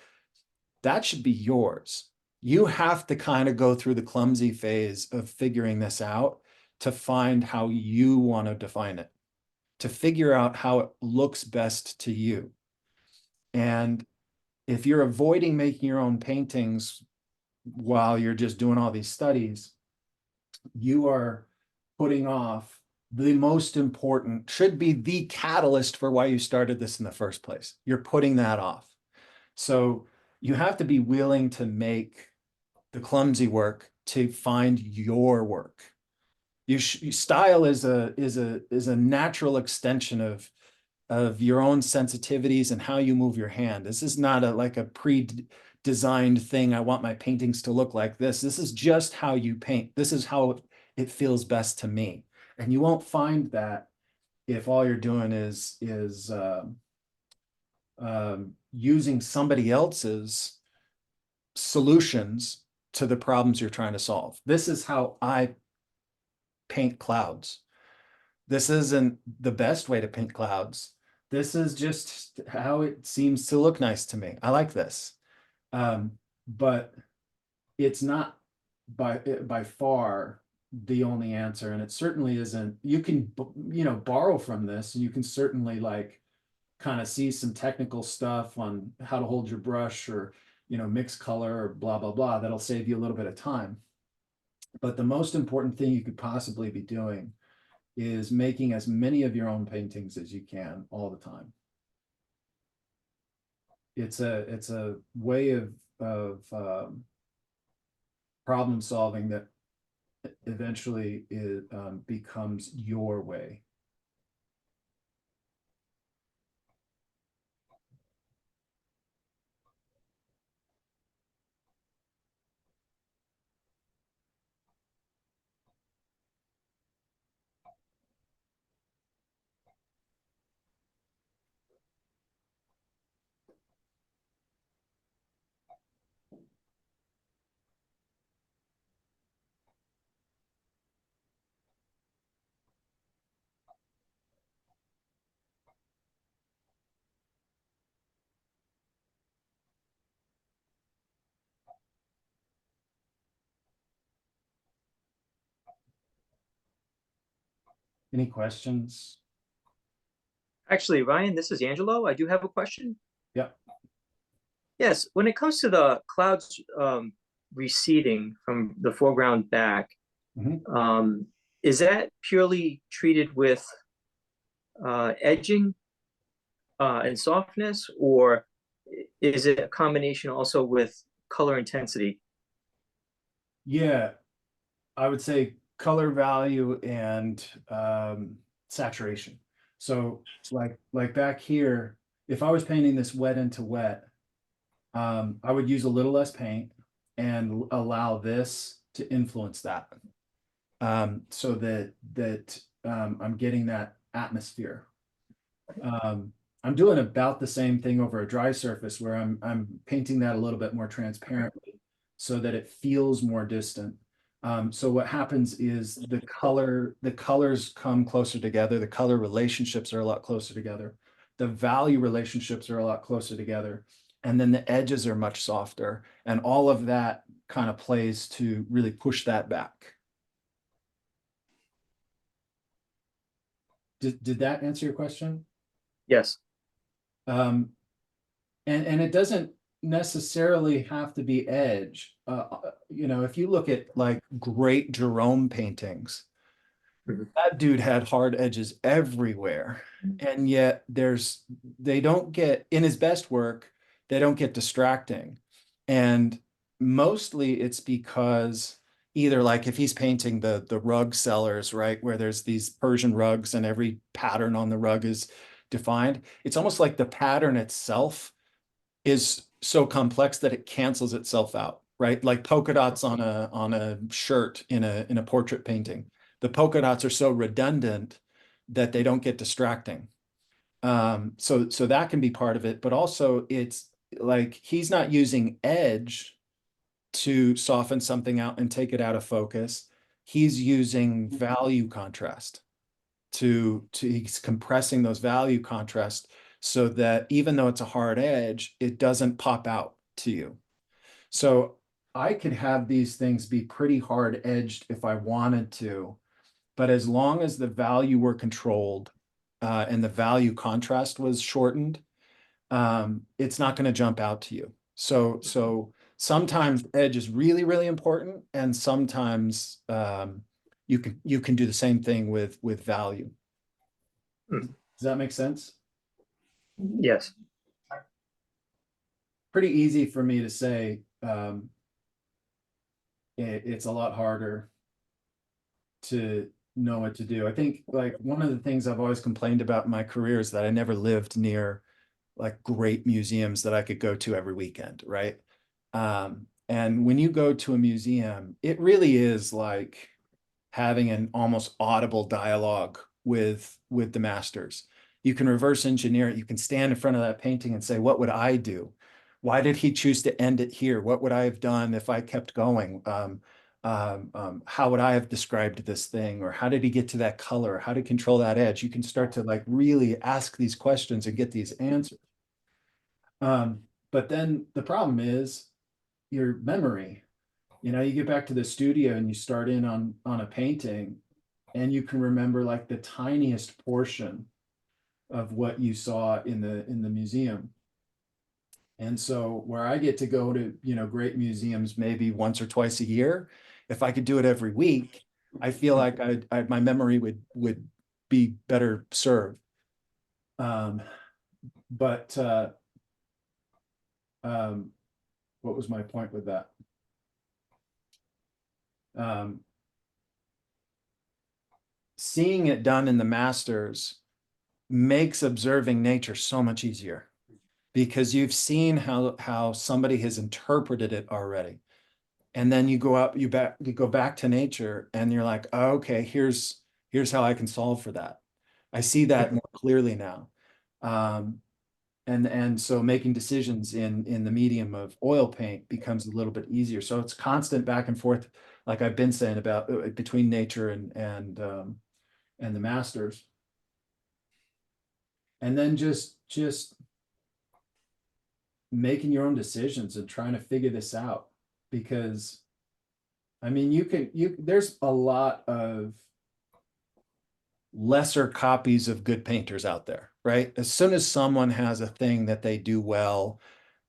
that should be yours. You have to kind of go through the clumsy phase of figuring this out to find how you want to define it, to figure out how it looks best to you. And if you're avoiding making your own paintings while you're just doing all these studies, you are putting off the most important, should be the catalyst for why you started this in the first place. You're putting that off. So you have to be willing to make the clumsy work to find your work. Style is a natural extension of your own sensitivities and how you move your hand. This is not like a pre-designed thing. I want my paintings to look like this. This is just how you paint. This is how it feels best to me. And you won't find that if all you're doing is using somebody else's solutions to the problems you're trying to solve. This is how I paint clouds. This isn't the best way to paint clouds. This is just how it seems to look nice to me. I like this. But it's not by far the only answer. And it certainly isn't. You can, borrow from this, and you can certainly like kind of see some technical stuff on how to hold your brush or, mix color or blah, blah, blah. That'll save you a little bit of time. But the most important thing you could possibly be doing is making as many of your own paintings as you can all the time. It's a way of problem solving that eventually becomes your way. Any questions? Actually, Ryan, this is Angelo. I do have a question. Yeah. Yes, when it comes to the clouds receding from the foreground back, Mhm. is that purely treated with edging and softness, or is it a combination also with color intensity? Yeah, I would say color value and saturation. So like back here, if I was painting this wet into wet, I would use a little less paint and allow this to influence that. So that I'm getting that atmosphere. I'm doing about the same thing over a dry surface where I'm painting that a little bit more transparently so that it feels more distant. So what happens is the colors come closer together. The color relationships are a lot closer together. The value relationships are a lot closer together. And then the edges are much softer. And all of that kind of plays to really push that back. Did that answer your question? Yes. And it doesn't necessarily have to be edge. You know, if you look at like great Jerome paintings, Mhm. that dude had hard edges everywhere. And yet they don't get, in his best work, they don't get distracting. And mostly it's because either like if he's painting the rug sellers, right, where there's these Persian rugs and every pattern on the rug is defined, it's almost like the pattern itself is so complex that it cancels itself out, right? Like polka dots on a shirt in a portrait painting. The polka dots are so redundant that they don't get distracting. So that can be part of it, but also it's like he's not using edge to soften something out and take it out of focus. He's using value contrast to he's compressing those value contrast so that even though it's a hard edge, it doesn't pop out to you. So I could have these things be pretty hard edged if I wanted to, but as long as the value were controlled and the value contrast was shortened, it's not going to jump out to you. So sometimes edge is really, really important, and sometimes you can do the same thing with value. Hmm. Does that make sense? Yes. Pretty easy for me to say. It's a lot harder to know what to do. I think like one of the things I've always complained about in my career is that I never lived near like great museums that I could go to every weekend, right? And when you go to a museum, it really is like having an almost audible dialogue with the masters. You can reverse engineer it. You can stand in front of that painting and say, what would I do? Why did he choose to end it here? What would I have done if I kept going? How would I have described this thing? Or how did he get to that color? How to control that edge? You can start to like really ask these questions and get these answers. But then the problem is your memory. You know, you get back to the studio and you start in on a painting and you can remember like the tiniest portion of what you saw in the museum. And so where I get to go to, you know, great museums maybe once or twice a year, if I could do it every week, I feel like my memory would be better served. But what was my point with that? Seeing it done in the masters makes observing nature so much easier because you've seen how somebody has interpreted it already. And then you go out, you go back to nature and you're like, oh, okay, here's how I can solve for that. I see that more clearly now. And so making decisions in the medium of oil paint becomes a little bit easier. So it's constant back and forth, like I've been saying about between nature and the masters. And then just making your own decisions and trying to figure this out, because I mean, there's a lot of lesser copies of good painters out there, right? As soon as someone has a thing that they do well,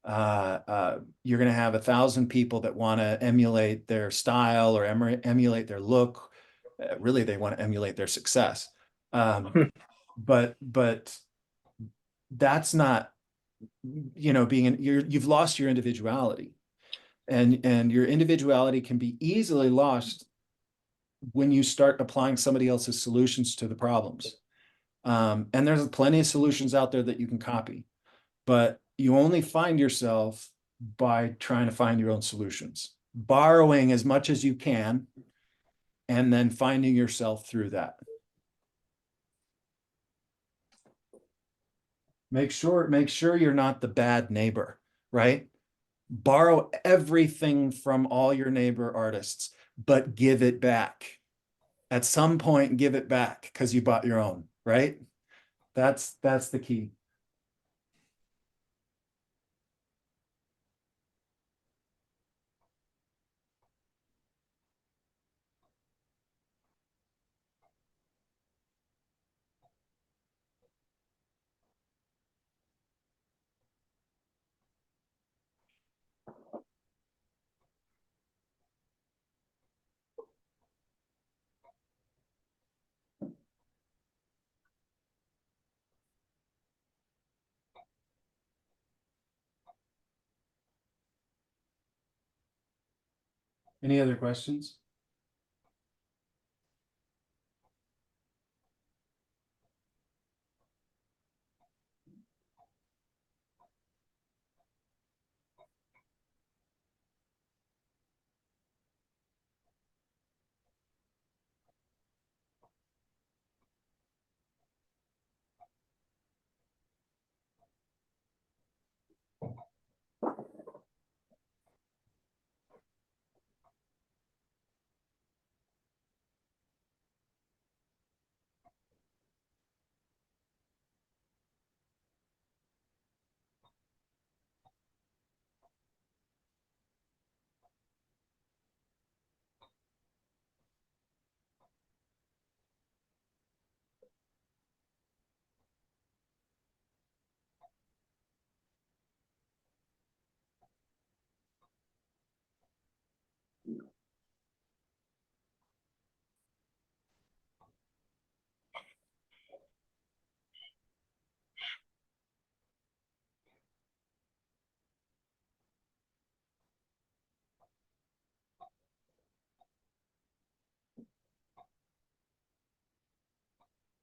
you're going to have 1,000 people that want to emulate their style or emulate their look. Really, they want to emulate their success. But that's not, you've lost your individuality, and your individuality can be easily lost when you start applying somebody else's solutions to the problems. And there's plenty of solutions out there that you can copy, but you only find yourself by trying to find your own solutions, borrowing as much as you can, and then finding yourself through that. Make sure you're not the bad neighbor, right? Borrow everything from all your neighbor artists, but give it back. At some point, give it back because you bought your own, right? That's the key. Any other questions?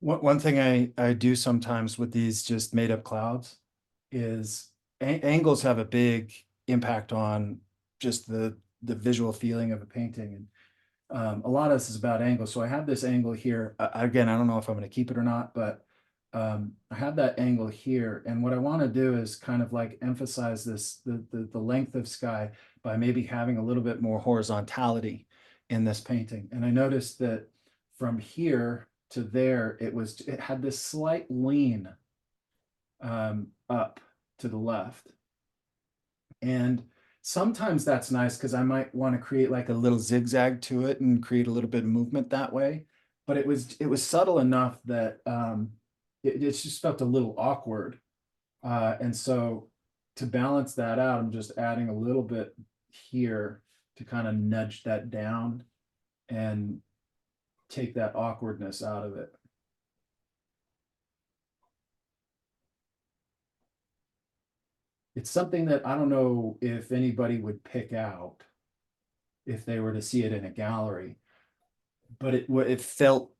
One thing I do sometimes with these just made up clouds is angles have a big impact on just the visual feeling of a painting. And a lot of this is about angles. So I have this angle here. Again, I don't know if I'm going to keep it or not, but I have that angle here. And what I want to do is kind of like emphasize the length of sky by maybe having a little bit more horizontality in this painting. And I noticed that from here to there, it had this slight lean up to the left. And sometimes that's nice because I might want to create like a little zigzag to it and create a little bit of movement that way. But it was subtle enough that it just felt a little awkward. And so to balance that out, I'm just adding a little bit here to kind of nudge that down and take that awkwardness out of it. It's something that I don't know if anybody would pick out if they were to see it in a gallery, but it felt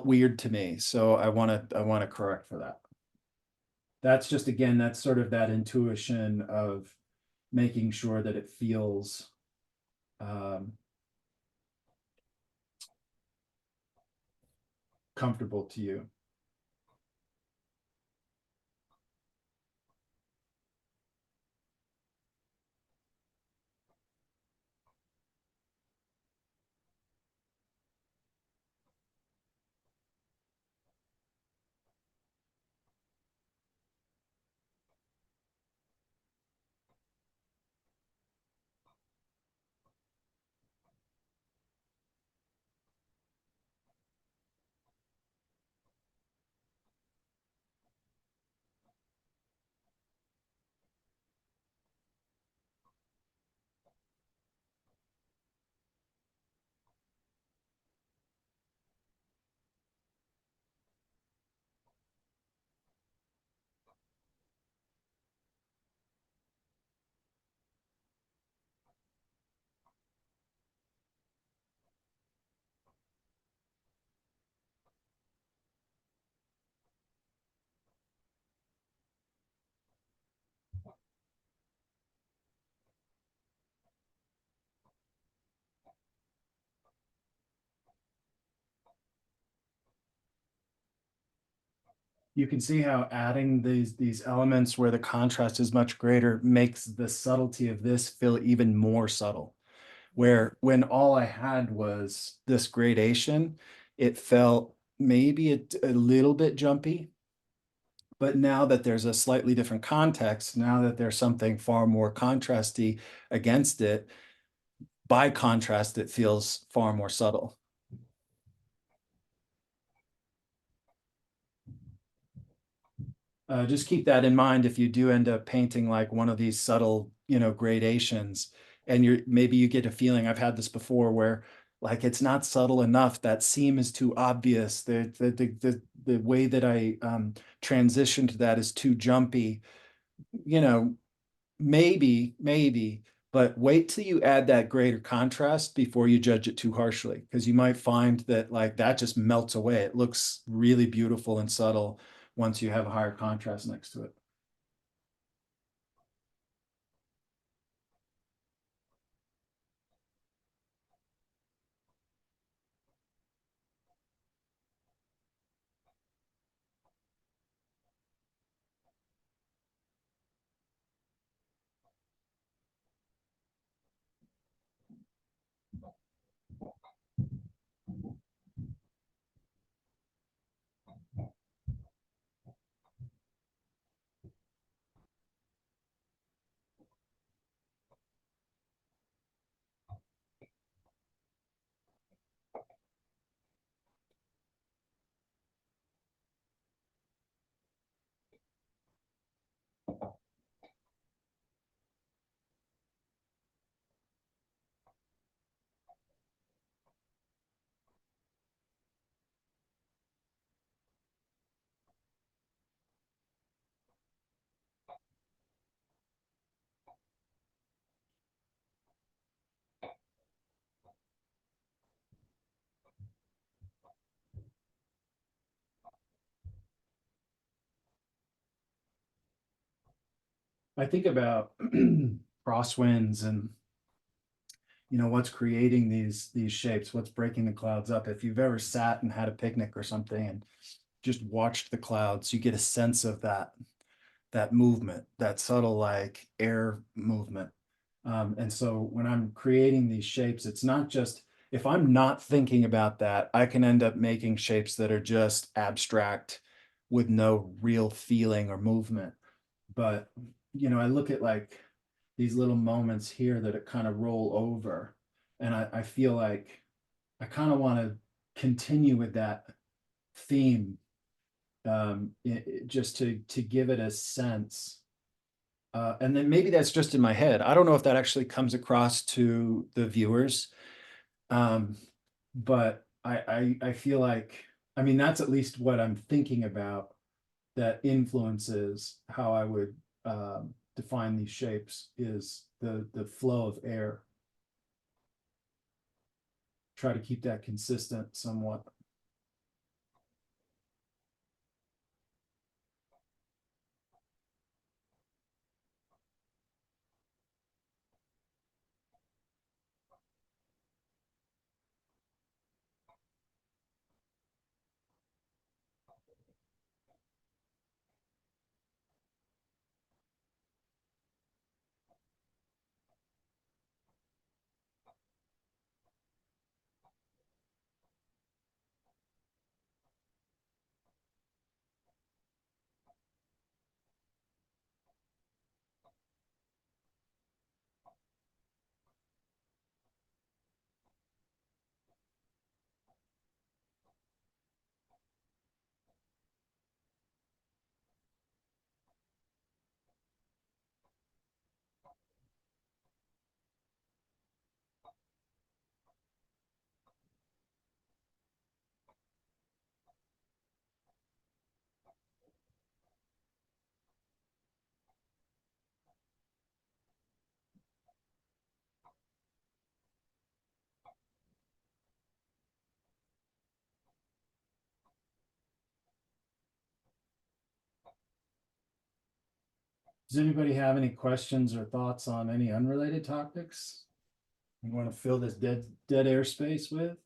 weird to me. So I want to correct for that. That's just, again, that's sort of that intuition of making sure that it feels comfortable to you. you can see how adding these elements where the contrast is much greater makes the subtlety of this feel even more subtle. Where when all I had was this gradation, it felt maybe a little bit jumpy. But now that there's a slightly different context, now that there's something far more contrasty against it, by contrast, it feels far more subtle. Just keep that in mind if you do end up painting like one of these subtle, gradations, and maybe you get a feeling, I've had this before, where like it's not subtle enough, that seam is too obvious, the way that I transition to that is too jumpy, maybe, but wait till you add that greater contrast before you judge it too harshly, because you might find that like that just melts away. It looks really beautiful and subtle once you have a higher contrast next to it. I think about crosswinds and what's creating these shapes, what's breaking the clouds up. If you've ever sat and had a picnic or something and just watched the clouds, you get a sense of that movement, that subtle like air movement. And so when I'm creating these shapes, it's not just, if I'm not thinking about that, I can end up making shapes that are just abstract with no real feeling or movement. But, I look at like these little moments here that it kind of roll over. And I feel like I kind of want to continue with that theme, just to give it a sense. And then maybe that's just in my head. I don't know if that actually comes across to the viewers. But I feel like, I mean, that's at least what I'm thinking about that influences how I would define these shapes, is the flow of air. Try to keep that consistent somewhat. Does anybody have any questions or thoughts on any unrelated topics you want to fill this dead air space with?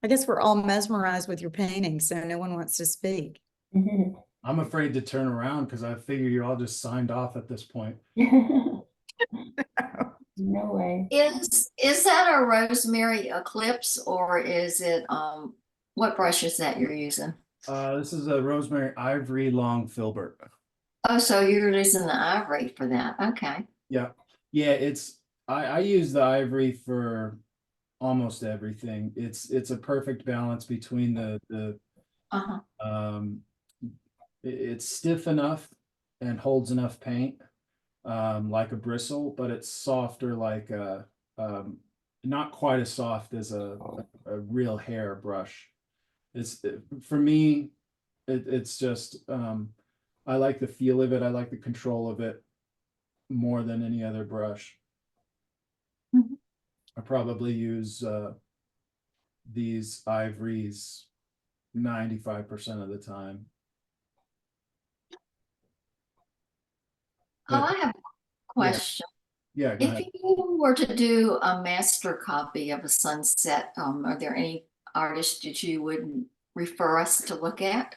I guess we're all mesmerized with your painting, so no one wants to speak. I'm afraid to turn around because I figure you all just signed off at this point. No way. Is that a rosemary eclipse or is it, what brush is that you're using? This is a rosemary ivory long filbert. Oh, so you're using the ivory for that. Okay. Yeah, yeah, I use the ivory for almost everything. It's a perfect balance between the Uh-huh. it's stiff enough and holds enough paint, like a bristle, but it's softer like a not quite as soft as a real hair brush. For me, it's just I like the feel of it. I like the control of it more than any other brush. Mhm. I probably use these ivories 95% of the time. Oh, But I have a question. yeah, go If ahead. you were to do a master copy of a sunset, are there any artists that you would refer us to look at?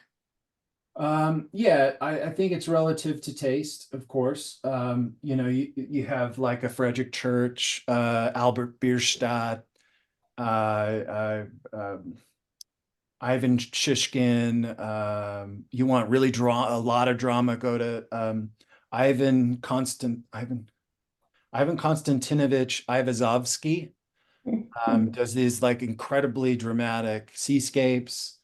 Yeah, I think it's relative to taste, of course. You know, you have like a Frederick Church, Albert Bierstadt, Ivan Shishkin. You want really a lot of drama, go to Ivan Konstantinovich Ivazovsky. Does these like incredibly dramatic seascapes.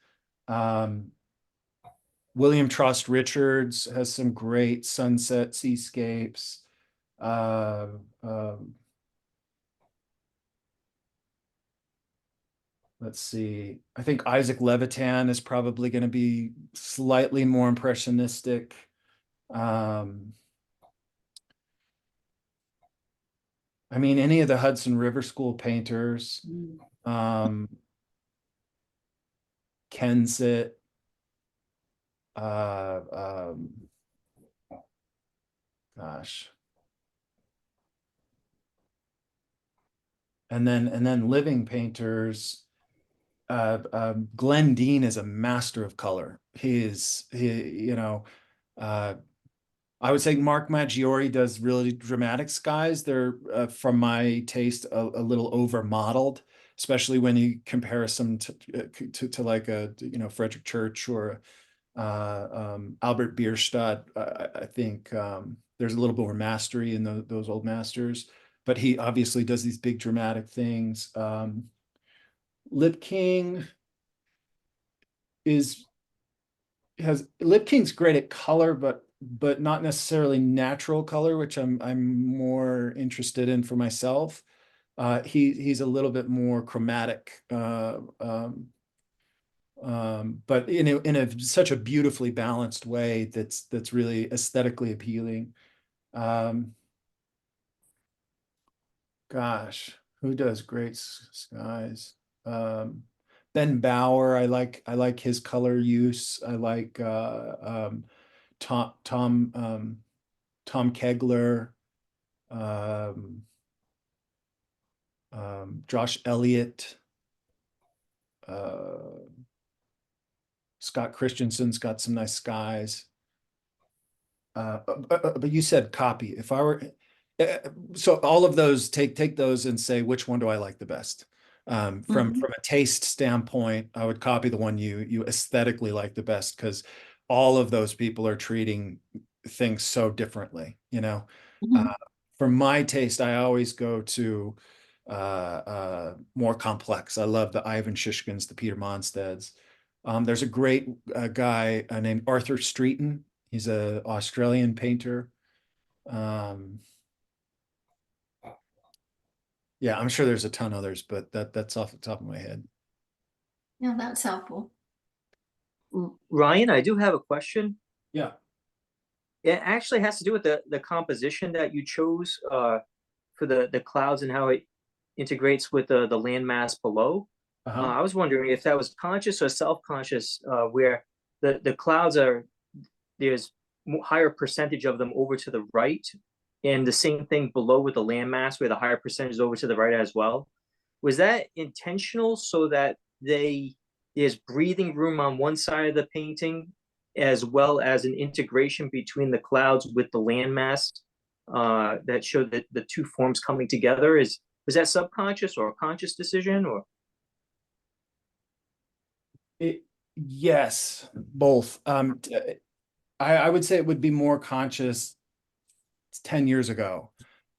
William Trost Richards has some great sunset seascapes. Let's see. I think Isaac Levitan is probably going to be slightly more impressionistic. I mean, any of the Hudson River School painters, Kensett, gosh. And then living painters, Glenn Dean is a master of color. You know, I would say Mark Maggiore does really dramatic skies. They're, from my taste, a little over modeled, especially when you compare some to like a, you know, Frederick Church or Albert Bierstadt. I think there's a little bit more mastery in those old masters, but he obviously does these big dramatic things. Lip King Lip King's great at color, but not necessarily natural color, which I'm more interested in for myself. He's a little bit more chromatic, but in a such a beautifully balanced way that's really aesthetically appealing. Gosh, who does great skies? Ben Bauer, I like his color use. I like Tom Kegler, Josh Elliott, Scott Christensen's got some nice skies. But you said copy. If I were, so all of those, take those and say which one do I like the best. From a taste standpoint, I would copy the one you aesthetically like the best, because all of those people are treating things so differently, you know. For my taste, I always go to more complex. I love the Ivan Shishkins, the Peter Monsteads. There's a great guy named Arthur Streeton. He's an Australian painter. Yeah, I'm sure there's a ton others, but that's off the top of my head. Yeah, that's helpful. Ryan, I do have a question. Yeah. It actually has to do with the composition that you chose for the clouds and how it integrates with the landmass below. I was wondering if that was conscious or self-conscious, where the clouds there's higher percentage of them over to the right, and the same thing below with the landmass where the higher percentage is over to the right as well. Was that intentional so that there's breathing room on one side of the painting, as well as an integration between the clouds with the landmass that show that the two forms coming together. Was that subconscious or a conscious decision, or? Yes, both. I would say it would be more conscious 10 years ago.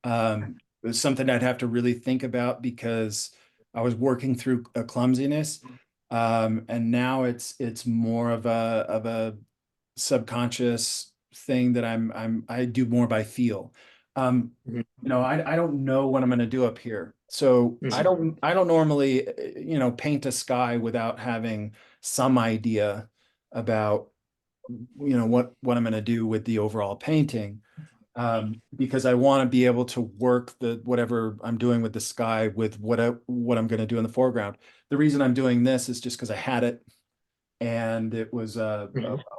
It was something I'd have to really think about because I was working through a clumsiness. And now it's more of a subconscious thing that I do more by feel. You know, I don't know what I'm going to do up here. So I don't normally, you know, paint a sky without having some idea about, you know, what I'm going to do with the overall painting. Because I want to be able to work whatever I'm doing with the sky with what I'm going to do in the foreground. The reason I'm doing this is just because I had it, and it was a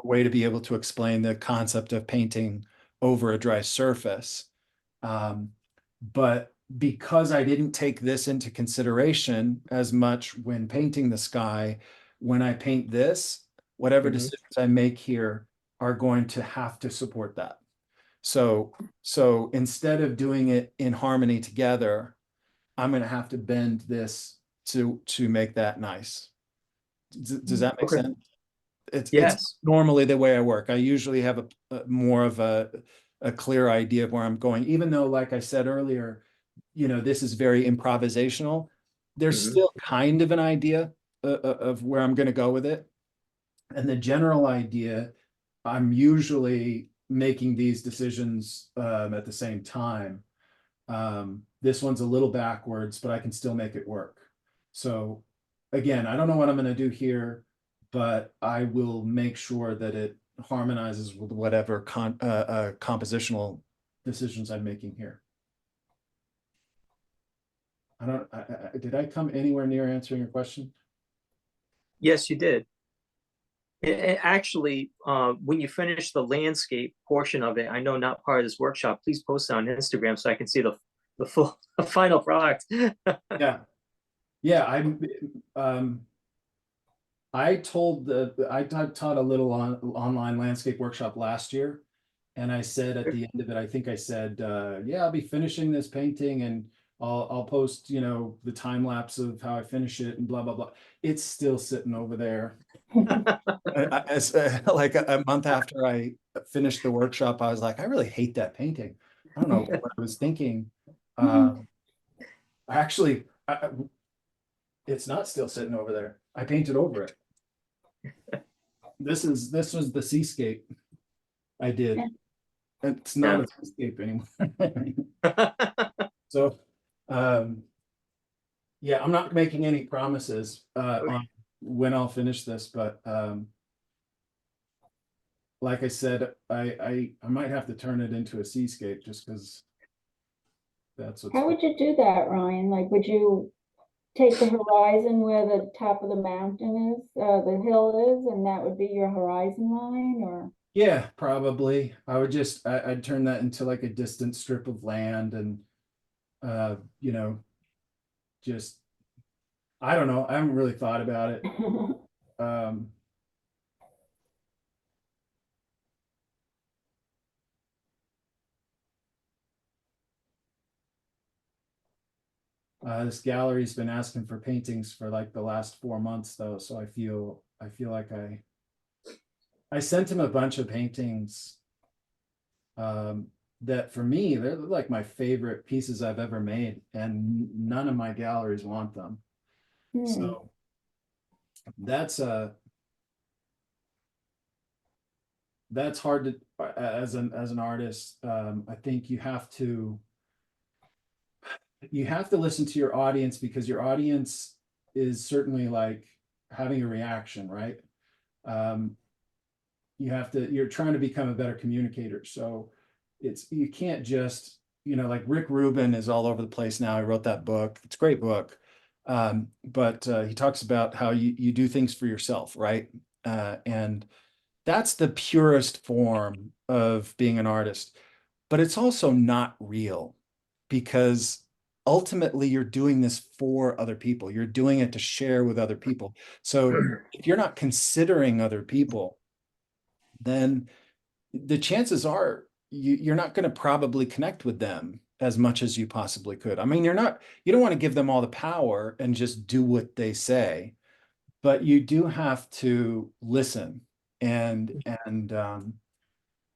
way to be able to explain the concept of painting over a dry surface. But because I didn't take this into consideration as much when painting the sky, when I paint this, whatever decisions I make here are going to have to support that. So instead of doing it in harmony together, I'm going to have to bend this to make that nice. Does that make sense? It's normally the way I work. I usually have a more of a clear idea of where I'm going, even though, like I said earlier, you know, this is very improvisational. There's still kind of an idea of where I'm going to go with it. And the general idea, I'm usually making these decisions at the same time. This one's a little backwards, but I can still make it work. So again, I don't know what I'm going to do here, but I will make sure that it harmonizes with whatever compositional decisions I'm making here. Did I come anywhere near answering your question? Yes, you did. Actually, when you finish the landscape portion of it, I know not part of this workshop, please post it on Instagram so I can see the full final product. Yeah. I taught a little online landscape workshop last year. And I said at the end of it, I think I said, yeah, I'll be finishing this painting and I'll post, you know, the time lapse of how I finish it and blah, blah, blah. It's still sitting over there. Like a month after I finished the workshop, I was like, I really hate that painting. I don't know what I was thinking. Actually, it's not still sitting over there. I painted over it. This was the seascape I did. It's not a seascape anymore. So, yeah, I'm not making any promises on when I'll finish this, but like I said, I might have to turn it into a seascape just because that's what's. How would you do that, Ryan? Like, would you take the horizon where the top of the mountain is, the hill is, and that would be your horizon line, or? Yeah, probably. I would just I'd turn that into like a distant strip of land and you know, just I don't know. I haven't really thought about it. This gallery's been asking for paintings for like the last 4 months though, so I feel like I sent him a bunch of paintings that for me they're like my favorite pieces I've ever made, and none of my galleries want them. So that's hard to as an artist. I think you have to listen to your audience, because your audience is certainly like having a reaction, right? You're trying to become a better communicator. So you can't just, you know, like Rick Rubin is all over the place now. I wrote that book. It's a great book. But he talks about how you do things for yourself, right? And that's the purest form of being an artist, but it's also not real, because ultimately you're doing this for other people. You're doing it to share with other people. So if you're not considering other people, then the chances are you're not going to probably connect with them as much as you possibly could. I mean, you don't want to give them all the power and just do what they say, but you do have to listen and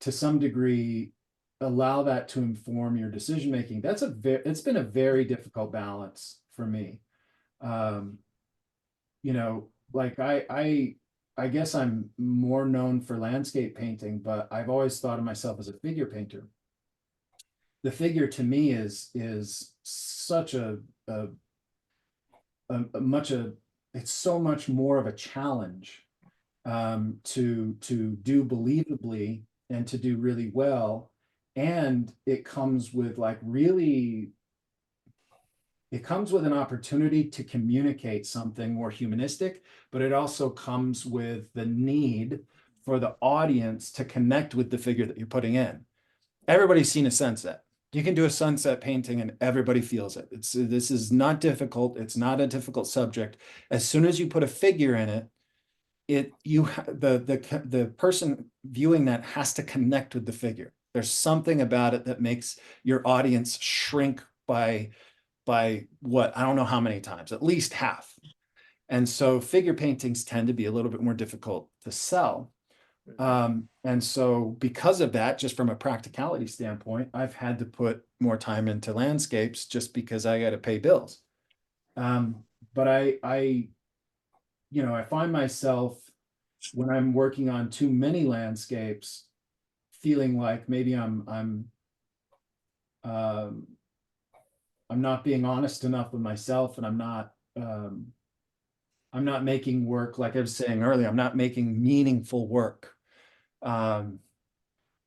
to some degree allow that to inform your decision making. It's been a very difficult balance for me. You know, like I guess I'm more known for landscape painting, but I've always thought of myself as a figure painter. The figure to me is such it's so much more of a challenge to do believably and to do really well. And it comes with it comes with an opportunity to communicate something more humanistic, but it also comes with the need for the audience to connect with the figure that you're putting in. Everybody's seen a sunset. You can do a sunset painting and everybody feels it. This is not difficult. It's not a difficult subject. As soon as you put a figure in it, the person viewing that has to connect with the figure. There's something about it that makes your audience shrink by what, I don't know how many times, at least half. And so figure paintings tend to be a little bit more difficult to sell. And so because of that, just from a practicality standpoint, I've had to put more time into landscapes just because I got to pay bills. But I find myself when I'm working on too many landscapes, feeling like maybe I'm not being honest enough with myself, and I'm not making work, like I was saying earlier, I'm not making meaningful work.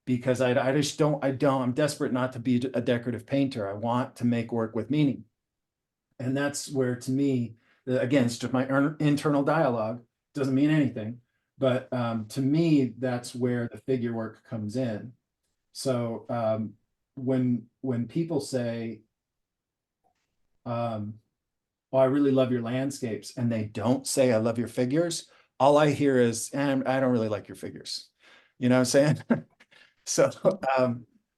Because I'm desperate not to be a decorative painter. I want to make work with meaning. And that's where, to me, again, it's just my internal dialogue, doesn't mean anything, but to me, that's where the figure work comes in. So when people say, oh, I really love your landscapes, and they don't say I love your figures, all I hear is, I don't really like your figures. You know what I'm saying? So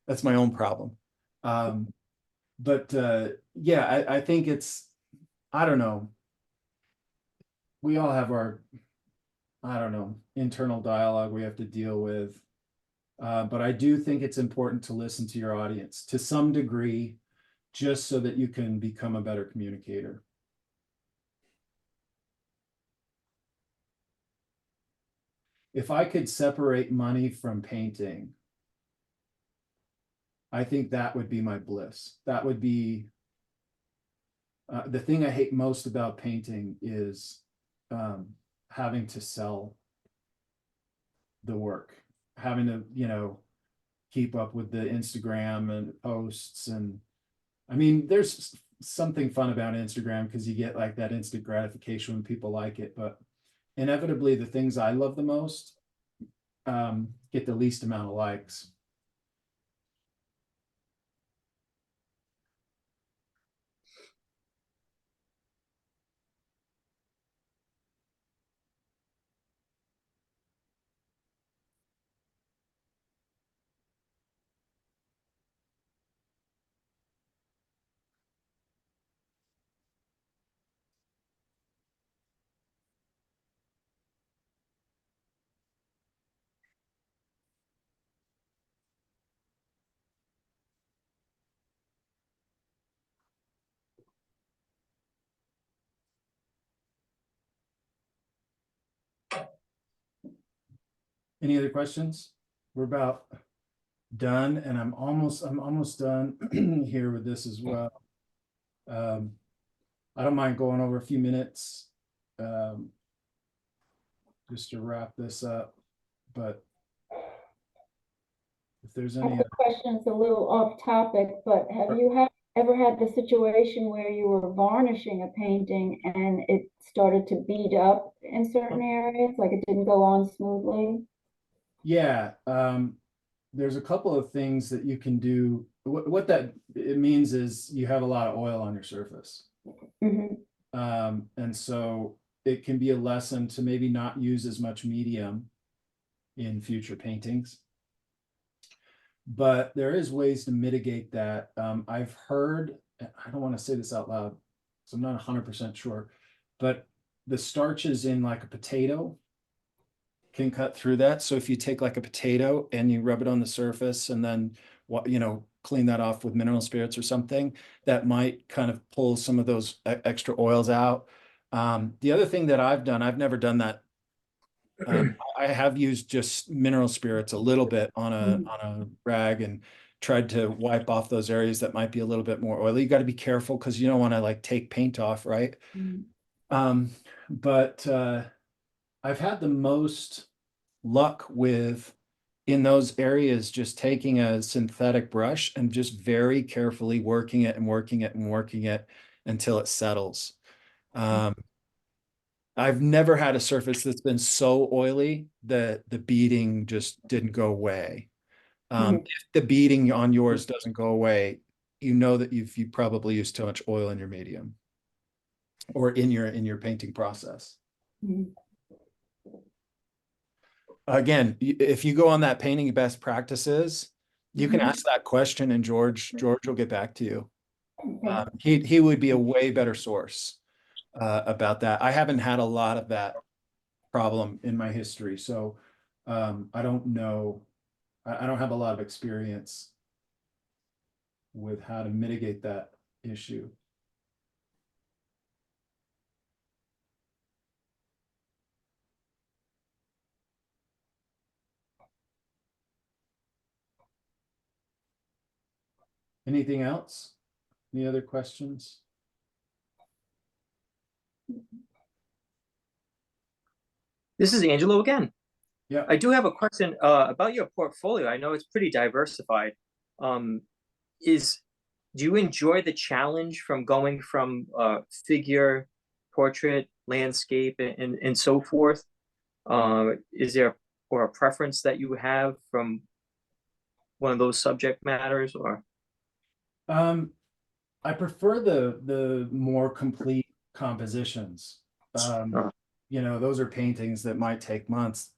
that's my own problem. But yeah, I think I don't know. We all have our, I don't know, internal dialogue we have to deal with. But I do think it's important to listen to your audience to some degree, just so that you can become a better communicator. If I could separate money from painting, I think that would be my bliss. That would be the thing I hate most about painting is having to sell the work, having to, keep up with the Instagram and posts. And I mean, there's something fun about Instagram because you get like that instant gratification when people like it, but inevitably the things I love the most get the least amount of likes. Any other questions? We're about done, and I'm almost done here with this as well. I don't mind going over a few minutes just to wrap this up, but if there's I any have a question, it's a little off topic, but have you ever had the situation where you were varnishing a painting and it started to bead up in certain areas, like it didn't go on smoothly? Yeah, there's a couple of things that you can do what that it means is you have a lot of oil on your surface. Mhm. And so it can be a lesson to maybe not use as much medium in future paintings. But there is ways to mitigate that. I've heard, I don't want to say this out loud, so I'm not 100% sure, but the starches in like a potato can cut through that. So if you take like a potato and you rub it on the surface and then what, you know, clean that off with mineral spirits or something, that might kind of pull some of those extra oils out. The other thing that I've done, I've never done that. I have used just mineral spirits a little bit on a rag and tried to wipe off those areas that might be a little bit more oily. You got to be careful because you don't want to like take paint off, right? But I've had the most luck with in those areas just taking a synthetic brush and just very carefully working it and working it and working it until it settles. I've never had a surface that's been so oily that the beading just didn't go away. If the beading on yours doesn't go away, you know that you probably used too much oil in your medium or in your painting process. Again, if you go on that painting best practices, you can ask that question and George will get back to you. He would be a way better source about that. I haven't had a lot of that problem in my history, so I don't know. I don't have a lot of experience with how to mitigate that issue. Anything else? Any other questions? This is Angelo again. Yeah. I do have a question about your portfolio. I know it's pretty diversified. Do you enjoy the challenge from going from figure, portrait, landscape, and so forth? Is there a preference that you have from one of those subject matters, or? I prefer the more complete compositions. You know, those are paintings that might take months,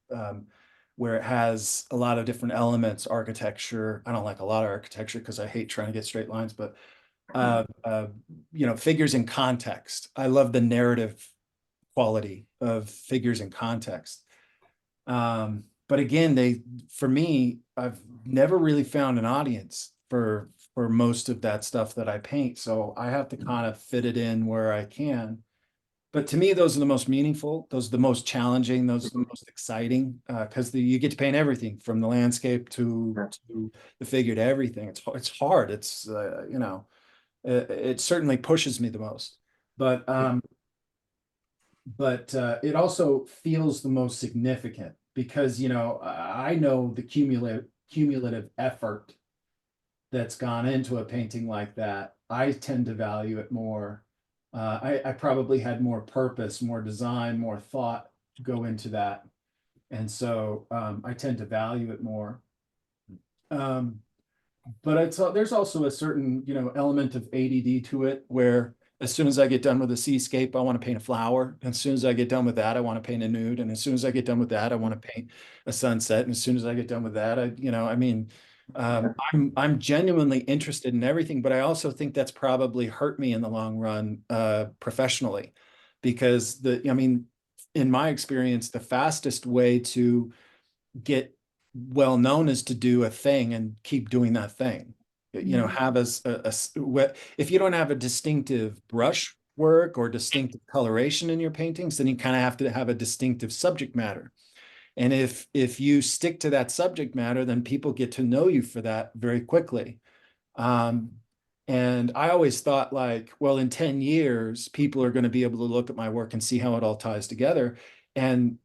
where it has a lot of different elements, architecture. I don't like a lot of architecture because I hate trying to get straight lines, but you know, figures in context. I love the narrative quality of figures in context. But again, for me, I've never really found an audience for most of that stuff that I paint. So I have to kind of fit it in where I can. But to me, those are the most meaningful. Those are the most challenging. Those are the most exciting because you get to paint everything from the landscape to the figure to everything. It's hard. It's you know, it certainly pushes me the most. But it also feels the most significant because you know I know the cumulative effort that's gone into a painting like that. I tend to value it more. I probably had more purpose, more design, more thought to go into that. And so I tend to value it more. But there's also a certain, you know, element of ADD to it where as soon as I get done with a seascape, I want to paint a flower. And as soon as I get done with that, I want to paint a nude. And as soon as I get done with that, I want to paint a sunset. And as soon as I get done with that, you know, I mean, I'm genuinely interested in everything, but I also think that's probably hurt me in the long run, professionally, because I mean, in my experience, the fastest way to get well known is to do a thing and keep doing that thing. You know, have if you don't have a distinctive brush work or distinctive coloration in your paintings, then you kind of have to have a distinctive subject matter. And if you stick to that subject matter, then people get to know you for that very quickly. And I always thought like, well, in 10 years, people are going to be able to look at my work and see how it all ties together. And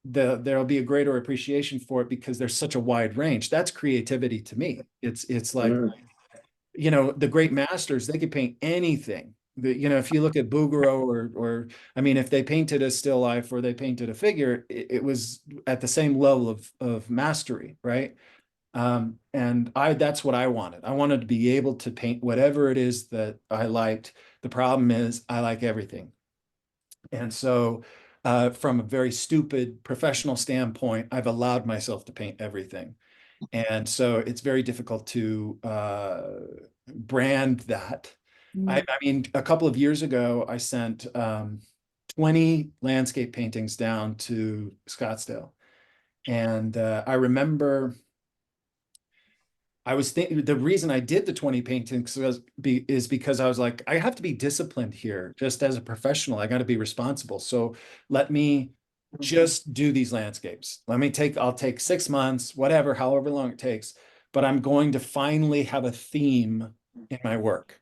there'll be a greater appreciation for it because there's such a wide range. That's creativity to me. It's like, you know, the great masters, they could paint anything. You know, if you look at Bouguereau or I mean, if they painted a still life or they painted a figure, it was at the same level of mastery, right? And that's what I wanted. I wanted to be able to paint whatever it is that I liked. The problem is I like everything. And so, from a very stupid professional standpoint, I've allowed myself to paint everything. And so it's very difficult to brand that. I mean, a couple of years ago, I sent 20 landscape paintings down to Scottsdale. And I remember I was thinking the reason I did the 20 paintings is because I was like, I have to be disciplined here just as a professional. I got to be responsible. So let me just do these landscapes. I'll take 6 months, whatever, however long it takes, but I'm going to finally have a theme in my work.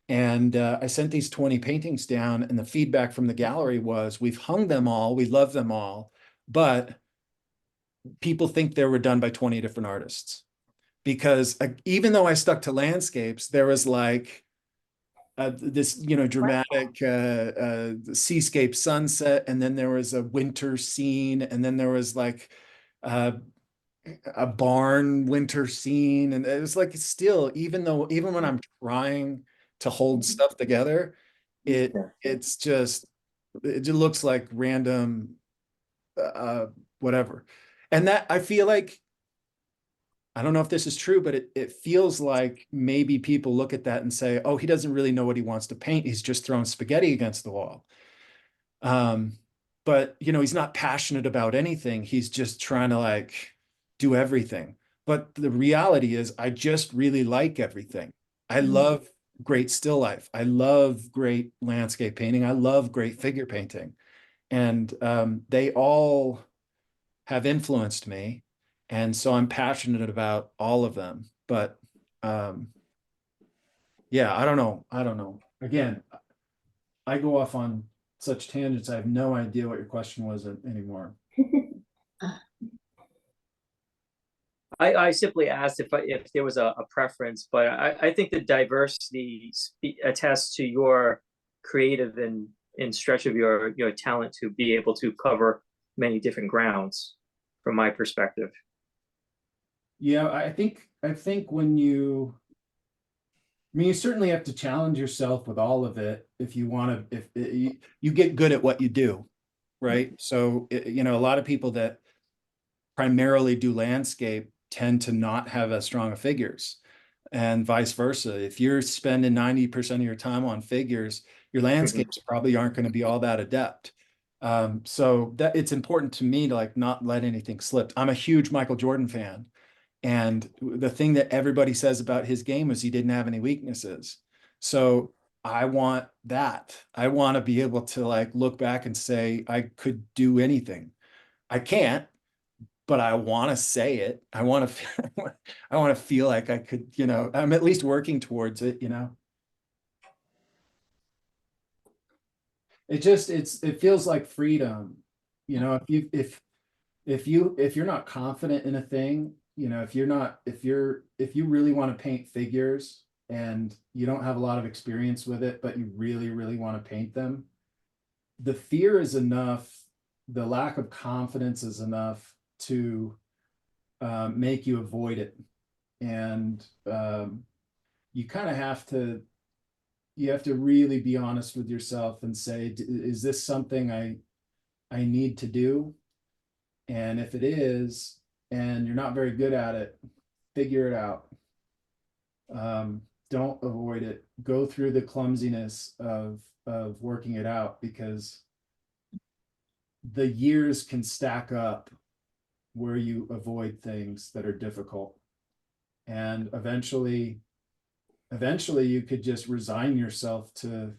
And I sent these 20 paintings down, and the feedback from the gallery was, we've hung them all, we love them all, but people think they were done by 20 different artists. Because even though I stuck to landscapes, there was like this, dramatic seascape sunset, and then there was a winter scene, and then there was like a barn winter scene, and it was like still, even when I'm trying to hold stuff together, it just looks like random whatever. And that I feel like, I don't know if this is true, but it feels like maybe people look at that and say, oh, he doesn't really know what he wants to paint. He's just throwing spaghetti against the wall. But he's not passionate about anything. He's just trying to like do everything. But the reality is I just really like everything. I love great still life. I love great landscape painting. I love great figure painting. And they all have influenced me. And so I'm passionate about all of them, but yeah, I don't know. Again, I go off on such tangents. I have no idea what your question was anymore. I simply asked if there was a preference, but I think the diversity attests to your creative and stretch of your talent to be able to cover many different grounds, from my perspective. Yeah, I think when you certainly have to challenge yourself with all of it if you want to, if you get good at what you do, right? So, a lot of people that primarily do landscape tend to not have as strong of figures, and vice versa. If you're spending 90% of your time on figures, your landscapes probably aren't going to be all that adept. So that it's important to me to like not let anything slip. I'm a huge Michael Jordan fan. And the thing that everybody says about his game is he didn't have any weaknesses. So I want that. I want to be able to like look back and say, I could do anything. I can't, but I want to say it. I want to feel like I could, I'm at least working towards it, It feels like freedom. If you're not confident in a thing, if you really want to paint figures and you don't have a lot of experience with it, but you really, really want to paint them, the fear is enough, the lack of confidence is enough to make you avoid it. And you kind of have to really be honest with yourself and say, is this something I need to do? And if it is, and you're not very good at it, figure it out. Don't avoid it. Go through the clumsiness of working it out, because the years can stack up where you avoid things that are difficult. And eventually you could just resign yourself to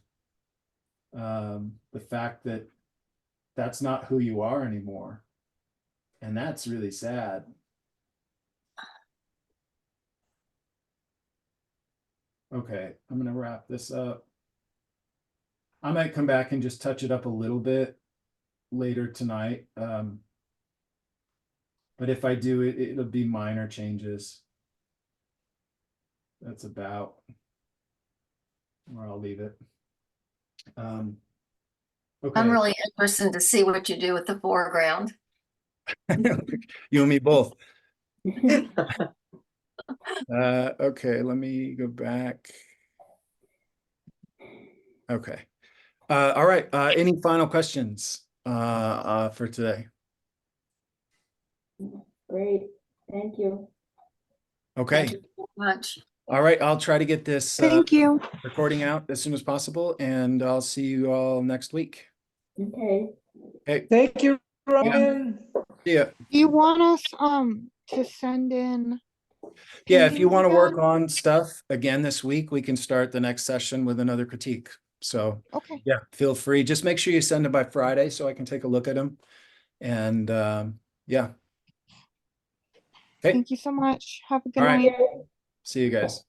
the fact that that's not who you are anymore. And that's really sad. Okay, I'm going to wrap this up. I might come back and just touch it up a little bit later tonight. But if I do, it'll be minor changes. That's about where I'll leave it. Okay. I'm really interested to see what you do with the foreground. You and me both. Okay, let me go back. Okay. All right, any final questions for today? Great, thank you. Okay, Thank you so much. all right, I'll try to get this Thank you. recording out as soon as possible, and I'll see you all next week. Okay. Okay, Thank you, Thank Robin. see ya. Do you want us to send in? Yeah, if you paintings want to work again? on stuff again this week, we can start the next session with another critique. So, Okay, yeah, feel free. Just make sure you send it by Friday so I can take a look at them. And yeah. Okay, thank you so much. Have a good All right. night. you. see you guys.